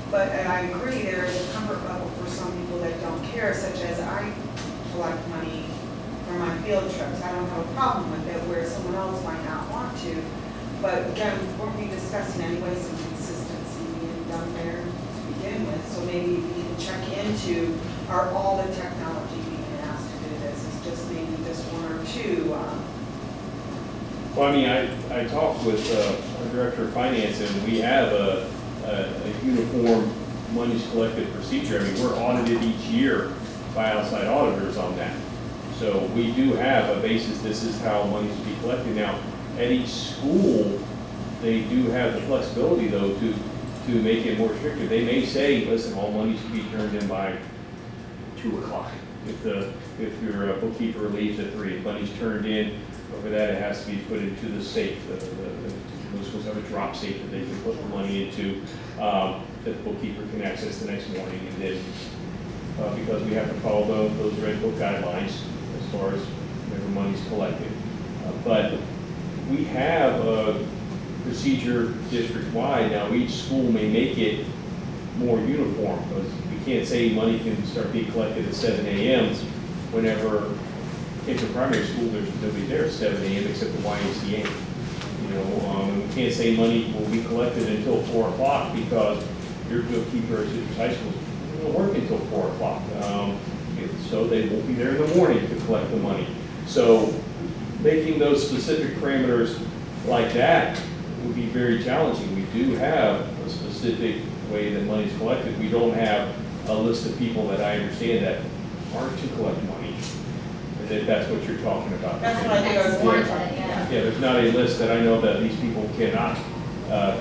But, and I agree, there is a comfort level for some people that don't care, such as I collect money for my field trips. I don't have a problem with it, where someone else might not want to. But again, weren't we discussing anyway some consistency being done there to begin with? So maybe we can check into, are all the technology being asked to do this? It's just maybe just one or two. Well, I mean, I talked with our director of finance, and we have a uniform monies collected procedure. I mean, we're audited each year by outside auditors on that. So we do have a basis, this is how money's to be collected. Now, at each school, they do have the flexibility though to make it more restrictive. They may say, listen, all money should be turned in by 2 o'clock. If your bookkeeper leaves at 3, if money's turned in over that, it has to be put into the safe. Most schools have a drop safe that they can put the money into, that the bookkeeper can access the next morning. And then, because we have to follow those Red Book guidelines as far as whenever money's collected. But we have a procedure district-wide. Now, each school may make it more uniform, because we can't say money can start being collected at 7 a.m. whenever into primary school, there's nobody there at 7 a.m. except the YMCA. We can't say money will be collected until 4 o'clock because your bookkeeper at Citrus High School will work until 4 o'clock. So they won't be there in the morning to collect the money. So making those specific parameters like that would be very challenging. We do have a specific way that money is collected. We don't have a list of people that I understand that aren't to collect money. And that's what you're talking about. That's what I think I was Warranted, wondering. yeah. Yeah, there's not a list that I know that these people cannot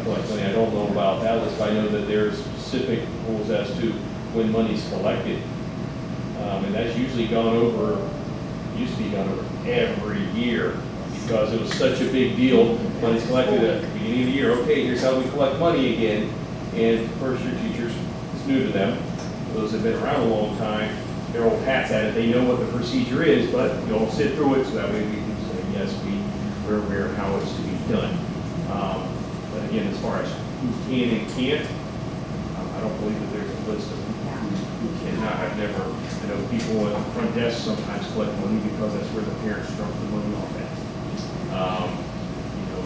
collect money. I don't know about that list, but I know that there's specific rules as to when money's collected. And that's usually used to be gone over every year because it was such a big deal. Money's collected at the beginning of the year. Okay, here's how we collect money again. And first-year teachers, it's new to them. Those have been around a long time. They're old hats at it. They know what the procedure is, but you'll sit through it so that way we can say, yes, we're aware of how it's to be done. But again, as far as who can and can't, I don't believe that there's a list of who cannot. I've never, I know people at the front desk sometimes collect money because that's where the parents drop the money off at.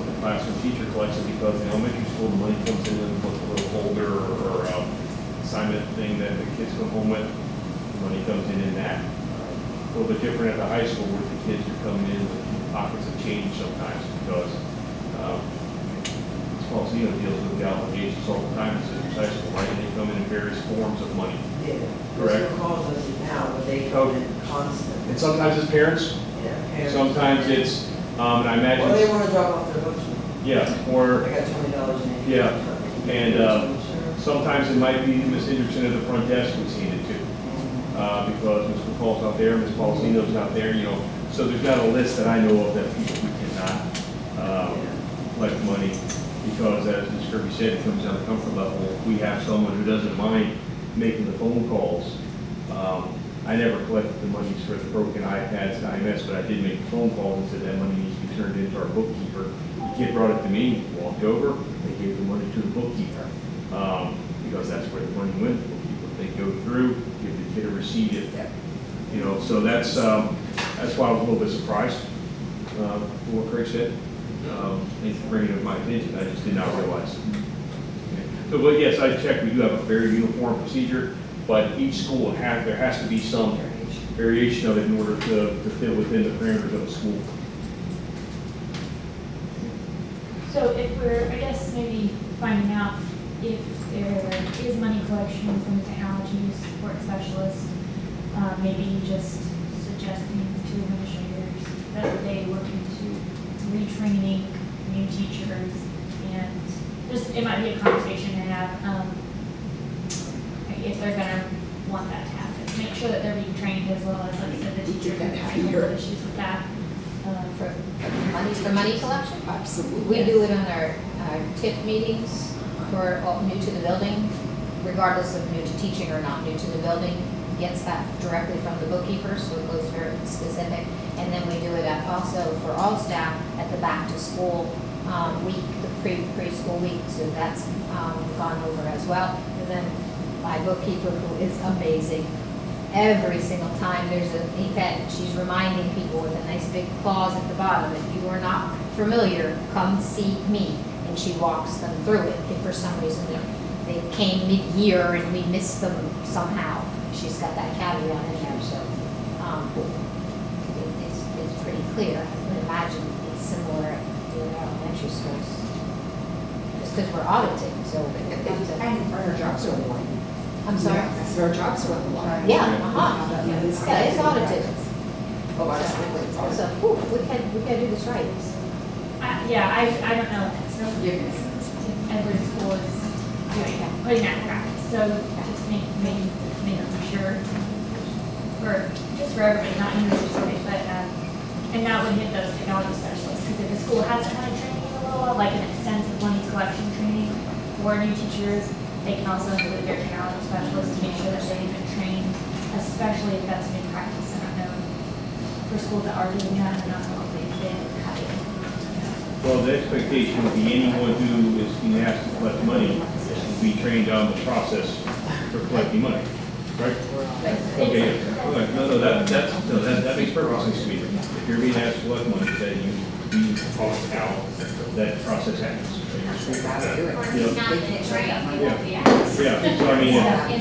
The classroom teacher collects it because in elementary school, the money comes in a little folder or assignment thing that the kids come home with. Money comes in that. A little bit different at the high school where the kids are coming in with pockets of change sometimes because Paulsino deals with the obligations all the time in Citrus High School, right? And they come in various forms of money. Yeah. Correct. Mr. calls us now, but they come in constant. And sometimes it's parents, Yeah, parents. sometimes it's, and I imagine. Well, they want to drop off their books. Yeah, or, I got $20 in it. Yeah. And sometimes it might be Ms. Hendrickson at the front desk we've seen it too. Because Ms. McCall's not there, Ms. Paulsino's not there, so there's not a list that I know of that people who cannot collect money, because as Ms. Kirby said, it comes down to comfort level. If we have someone who doesn't mind making the phone calls, I I never collected the monies for the broken iPads and IMS, but I did make phone calls and said that money needs to be turned into our bookkeeper. The kid brought it to me, walked over, they gave the money to the bookkeeper, because that's where the money went. The bookkeeper, they go through, give the kid a receipt, you know, so that's why I was a little bit surprised, for what Craig said. Thanks for bringing it to my attention, I just did not realize. So, but yes, I checked, we do have a very uniform procedure, but each school there has to be some variation of it in order to fit within the parameters of the school. So if we're, I guess, maybe finding out if there is money collection from the technology support specialist, maybe just suggesting to administrators that they look into retraining new teachers, and just, it might be a conversation to have, if they're gonna want that to happen. Make sure that they're being trained as well as, like I said, the teachers have technical issues with that. For money collection? Absolutely. We do it on our tip meetings for all new to the building, regardless of new to teaching or not new to the building. Gets that directly from the bookkeeper, so it goes very specific. And then we do it also for all staff at the back to school week, the preschool week, so that's gone over as well. And then my bookkeeper, who is amazing, every single time there's an event, she's reminding people with a nice big clause at the bottom, if you are not familiar, come see me. And she walks them through it. If for some reason they came mid-year and we missed them somehow, she's got that caveat in there, so it's pretty clear. I would imagine it's similar in elementary schools. Just because we're auditing, so. And our jobs are online. I'm sorry? Yes, our jobs are online. Yeah, yeah, it's audited. Oh, absolutely. It's So, awesome. we can do this right. I don't know, so Forgiveness. every school is doing that, putting that in practice, so just making sure, or just for everybody, not you specifically, but, and that would hit those technology specialists, because if the school hasn't had training in a little while, like an extensive money collection training for new teachers, they can also include their technology specialists to make sure that they've been trained, especially if that's new practice. I don't know, for schools that are doing that, I don't know if they've been having. Well, the expectation would be anyone who is being asked to collect money will be trained on the process for collecting money, right? Okay, yeah. No, that makes perfect sense to me. If you're being asked to collect money, then you taught how that process happens. Yeah, so I mean,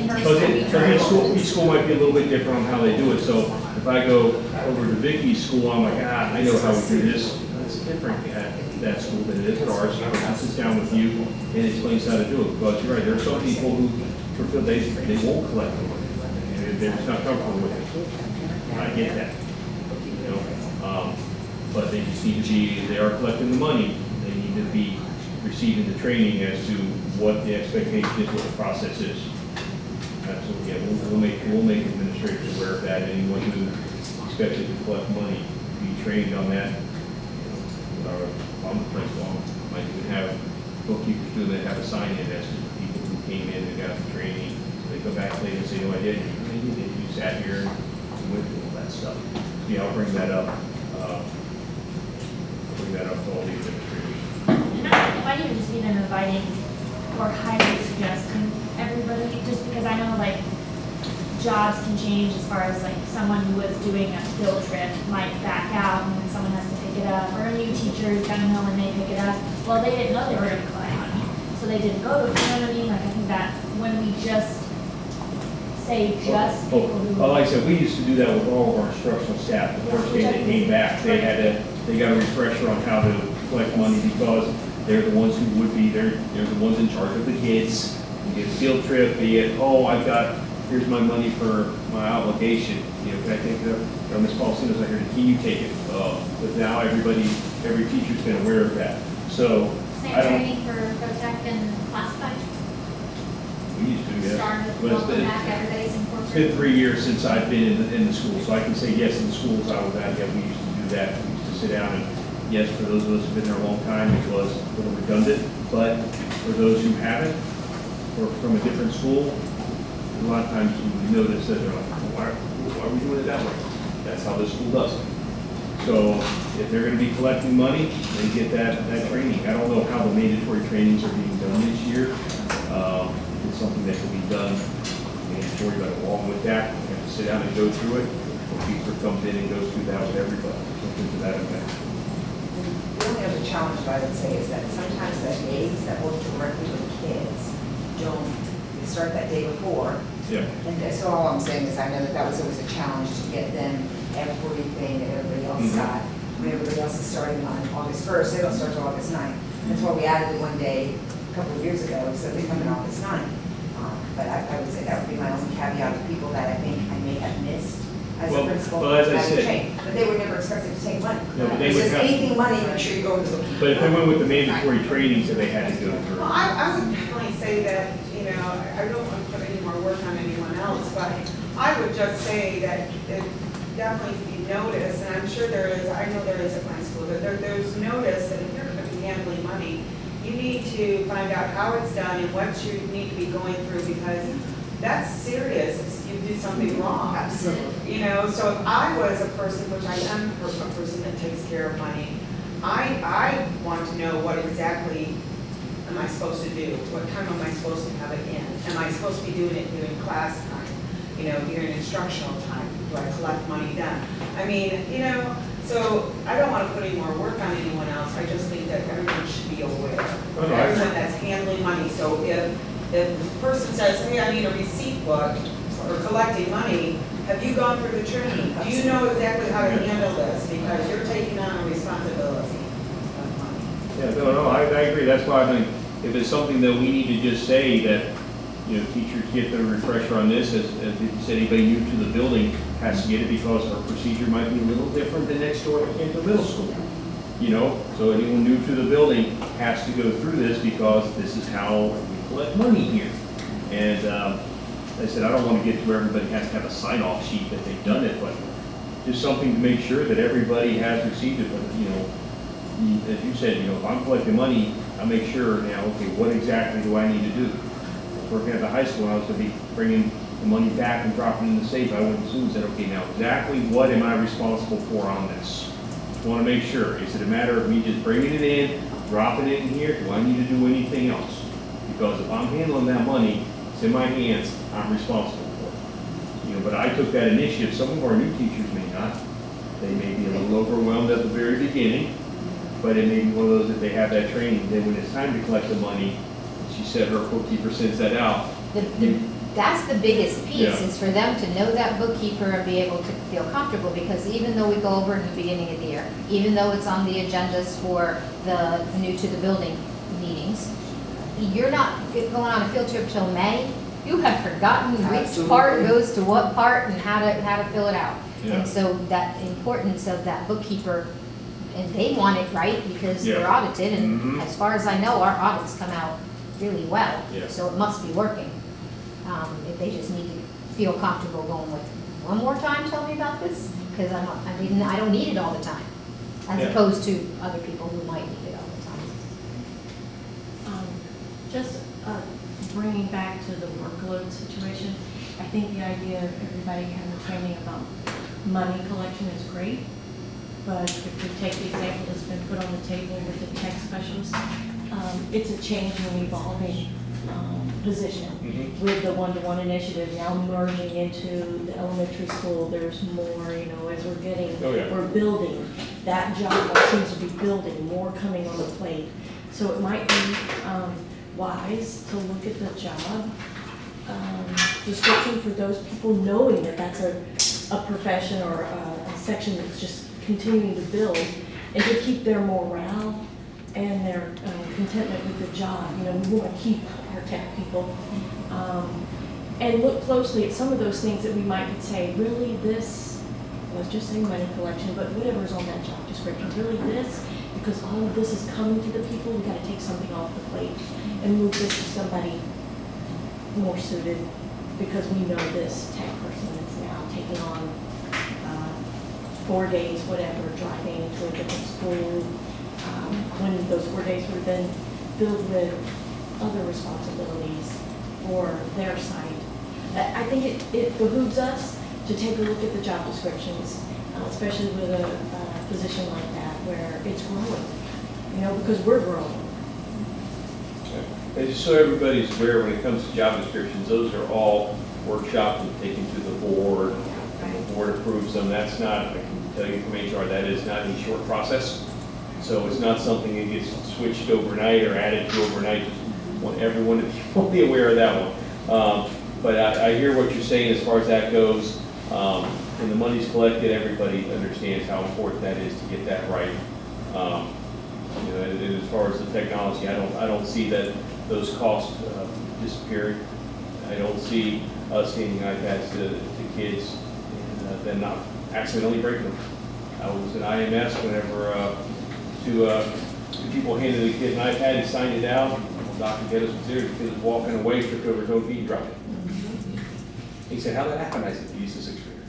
because each school might be a little bit different on how they do it, so if I go over to Vicky's school, I'm like, I know how we do this, it's different at that school than it is at ours, I sit down with you and explains how to do it, but you're right, there are some people who feel they won't collect the money, and they're just not comfortable with it, I get that, you know, but they just need to be, they are collecting the money, they need to be receiving the training as to what the expectation is, what the process is. Absolutely, yeah, we'll make administrators aware of that. Anyone who expected to collect money, be trained on that. On the principal, might even have bookkeepers do that, have a sign-in as to the people who came in and got the training. So they come back later and say, no, I didn't. You sat here and went through all that stuff. Yeah, I'll bring that up. Bring that up to all the administrators. It might even just be them inviting or highly suggesting everybody, just because I know like jobs can change as far as like someone who was doing a field trip might back out and then someone has to pick it up, or a new teacher is gonna know when they pick it up. Well, they didn't know they were gonna collect money, so they didn't go to it, you know what I mean? Like I think that when we just say just people who. Well, like I said, we used to do that with all of our instructional staff. The first day they came back, they got a refresher on how to collect money because they're the ones who would be, they're the ones in charge of the kids. You get a field trip, here's my money for my obligation. You know, can I take it up? Miss Paulsina's not here, can you take it? But now every teacher's been aware of that. So, Same I don't, training for Protect and Classified? we used to, yes. Started, But welcome back, everybody's It's incorporated. been 3 years since I've been in the school, so I can say yes, in the schools I was at, yeah, we used to do that. We used to sit down and, yes, for those of us who've been there a long time, it was a little redundant, but for those who haven't, or from a different school, a lot of times you notice that they're like, Why are we doing it that way? That's how this school does it. So if they're gonna be collecting money, they get that training. I don't know how the mandatory trainings are being done this year. It's something that can be done mandatory, but along with that, we have to sit down and go through it. The teacher comes in and goes through that with everybody, something to that effect. The only other challenge that I would say is that sometimes the aides that work directly with kids don't, they start that day before. Yeah. And so all I'm saying is I know that was always a challenge to get them everything that everybody else got. When everybody else is starting on August 1st, they don't start till August 9th. That's why we added the one day a couple of years ago, so they come in August 9th. But I would say that would be my only caveat to people that I think I may have missed as a Well, principal. well, as I that would said- change. But they were never expected to take money. No, but they If would there's have- anything money, make sure you go to the. But if they went with the mandatory trainings that they had to go through. Well, I would definitely say that, you know, I don't want to put any more work on anyone else, but I would just say that it definitely be noticed, and I'm sure there is, I know there is at my school, that there's notice that if you're going to be handling money, you need to find out how it's done and what you need to be going through, because that's serious if you do something wrong. Absolutely. You know, so if I was a person, which I am a person that takes care of money, I want to know what exactly am I supposed to do? What time am I supposed to have it in? Am I supposed to be doing it during class time? You know, during instructional time? Do I collect money then? I mean, you know, so I don't want to put any more work on anyone else. I just think that everyone should be aware. Oh, no, I- Everyone that's handling money. So if the person says, hey, I need a receipt book for collecting money, have you gone through the training? Do you know exactly how to handle this? Because you're taking on a responsibility of money. Yeah, no, I agree. That's why I think if it's something that we need to just say that, you know, teachers get the refresher on this, as you said, anybody new to the building has to get it because our procedure might be a little different than next door in the middle school. You know, so anyone new to the building has to go through this because this is how we collect money here. And, like I said, I don't want to get to where everybody has to have a sign-off sheet that they've done it, but just something to make sure that everybody has received it. But, you know, as you said, you know, if I'm collecting money, I make sure now, okay, what exactly do I need to do? I was working at the high school, and I was going to be bringing the money back and dropping it in the safe. I went soon and said, okay, now exactly what am I responsible for on this? Just want to make sure. Is it a matter of me just bringing it in, dropping it in here? Do I need to do anything else? Because if I'm handling that money, it's in my hands, I'm responsible for it. You know, but I took that initiative. Some of our new teachers may not. They may be a little overwhelmed at the very beginning, but it may be one of those that they have that training. Then when it's time to collect the money, she said her bookkeeper sends that out. That's the biggest piece, Yeah. is for them to know that bookkeeper and be able to feel comfortable, because even though we go over in the beginning of the year, even though it's on the agendas for the new to the building meetings, you're not going on a field trip till May. You have forgotten which part goes to what part and how to fill it out. Yeah. And so that importance of that bookkeeper, and they want it right because they're Yeah. audited, and Mhm. as far as I know, our audits come out really well. Yeah. So it must be working. If they just need to feel comfortable going with, one more time, tell me about this, because I don't need it all the time, as Yeah. opposed to other people who might need it all the time. Just bringing back to the workload situation, I think the idea of everybody having training about money collection is great, but if we take the example that's been put on the table with the tech specialist, it's a change and evolving position. Mhm. With the one-to-one initiative now merging into the elementary school, there's more, you know, as we're getting, Oh, yeah. we're building, that job seems to be building, more coming on the plate. So it might be wise to look at the job description for those people, knowing that that's a profession or a section that's just continuing to build, and to keep their morale and their contentment with the job. You know, we want to keep our tech people. And look closely at some of those things that we might say, really this, let's just say money collection, but whatever's on that job description, really this, because all of this is coming to the people, we gotta take something off the plate and move this to somebody more suited, because we know this tech person is now taking on 4 days, whatever, driving to a different school, when those 4 days would have been filled with other responsibilities for their site. I think it behooves us to take a look at the job descriptions, especially with a position like that where it's growing, you know, because we're growing. And just so everybody's aware, when it comes to job descriptions, those are all workshops and taken to the board, and the board approves them. That's not, I can tell you from HR, that is not a short process. So it's not something that gets switched overnight or added to overnight. Just want everyone to be fully aware of that one. But I hear what you're saying as far as that goes. When the money's collected, everybody understands how important that is to get that right. You know, and as far as the technology, I don't see that those costs disappearing. I don't see us handing iPads to kids and then not accidentally breaking them. I was in IMS whenever two people handed the kid an iPad, he signed it out. Dr. Geddes was there, the kid was walking away, tripped over his own feet and dropped it. He said, "How'd that happen?" I said, "Use the sixth grader.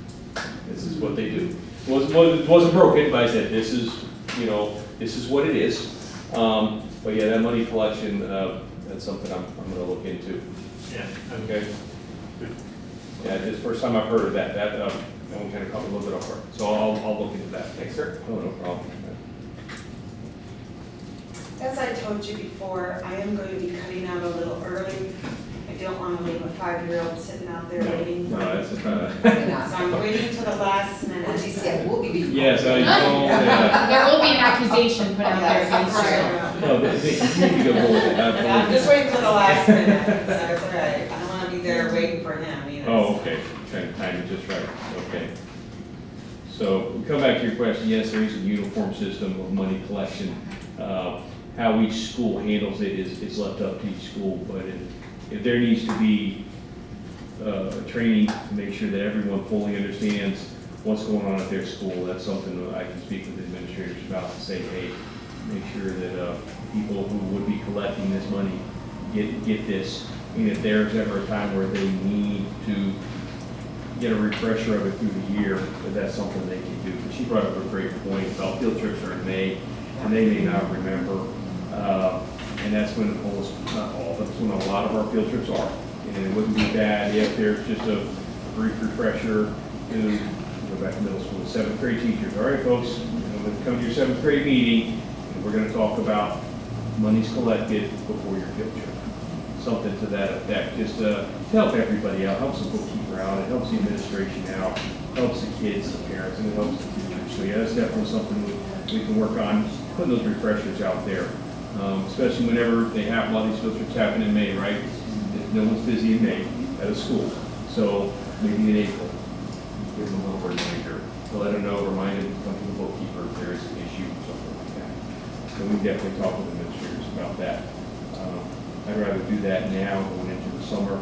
This is what they do." It wasn't broken, but I said, "This is, you know, this is what it is." But yeah, that money collection, that's something I'm going to look into. Yeah. Okay. Yeah, this is the first time I've heard of that. That one kind of caught me a little bit off guard. So I'll look into that. Thanks, sir. Oh, no problem. As I told you before, I am going to be cutting out a little early. I don't want to leave a 5-year-old sitting out there waiting. No, that's So I'm waiting till the last minute. Well, GCEA will be before. Yes, I know. There will be an accusation put out there against you. No, they need to go forward with that. Yeah, I'm just waiting till the last minute. That's all right. I don't want to be there waiting for him, you know. Oh, okay, trying to time it just right, okay. So, we come back to your question, yes, there is a uniform system of money collection. How each school handles it is left up to each school, but if there needs to be training to make sure that everyone fully understands what's going on at their school, that's something that I can speak with administrators about to say, hey, make sure that people who would be collecting this money get this. And if there's ever a time where they need to get a refresher of it through the year, that's something they can do. But she brought up a great point about field trips are in May, and they may not remember. And that's when almost, not all, but that's when a lot of our field trips are. And it wouldn't be bad if there's just a brief refresher to go back to middle school, 7th grade teachers. All right, folks, come to your 7th grade meeting, and we're going to talk about monies collected before your field trip. Something to that effect, just to help everybody out, helps the bookkeeper out, it helps the administration out, helps the kids, the parents, and it helps the teachers. So yeah, that's definitely something we can work on, putting those refreshers out there. Especially whenever they have a lot of these field trips happen in May, right? No one's busy in May at a school, so maybe in April, give them a little reminder, to let them know, remind them to come to the bookkeeper if there is an issue or something like that. So we definitely talk with administrators about that. I'd rather do that now going into the summer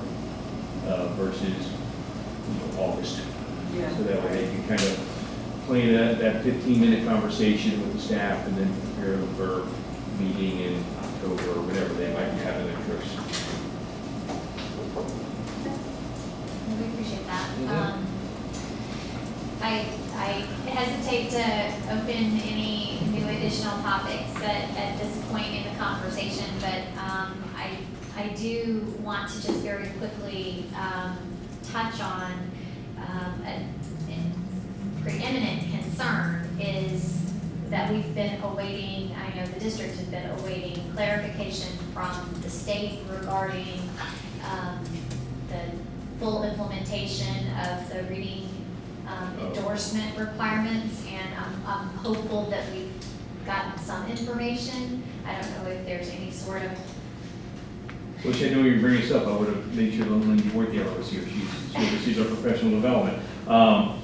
versus August. Yeah. So that way they can kind of plan that 15-minute conversation with the staff and then prepare them for meeting in October or whatever they might be having their trips. We appreciate that. I hesitate to open any new additional topics at this point in the conversation, but I do want to just very quickly touch on a preeminent concern is that we've been awaiting, I know the district has been awaiting clarification from the state regarding the full implementation of the reading endorsement requirements, and I'm hopeful that we've gotten some information. I don't know if there's any sort of. Which I know you bring this up, I would have made sure Lindsay Wardale was here, she oversees our professional development. I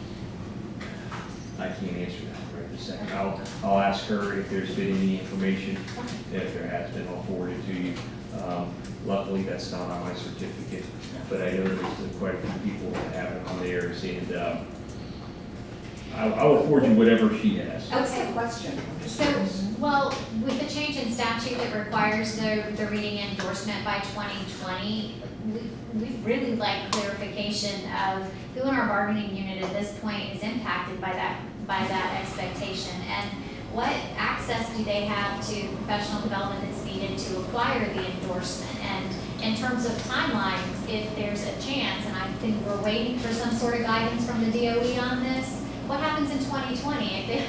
can't answer that right this second. I'll ask her if there's been any information. If there has been, I'll forward it to you. Luckily, that's not on my certificate, but I know there's quite a few people that have it on theirs, and I will forward you whatever she has. What's the question? I'm just So, curious. well, with the change in statute that requires the reading endorsement by 2020, we'd really like clarification of who in our bargaining unit at this point is impacted by that expectation. And what access do they have to professional development that's needed to acquire the endorsement? And in terms of timelines, if there's a chance, and I think we're waiting for some sort of guidance from the DOE on this, what happens in 2020 if they?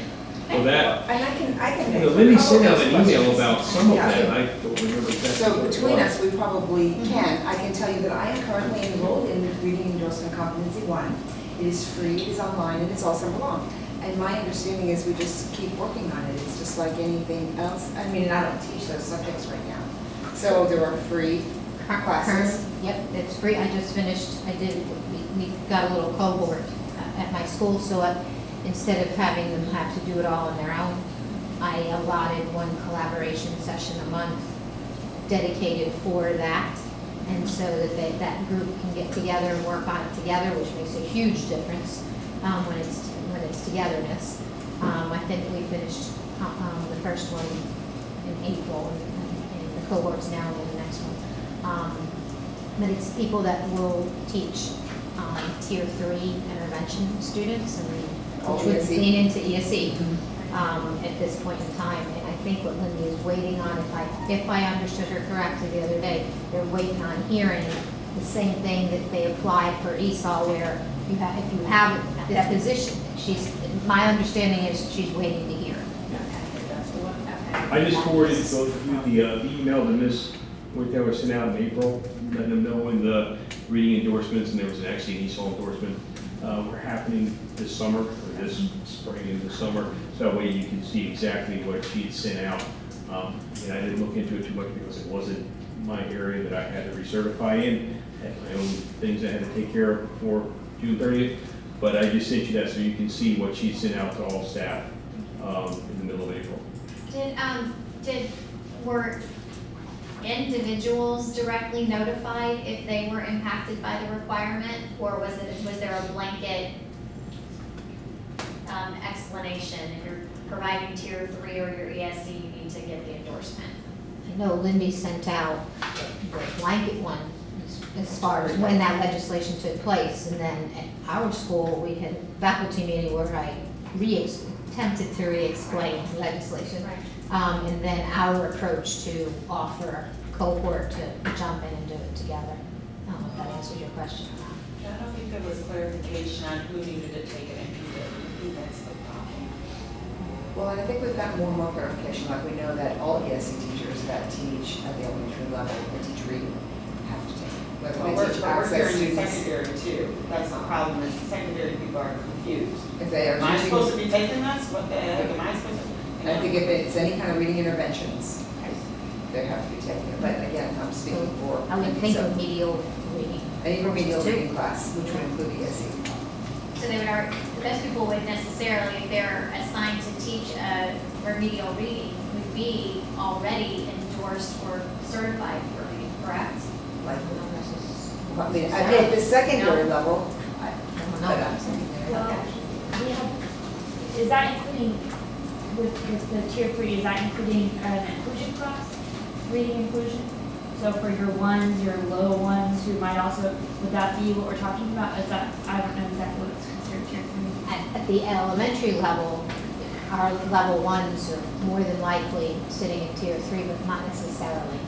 Well, that, And I can. you know, Lindy sent out an probably email questions. about some of Yeah. that, I don't remember exactly So what it between was. us, we probably can. I can tell you that I am currently enrolled in Reading Endorsement Competency 1. It is free, it is online, and it's all summer long. And my understanding is we just keep working on it. It's just like anything else. I mean, I don't teach those subjects right now. So there are free classes. Yep, it's free, I just finished, we got a little cohort at my school, so instead of having them have to do it all on their own, I allotted one collaboration session a month dedicated for that, and so that that group can get together and work on it together, which makes a huge difference when it's togetherness. I think we finished the first one in April, and the cohort's now in the next one. But it's people that will teach tier 3 intervention students, and which would ESE. lean into ESE at this point in time. And I think what Lindy is waiting on, if I understood her correctly the other day, they're waiting on hearing the same thing that they applied for ESOL, where if you have that position, my understanding is she's waiting to hear. I just forwarded both of you the email to Ms. Whittaker was sent out in April, letting them know when the reading endorsements, and there was actually an ESOL endorsement, were happening this summer, or this spring into summer. So that way you can see exactly what she had sent out. And I didn't look into it too much because it wasn't my area that I had to recertify in. I had my own things I had to take care of before June 30th. But I just sent you that so you can see what she sent out to all staff in the middle of April. Were individuals directly notified if they were impacted by the requirement, or was there a blanket explanation? If you're providing tier 3 or your ESC, you need to get the endorsement. I know Lindy sent out the blanket one as far as when that legislation took place, and then at our school, we had faculty meeting where I attempted to re-explain the legislation. Right. And then our approach to offer a cohort to jump in and do it together. I don't know if that answers your question or not. I don't think there was clarification on who needed to take it and who didn't. I think that's the problem. Well, and I think we've got more and more clarification, like we know that all ESE teachers that teach at the elementary level or teach reading have to take it. Whether Well, they teach we're access hearing students, secondary too. That's the problem, is the secondary people are confused. if they are Am I supposed teaching, to be taking this? What the heck am I supposed to? and I think if it's any kind of reading interventions, they have to be taking it. But again, I'm speaking for. I would think so remedial reading. any remedial too. reading class, which would include ESE. So those people would necessarily, if they're assigned to teach a remedial reading, would be already endorsed or certified for reading, correct? Like, I mean, at the secondary level, I don't know about secondary. Well, we have, is that including, with the tier 3, is that including an inclusion class, reading inclusion? So for your ones, your low ones, who might also, would that be what we're talking about? Is that, I don't know exactly what's considered tier 3. At the elementary level, our level 1s are more than likely sitting in tier 3, but not necessarily.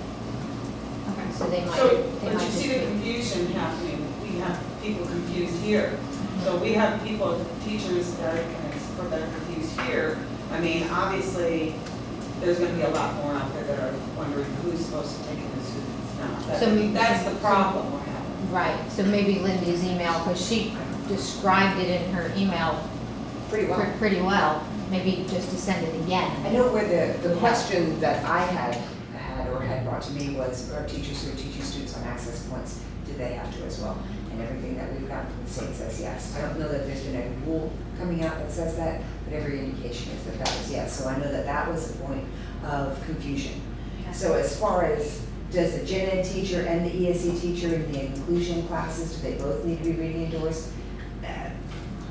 Okay. So they might, So, they but might you just see the be. confusion happening. We have people confused here. So we have people, teachers that are confused here. I mean, obviously, there's gonna be a lot more out there that are wondering who's supposed to take it and who's not. So we- That's the problem we're having. Right, so maybe Lindy's email, because she described it in her email pretty well. pretty well, maybe just to send it I again. know where the question that I had brought to me was, are teachers who are teaching students on access points, do they have to as well? And everything that we've gotten from the state says yes. I don't know that there's been a rule coming out that says that, but every indication is that that is yes. So I know that that was a point of confusion. So as far as, does the gen ed teacher and the ESE teacher in the inclusion classes, do they both need to be reading endorsed?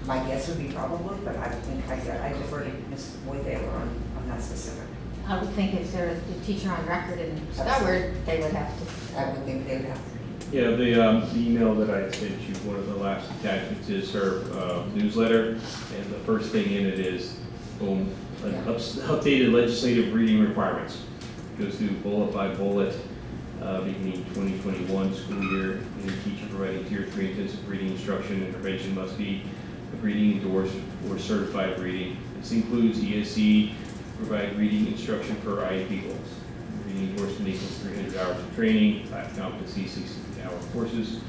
My guess would be probably, but I think I defer to Ms. Whittaker on that specific. I would think if they're the teacher on record in Scotland, they would have to. I would think they would have to. Yeah, the email that I sent you, one of the last attachments is her newsletter, and the first thing in it is boom, updated legislative reading requirements. Goes through bullet by bullet, beginning 2021 school year. Any teacher providing tier 3 intensive reading instruction intervention must be reading endorsed or certified reading. This includes ESE, provide reading instruction per IEP goals. Reading endorsement equals 300 hours of training, 5 competency, 60-hour courses.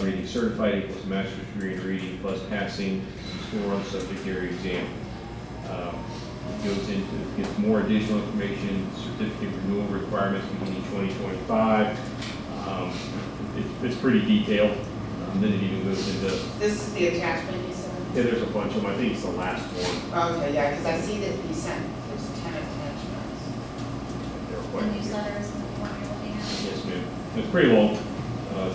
Reading certified equals master's degree in reading plus passing score on subject area exam. It goes into, gets more additional information, certificate renewal requirements beginning 2025. It's pretty detailed. Then it even goes into, This is the attachment you sent? yeah, there's a bunch of them. I think it's the last one. Okay, yeah, because I see that you sent, there's 10 attachments. They're The quite- newsletter is the one you're looking at. Yes, ma'am. It's pretty long,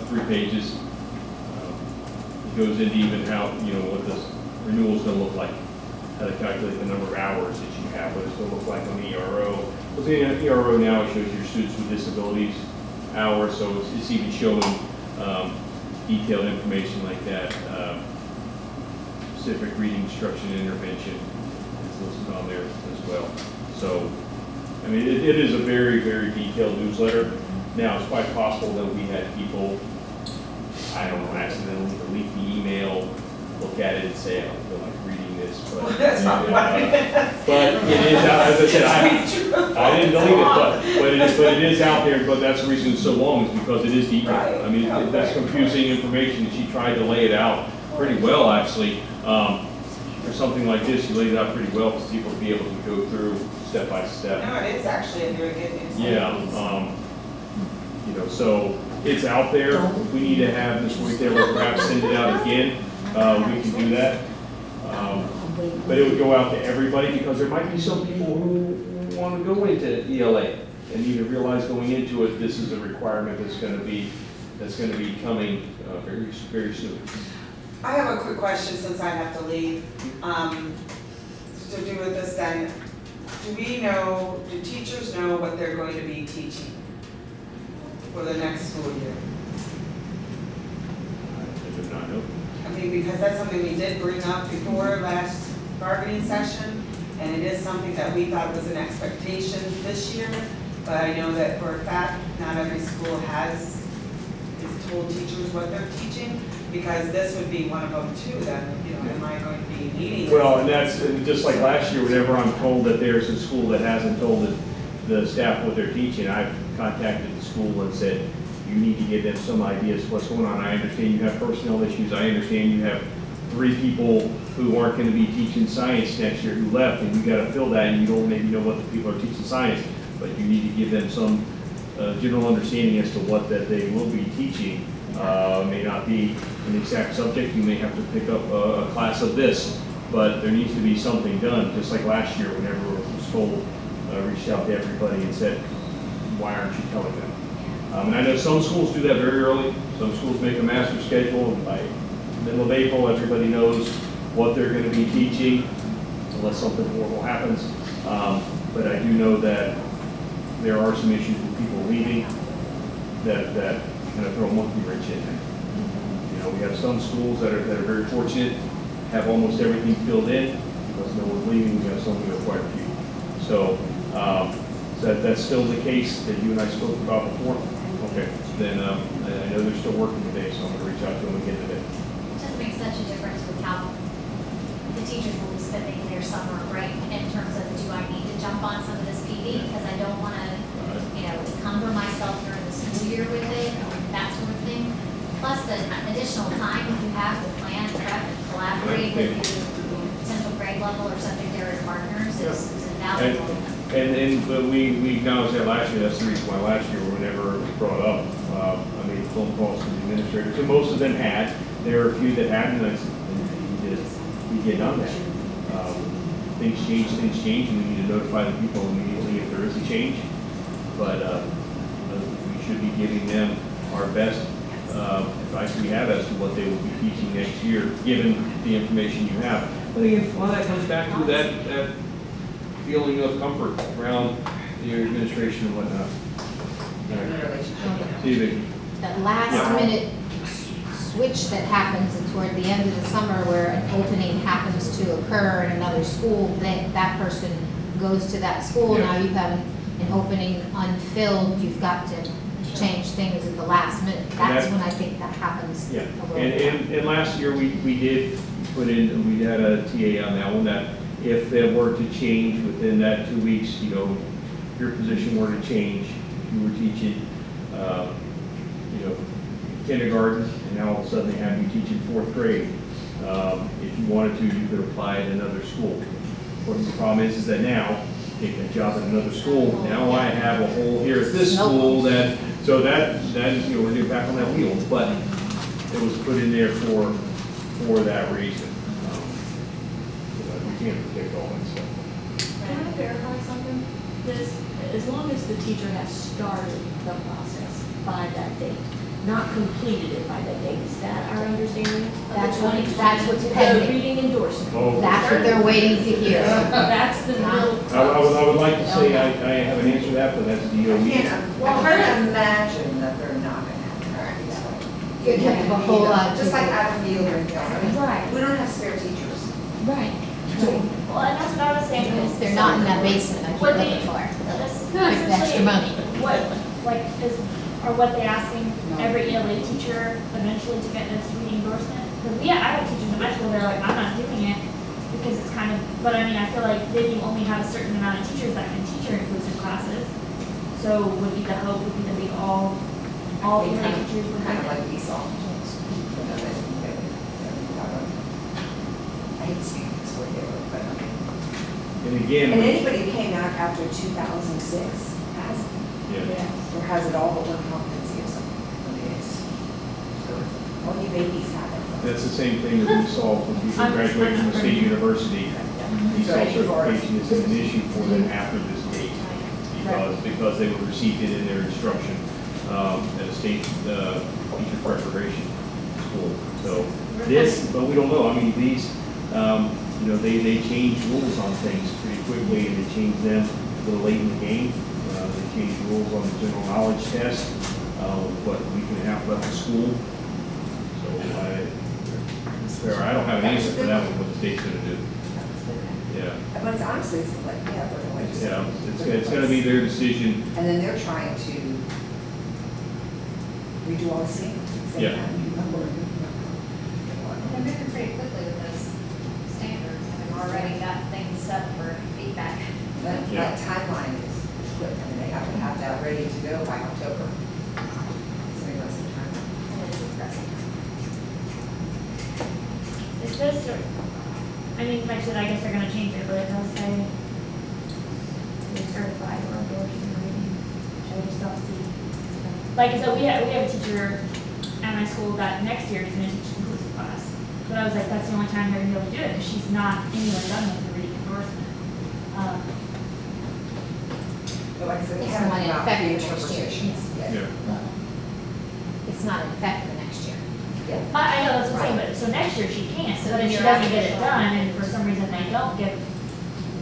3 pages. It goes into even how, what this renewal is gonna look like, how to calculate the number of hours that you have, what it's gonna look like on the ERO. Because the ERO now shows your students with disabilities hours, so it's even showing detailed information like that. Specific reading instruction and intervention is listed on there as well. So, I mean, it is a very, very detailed newsletter. Now, it's quite possible that we had people, I don't know, accidentally delete the email, look at it and say, I don't feel like reading this, but. That's not But it is, as I said, I didn't delete it, but it is out there, but that's the reason it's so long, is because it is detailed. Right. I mean, that's confusing information, and she tried to lay it out pretty well, actually. For something like this, you laid it out pretty well for people to be able to go through step by step. No, it is actually a very good news. Yeah, so it's out there. If we need to have this retailer perhaps send it out again, we can do that. But it would go out to everybody, because there might be some people who want to go into ELA and need to realize going into it, this is a requirement that's going to be coming very, very soon. I have a quick question since I have to leave. To do with this then, do teachers know what they're going to be teaching for the next school year? I do not know. I mean, because that's something we did bring up before last bargaining session, and it is something that we thought was an expectation this year, but I know that for a fact, not every school is told teachers what they're teaching, because this would be one of them too, then, am I going to be needing? Well, and that's just like last year, whenever I'm told that there's a school that hasn't told the staff what they're teaching, I've contacted the school and said, you need to give them some ideas of what's going on. I understand you have personnel issues. I understand you have 3 people who aren't going to be teaching science next year who left, and you got to fill that, and you don't maybe know what the people are teaching science, but you need to give them some general understanding as to what that they will be teaching. May not be an exact subject. You may have to pick up a class of this, but there needs to be something done, just like last year whenever it was told, reached out to everybody and said, why aren't you telling them? And I know some schools do that very early. Some schools make a master schedule, and by middle of April, everybody knows what they're going to be teaching, unless something horrible happens. But I do know that there are some issues with people leaving that kind of throw a monkey wrench in there. We have some schools that are very fortunate, have almost everything filled in, because no one's leaving. We have some who have quite a few. So that's still the case that you and I spoke about before. Okay, then I know they're still working today, so I'm going to reach out to them again today. It just makes such a difference with how the teachers will be spending their summer break in terms of, do I need to jump on some of this PD? Because I don't want to, encumber myself during the school year with it, that sort of thing. Plus the additional time you have to plan, prep, and collaborate with your potential grade level or subject area partners is invaluable. But we acknowledged that last year. That's the reason why last year, whenever it was brought up, I made phone calls to the administrators, and most of them had. There were a few that hadn't, and I said, we get on that. Things change, and we need to notify the people immediately if there is a change. But we should be giving them our best advice we have as to what they will be teaching next year, given the information you have. But again, a lot of that comes back to that feeling of comfort around your administration and whatnot. See you, Vicki. That last Yeah. minute switch that happens toward the end of the summer where an opening happens to occur in another school, then that person goes to that school. Yeah. Now you have an opening unfilled, you've got to change things at the last minute. That's that- when I think that happens Yeah, a little and, bit. and last year, we did put in, we had a TA on that one, that if there were to change within that 2 weeks, you know, your position were to change, if you were teaching, you know, kindergarten, and now all of a sudden they have you teaching 4th grade. If you wanted to, you could apply at another school. What the problem is that now, taking a job at another school, now I have a hole here at this school that, so that, you know, we're getting back on that wheel, but it was put in there for that reason. So that we can't predict all that stuff. Can I verify something? This, as long as the teacher has started the process by that date, not completed it by that date, is that our understanding? That's what's The pending. reading endorsement. Oh. That's what they're waiting to hear. That's the real. I would like to say I have an answer to that, but that's I DOE. can't imagine that they're not gonna have practice. You'd have a whole lot of Just like people. out of field or anything else. I mean, Right. we don't have spare teachers. Right. Well, and that's what I was saying. Because they're not in that basement I keep What looking they- for. That's With the extra essentially money. What, like, are what they asking every ELA teacher eventually to get this reading endorsement? Because I have teachers in my school, they're like, I'm not doing it because it's kind of, but I mean, I feel like then you only have a certain amount of teachers that can teach your inclusive classes. So would be the hope would be that we all ELA teachers would Kind of have like it. Esau. I hate to speak this way, but, And and again, anybody who came out after 2006 has it. yeah, Or has it all but one competency or something. I mean, it's, so all you babies have it. that's the same thing that we saw when people graduate from the state university. ESOL certification is an issue for them after this date, because they were received it in their instruction at a state teacher preparation school. So this, but we don't know, I mean, these, you know, they change rules on things pretty quickly, and they change them a little late in the game. They change rules on the general knowledge test, but we can have left the school. So I don't have an answer for that one, what the state's gonna do. Yeah, But it's honestly, it's like, yeah, they're going to. yeah, it's gonna be their decision. And then they're trying to redo all the same. Yeah. They're moving pretty quickly with those standards, and they've already got things set for feedback. Yeah. That timeline is quick, I mean, they have to have that ready to go by October. So they got some time. It is impressive. It does, I mean, like I said, I guess they're gonna change it, but it does say they're certified or endorsed in reading, which I just don't see. Like, so we have a teacher at my school that next year is gonna teach inclusive class. But I was like, that's the only time they're gonna be able to do it, because she's not anywhere done with the reading endorsement. But like I said, they It's haven't not in come out effect with for next year. interpretations yet. Yeah. It's not in effect for next year. I know, that's what I'm saying, but, so next year she can't, So but if she you're doesn't get it asking- done, and for some reason they don't give,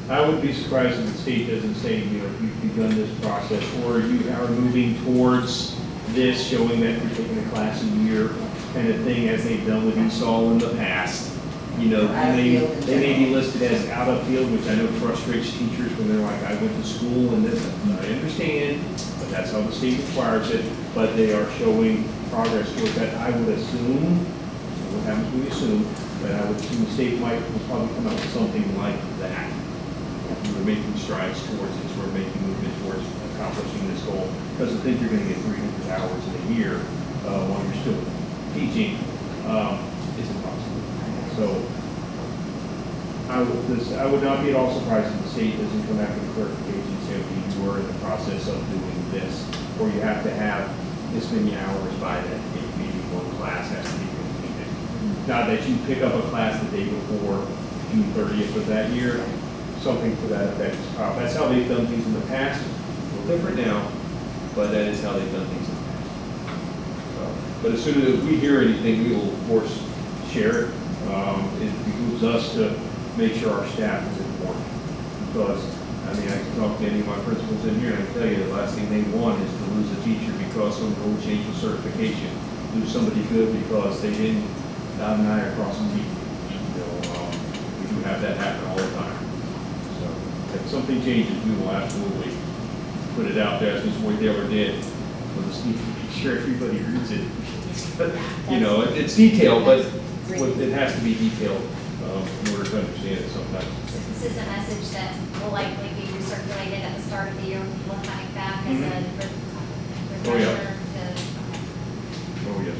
I would be surprised if the state doesn't say, you know, you've begun this process, or you are moving towards this, showing that you're taking a class a year, kind of thing, as they've done with ESOL in the past. You know, they may be listed as out of field, which I know frustrates teachers when they're like, I went to school and this, I understand, but that's how the state requires it, but they are showing progress towards that. I would assume, what happens when we assume, but I would assume the state will probably come out with something like that. We're making strides towards this, we're making movement towards accomplishing this goal. Doesn't think you're gonna get 300 hours in a year while you're still teaching, is impossible. So, I would not be at all surprised if the state doesn't come back with a clarification and say, okay, you are in the process of doing this, or you have to have this many hours by that date, maybe one class has to be completed. Not that you pick up a class the day before June 30th of that year, something to that effect. That's how they've done things in the past, a little different now, but that is how they've done things in the past. But as soon as we hear anything, we will of course share it. It behooves us to make sure our staff is informed. Because, I mean, I can talk to any of my principals in here, and I can tell you, the last thing they want is to lose a teacher because someone will change the certification. lose somebody good because they didn't dot an I or cross a T. You know, we do have that happen all the time. So if something changes, we will absolutely put it out there, as Ms. Boyd Taylor did. We'll just need to make sure everybody reads it. But, you know, it's detailed, but it has to be detailed in order to understand it sometimes. So this is a message that will likely be recirculated at the start of the year, when coming back as a Oh, yeah. refresher to. Oh, yes.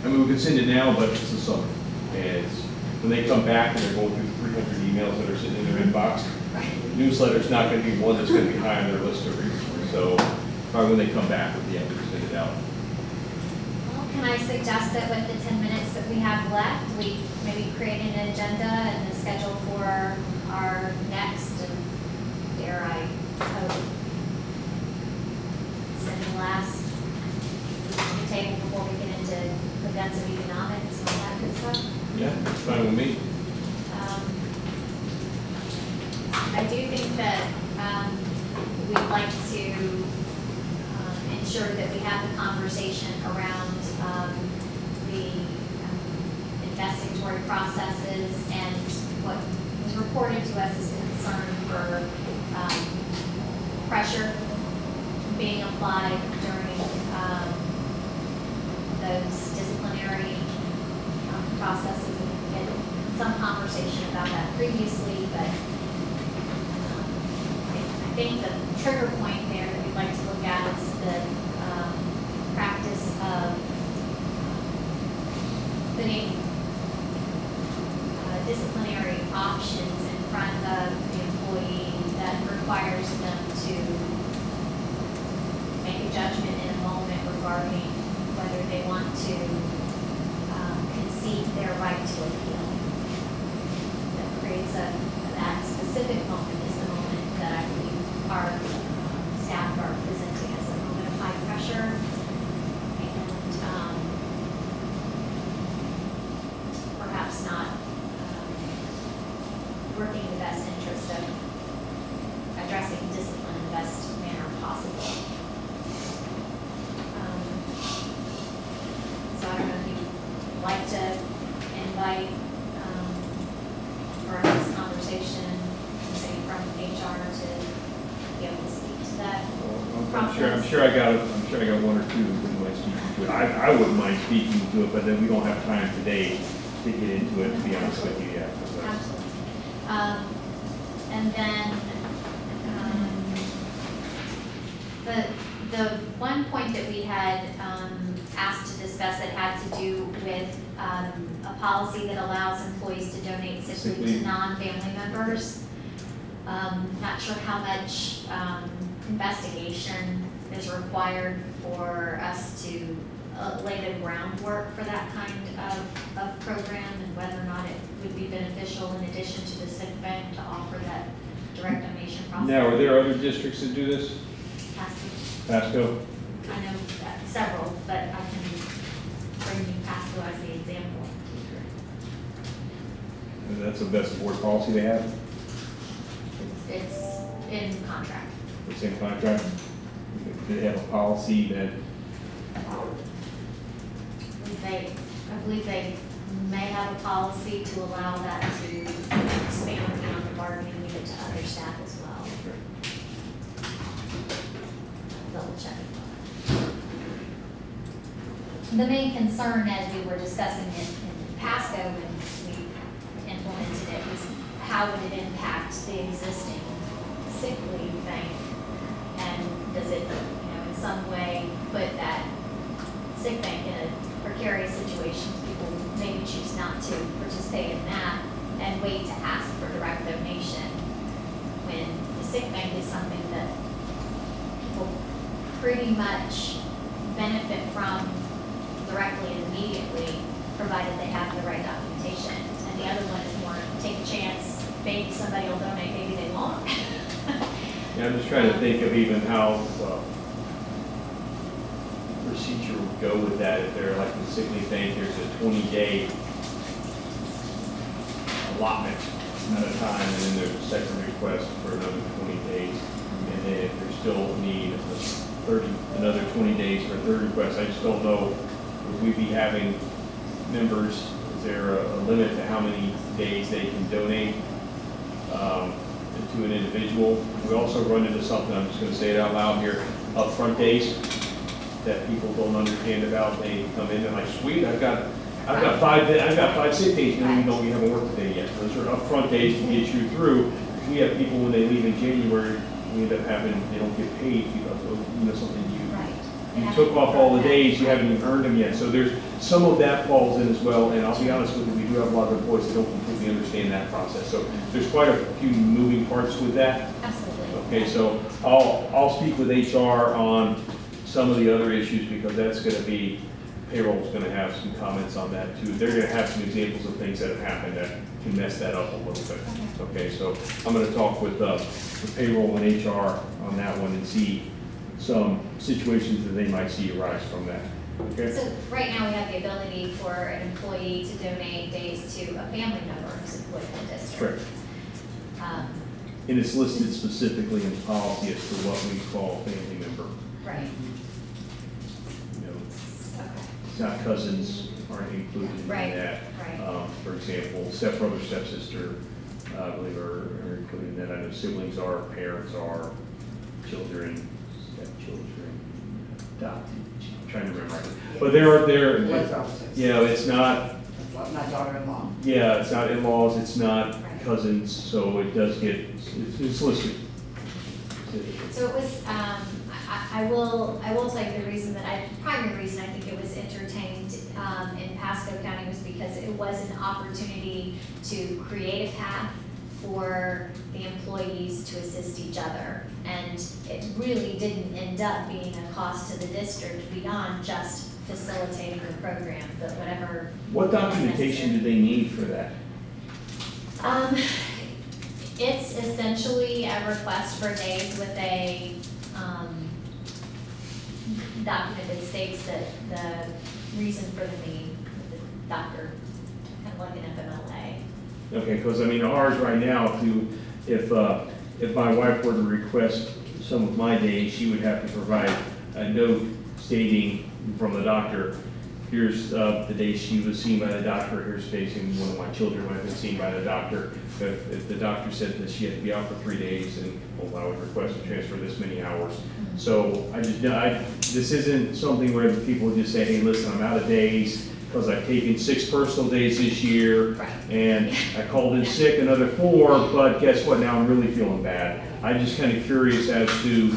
I mean, we can send it now, but it's the summer. And when they come back and they're going through 300 emails that are sitting in their inbox, the newsletter's not going to be one that's going to be high on their list of readers. So probably when they come back, we'll be able to send it out. Well, can I suggest that with the 10 minutes that we have left, we maybe create an agenda and a schedule for our next, and dare I hope, second last table before we get into events of economics and all that good stuff? Yeah, it's fine with me. I do think that we'd like to ensure that we have the conversation around the investigatory processes and what was reported to us as concern for pressure being applied during those disciplinary processes. We had some conversation about that previously, but I think the trigger point there that we'd like to look at is the practice of putting disciplinary options in front of the employee that requires them to make a judgment in a moment regarding whether they want to concede their right to appeal. That creates that specific moment is the moment that I believe our staff are presenting as a moment of high pressure and perhaps not working in the best interest of addressing discipline in the best manner possible. So I don't know if you'd like to invite for our next conversation, say from HR to be able to speak to that I'm sure I got one or two who might speak to it. I wouldn't mind speaking to it, but then we don't have time today to get into it, to be honest with you, yet. Absolutely. And then, the one point that we had, asked to discuss that had to do with, a policy that allows employees to donate sick leave to non-family members. Not sure how much, investigation is required for us to lay the groundwork for that kind of program, and whether or not it would be beneficial in addition to the sick bank to offer that direct donation process. Now, are there other districts that do this? Pasco? I know several, but I can bring you Pasco as the example. And that's the best board policy they have? It's in contract. The same contract? Do they have a policy that, I believe they may have a policy to allow that to expand beyond the bargaining unit to other staff as well. Double check. The main concern as we were discussing it in Pasco when we implemented it was how would it impact the existing sick leave bank? And does it, in some way put that sick bank in a precarious situation? People maybe choose not to participate in that and wait to ask for direct donation, when the sick bank is something that people pretty much benefit from directly and immediately, provided they have the right documentation. And the other one is more take a chance, maybe somebody will donate, maybe they won't. yeah, I'm just trying to think of even how procedure would go with that. If they're like the sick leave bank, there's a 20-day allotment at a time, and then there's a second request for another 20 days. And then if there's still need another 20 days for a third request, I just don't know would we be having members, is there a limit to how many days they can donate to an individual? We also run into something, I'm just gonna say it out loud here, upfront days that people don't understand about. They come in and like, sweet, I've got 5 sick days, and you haven't worked a day yet. Those are upfront days to get you through. We have people, when they leave in January, we end up having, they don't get paid because of, something you took off all the days, you haven't even earned them yet. So there's, some of that falls in as well, and I'll be honest with you, we do have a lot of employees that don't completely understand that process. So there's quite a few moving parts with that. Absolutely. Okay, so I'll speak with HR on some of the other issues, because that's gonna be, payroll's gonna have some comments on that too. They're gonna have some examples of things that have happened that can mess that up a little bit. Okay, so I'm gonna talk with payroll and HR on that one and see some situations that they might see arise from that. Okay? So right now, we have the ability for an employee to donate days to a family member who's employed in the district. Correct. And it's listed specifically in policy as to what we call family member. Right. You know, Okay. it's not cousins aren't included in Right, that. right. For example, stepbrother, stepsister, I believe are included in that. I know siblings are, parents are, children, stepchildren, adopted. I'm trying to remember. But Blood they're, relatives. you know, it's not, It's not daughter-in-law. yeah, it's not in-laws, it's not Right. cousins, so it does get, it's listed. So it was, I will tell you the reason primary reason I think it was entertained in Pasco County was because it was an opportunity to create a path for the employees to assist each other. And it really didn't end up being a cost to the district beyond just facilitating the program, but whatever. What documentation do they need for that? It's essentially a request for days with a, document that states that the reason for the need, the doctor, kind of like an FMLA. Okay, because I mean, ours right now, if my wife were to request some of my days, she would have to provide a note stating from the doctor, here's the days she was seen by the doctor, here's days one of my children might have been seen by the doctor. If the doctor said that she had to be out for 3 days, and well, I would request to transfer this many hours. So this isn't something where people just say, hey, listen, I'm out of days because I've taken 6 personal days this year, and I called in sick another 4, but guess what, now I'm really feeling bad. I'm just kind of curious as to,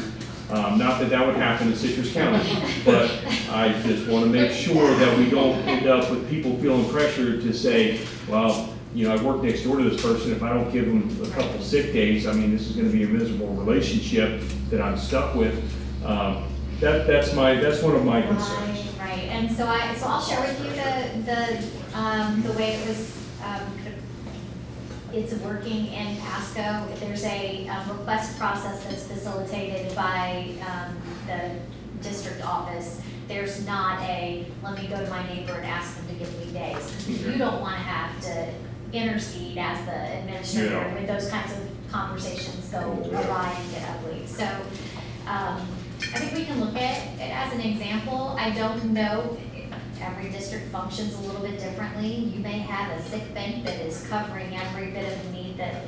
not that that would happen in Citrus County, but I just want to make sure that we don't end up with people feeling pressured to say, well, you know, I work next door to this person, if I don't give them a couple sick days, I mean, this is going to be a miserable relationship that I'm stuck with. That's one of my concerns. Right, and so I'll share with you the way it was, it's working in Pasco. There's a request process that's facilitated by the district office. There's not let me go to my neighbor and ask them to give me days. You don't want to have to intercede as the administrator Yeah. when those kinds of conversations go awry and get ugly. So I think we can look at it as an example. I don't know, every district functions a little bit differently. You may have a sick bank that is covering every bit of the need that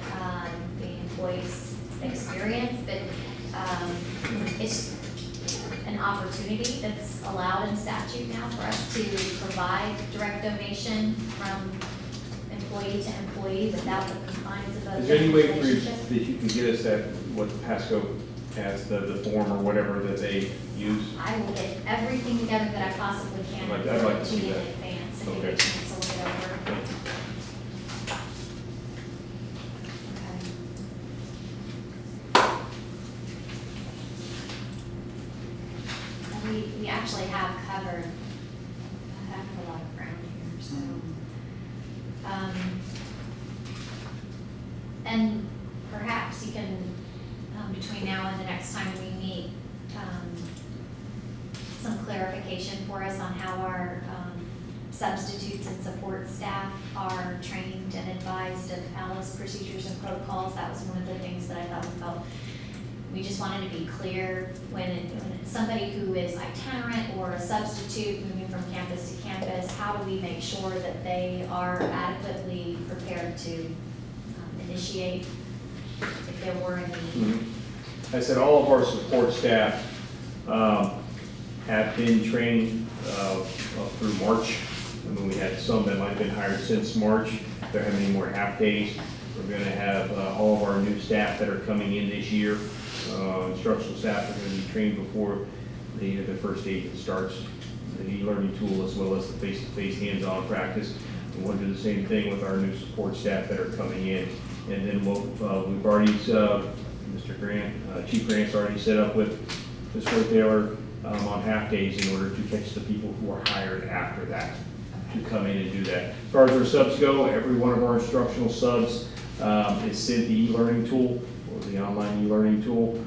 the employees experience, but it's an opportunity that's allowed in statute now for us to provide direct donation from employee to employee without the confines of a Is there any way relationship. that you can get us that, what Pasco has, the form or whatever that they use? I will get everything together that I possibly can I'd like to see in that. advance if you Okay. get a chance to look it over. Okay. And we actually have covered a lot of ground here, so. And perhaps you can, between now and the next time we meet, some clarification for us on how our substitutes and support staff are trained and advised of ALICE procedures and protocols. That was one of the things that I thought we felt we just wanted to be clear when somebody who is itinerant or a substitute moving from campus to campus, how do we make sure that they are adequately prepared to initiate if there were any? I said all of our support staff have been trained up through March. I mean, we had some that might have been hired since March. If there have any more half days. We're going to have all of our new staff that are coming in this year. Instructional staff are going to be trained before the first day that starts, the e-learning tool as well as the face-to-face hands-on practice. And we'll do the same thing with our new support staff that are coming in. And then we've already, Mr. Grant, Chief Grant's already set up with Ms. Taylor on half days in order to catch the people who are hired after that to come in and do that. As far as our subs go, every one of our instructional subs is sent the e-learning tool or the online e-learning tool.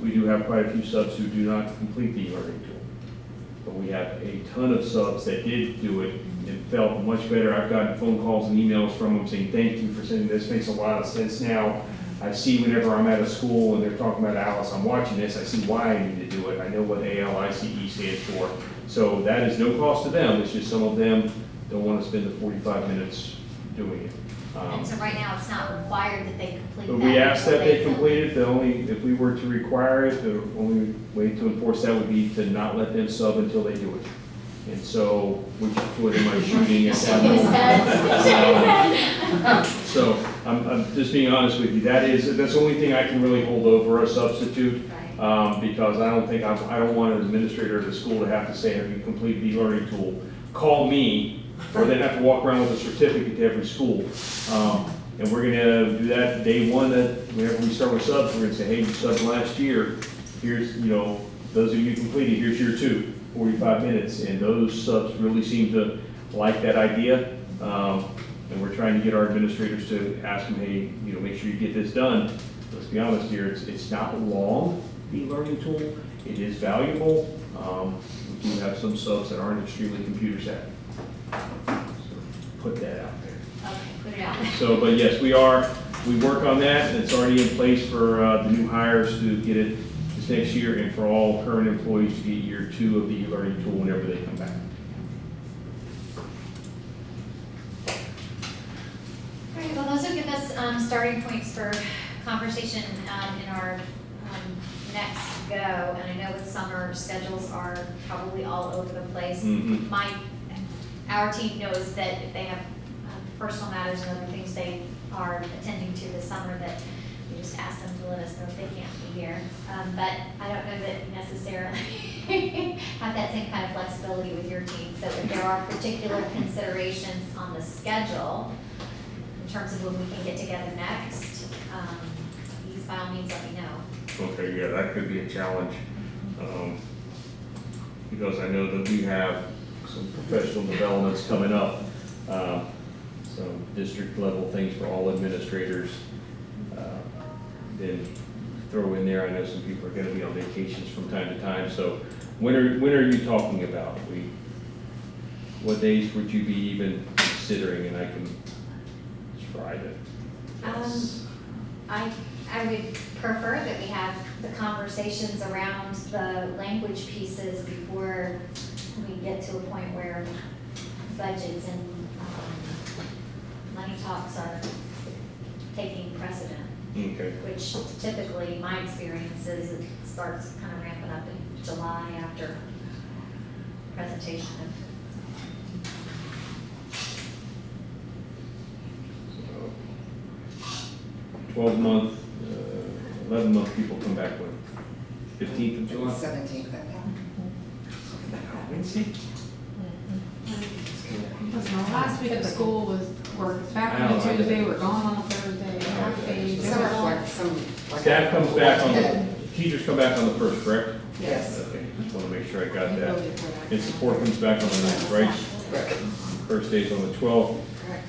We do have quite a few subs who do not complete the e-learning tool, but we have a ton of subs that did do it and felt much better. I've gotten phone calls and emails from them saying, thank you for sending this, makes a lot of sense now. I see whenever I'm at a school and they're talking about Alice, I'm watching this, I see why I need to do it. I know what ALICE stands for. So that is no cost to them, it's just some of them don't want to spend the 45 minutes doing it. And so right now, it's not required that they complete that. But we ask that they before complete it, if we were to require it, the only way to enforce that would be to not let them sub until they do it. And so, which foot am I shooting at that? So, I'm just being honest with you, that's the only thing I can really hold over a substitute. Because I don't want an administrator of the school to have to say, have you completed the e-learning tool? Call me, or then have to walk around with a certificate to every school. And we're gonna do that day one, that whenever we start with subs, we're gonna say, hey, you subbed last year, here's, those of you completed, here's your 45 minutes. And those subs really seem to like that idea. And we're trying to get our administrators to ask them, hey, make sure you get this done. Let's be honest here, it's not long, the e-learning tool. It is valuable. We do have some subs that aren't extremely computer savvy. So put that out there. Okay, put it out there. So, but yes, we work on that, and it's already in place for the new hires to get it this next year, and for all current employees to get year 2 of the e-learning tool whenever they come back. All right, well, those will give us starting points for conversation in our next go. And I know with summer, schedules are probably all over the place. Mm-hmm. Our team knows that if they have personal matters and other things they are attending to this summer, that we just ask them to let us know if they can't be here. But I don't know that you necessarily have that same kind of flexibility with your team. So if there are particular considerations on the schedule, in terms of when we can get together next, please by all means let me know. Okay, yeah, that could be a challenge. Because I know that we have some professional developments coming up. Some district level things for all administrators. Then throw in there, I know some people are gonna be on vacations from time to time, so when are you talking about? What days would you be even considering, and I can try to. I would prefer that we have the conversations around the language pieces before we get to a point where budgets and money talks are taking precedent. Okay. Which typically, my experience is it starts kind of ramping up in July after presentation of 12-month, 11-month people come back when? 15th of July? 17th, I think. Wednesday? Last week at school we're back on a Tuesday, we're gone on a Thursday, half days. Staff comes back teachers come back on the 1st, correct? Yes. Okay, just want to make sure I got that. And support comes back on the 9th, right? Correct. First day's on the 12th. Correct.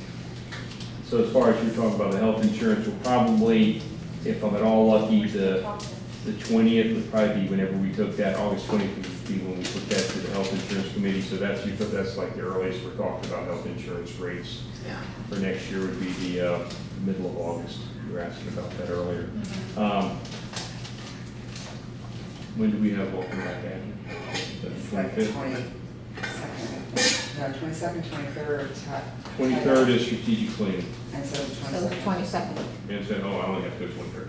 So as far as you're talking about the health insurance, we'll probably, if I'm at all lucky, the the 20th would probably be whenever we took that, August 20th would be when we took that to the health insurance committee, so that's like the earliest we're talking about health insurance rates. Yeah. For next year would be the middle of August. You were asking about that earlier. When do we have welcome back at? The It's like the 25th? 22nd, no, 22nd, 23rd, 23rd is strategic planning. and so the So the 22nd. 22nd. And said, oh, I only have to go 23rd.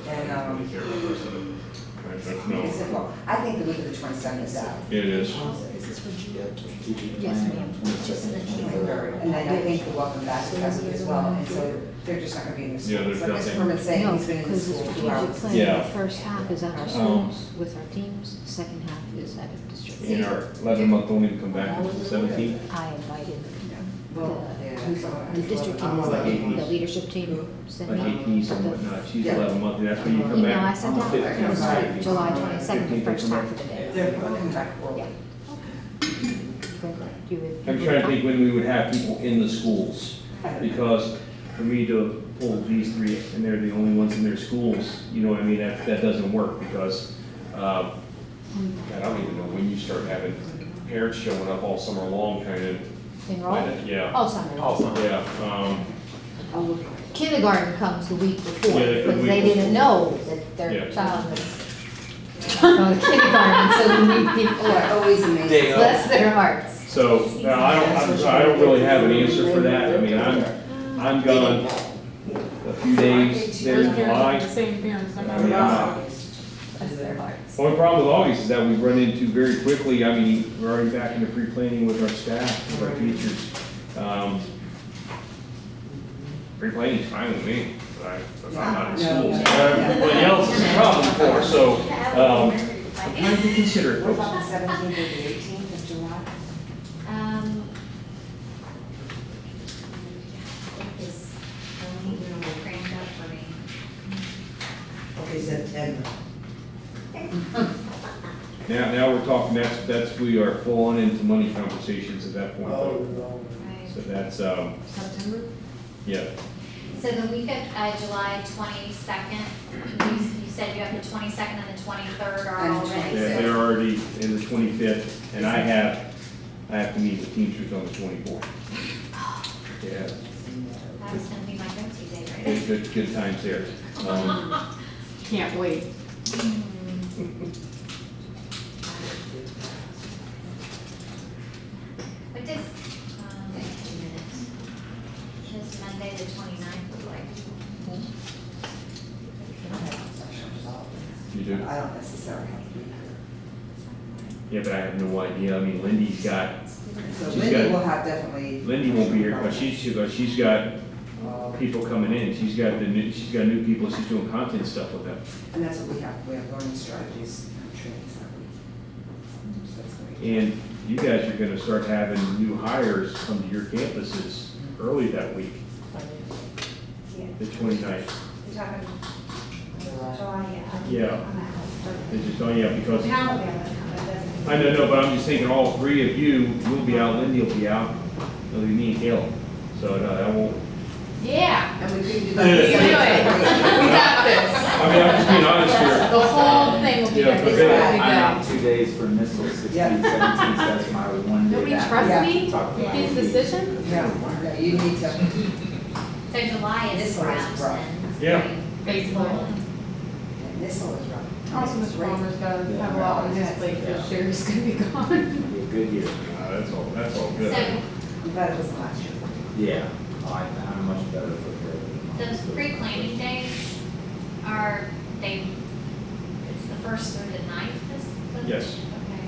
And, No, Is it, well, I think the week of the 22nd is out. it is. Is this for strategic Yes, plan? ma'am. Just in the 23rd, and then I think the welcome back is that week as well, and so they're just not gonna be in the Yeah, school. there's So Mr. nothing. Herman's saying No, he's been in the because the school 2 strategic hours. plan, Yeah. the first half is at our schools with our teams, the second half is at a district. And our 11-month only to come back is the 17th. I invited Well, yeah. the district team, is Like 18. the leadership team, sent Like me 18 and whatnot. She's Yeah. 11-month, and that's when you come email I back. sent out, it was July 22nd, the first half of the day. They're coming back early. Yeah. You would- I'm trying to think when we would have people in the schools, because for me to pull these three, and they're the only ones in their schools, you know what I mean, that doesn't work, because, I don't even know when you start having parents showing up all summer long, kind of. Enroll? Yeah, All summer long. yeah, Kindergarten comes the week before, Yeah, the because week they didn't before. know that Yeah. their child was going to kindergarten until the week Oh, before. always amazing. Bless their hearts. so, now, I don't really have an answer for that, I mean, I'm gone a few days there in July. The same parents, no I matter mean, what. Bless their hearts. Only problem with August is that we run into very quickly, I mean, we're already back into pre-planning with our staff, with our teachers. Pre-planning is fine with me, but I'm not in school. Everybody else is a problem for, so, I'm trying to be considerate, What folks. about the 17th or the 18th of July? Is cranked up for me. Okay, September. Now we're talking, we are full on into money conversations at that point, though. Right. So that's, September? yeah, So the week of July 22nd, you said you have the 22nd and the 23rd are And already. they're already in the 25th, and I have to meet with Teamsters on the 24th. Yeah, That was gonna be my go-to day, right? good times there. Can't wait. What does, wait a minute. Does Monday the 29th look like? You do? I don't necessarily have to be here. Yeah, but I have no idea. I mean, Lindy's got, So She's Lindy got- will have definitely. Lindy won't be here, but she's got people coming in. She's got new people. She's doing content stuff with them. And that's what we have learning strategies and trainings that week. So that's great. And you guys are gonna start having new hires come to your campuses early that week, the 29th. You're talking July, Yeah. They just, because, Now, yeah, that doesn't. no, but I'm just thinking all three of you, you'll be out, Lindy will be out, it'll be me and Caleb. So, no, that won't, Yeah, And we could do we that. got this. I mean, I'm just being honest here. The whole thing will be Yeah, done. but It's then- gonna be I'm done. out 2 days for missile, 16, Yeah. 17, so that's my 1 day Nobody back. trusts Yeah. me Talk with about these it. decisions? Yeah, you need to. So July is This one is around rough. 10. Yeah. Basically. This one is rough. Also, Mr. Palmer's got to have a lot on his plate because Yeah. Sherry's gonna be gone. It'll be a good year. That's all good. So I'm glad it wasn't last year. Yeah, I'm much better prepared. those pre-planning days are, it's the 1st through the 9th, is the? Yes. Okay.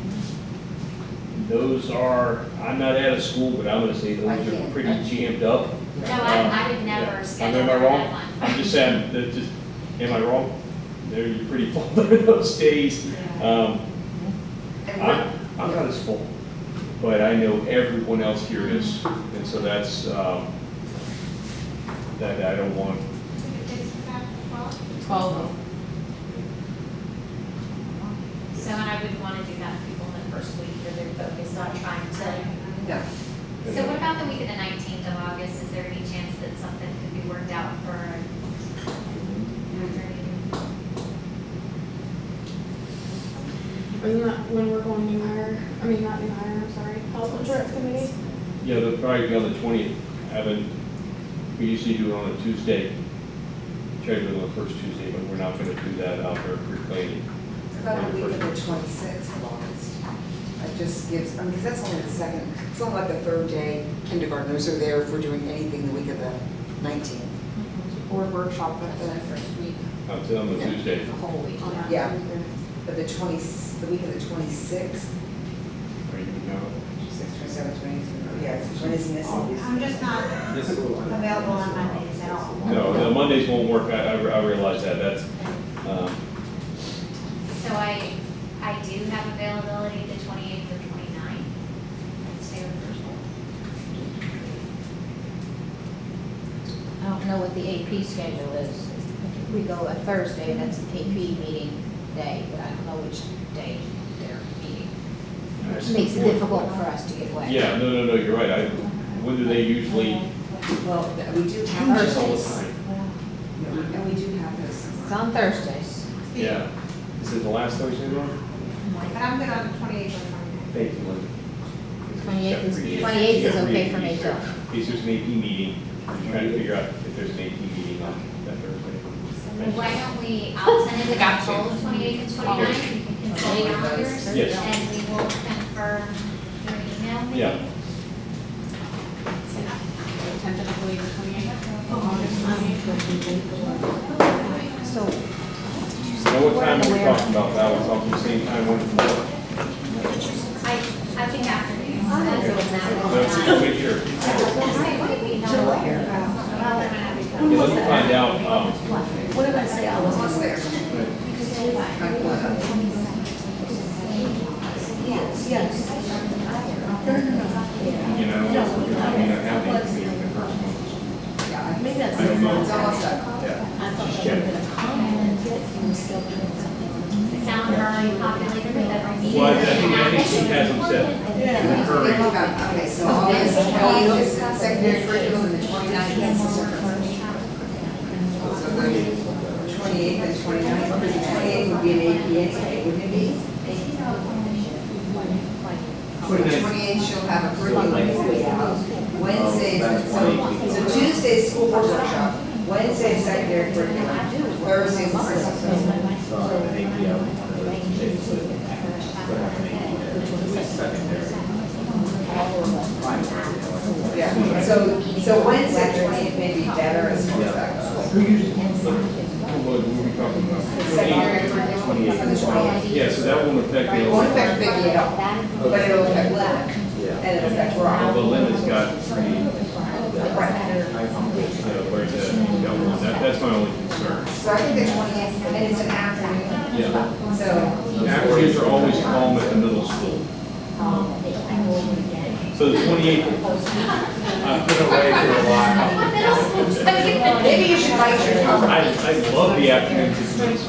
Those are, I'm not out of school, but I'm gonna say those are pretty jammed up. No, I would never schedule Am I that wrong? one. I'm just saying, am I wrong? They're pretty full those days. And I'm not as full, but I know everyone else here is, and so that's, that I don't want. It's about 12. 12. So, and I wouldn't want to do that for people in the first week where they're focused on trying to. No. So what about the week of the 19th of August? Is there any chance that something could be worked out for? Isn't that when we're going new hire, I mean, not new hire, I'm sorry, health insurance committee? Yeah, they'll probably be on the 20th. We usually do it on a Tuesday. Try to do it on the first Tuesday, but we're not gonna do that out there for cleaning. About the week of the 26th of August. That just gives, I mean, because that's only the second, it's only like the third day kindergartners are there if we're doing anything the week of the 19th. Or workshop at the first week. I'll tell them the Tuesday. The whole week. on that Yeah. Tuesday. But the week of the 26th, Are you gonna go? 27th, 28th, yeah, when is this? I'm just not available on Mondays at all. No, the Mondays won't work. I realize that. That's, So I do have availability the 28th or 29th, Wednesday or Thursday. I don't know what the AP schedule is. If we go a Thursday, that's an AP meeting day, but I don't know which day they're meeting. Which makes it difficult for us to get away. yeah, no, you're right. When do they usually? Well, we do Just have all the Thursdays. time. And we do have those. It's on Thursdays. Yeah. Is it the last Thursday one? But I'm good on the 28th or 29th. Thank you, Linda. 28th is okay for me too. In case there's an AP meeting, we're trying to figure out if there's an AP meeting on that Thursday. Why don't I'll tentatively Gotcha. hold 28th and 29th, you can consult calendars, Yes. and we will confirm your email maybe? Yeah. Tentatively the 28th, August 28th. So, Now, what time are we talking about? That was talking the same time, 1 to 4. I think afternoon. So just make sure. Yeah, let me find out, What did I say? I was Almost there. Yes. No. you know, I mean, I have the meeting the first month. Yeah, Maybe that's. I don't know. it's almost done. Yeah. I thought Just they were check. gonna comment, and we're still doing something. Sound already populated with every meeting. Well, I think she has them set. In the current. Okay, so August 20th is secondary curriculum and the 29th is different. So the 28th and 29th, because the 28th would be an AP anyway, wouldn't it be? The 28th she'll have a curriculum. Wednesday, so Tuesday's school board workshop, Wednesday is secondary curriculum, Thursday is assistant principal. So I think, yeah, one of those days, but I think, secondary. Yeah, so Wednesday, 28th may be better as far as that goes. Who usually, what were we talking about? Secondary curriculum for the 28th. Yeah, so that won't affect It the. won't affect Vicky at all, but it'll affect Lynn, Yeah. and it'll affect Although Rob. Linda's got three, Right. where's that, got one. That's my only concern. So I think the 28th, and it's an afternoon, Yeah. so. Averages are always calm at the middle school. So the 28th, I've been away for a while. Maybe you should write your cover. I love the afternoons, it's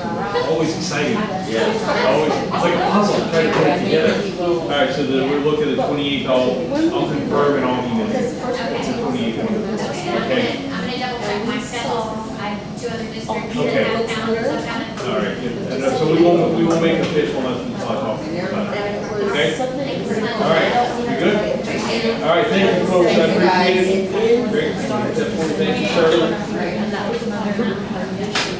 always exciting. Yeah. Always, it's like a puzzle, try to put it together. All right, so we're looking at the 28th, I'll confirm and I'll email you. The 28th, I'm okay? gonna double check my schedule, I have 2 other districts that Okay. have calendars, I've got it. All right, good. And so we won't make official unless we talk about it. Okay? All right, you good? All right, thank you folks, I appreciate it. Great, thank you, sir. And that was another.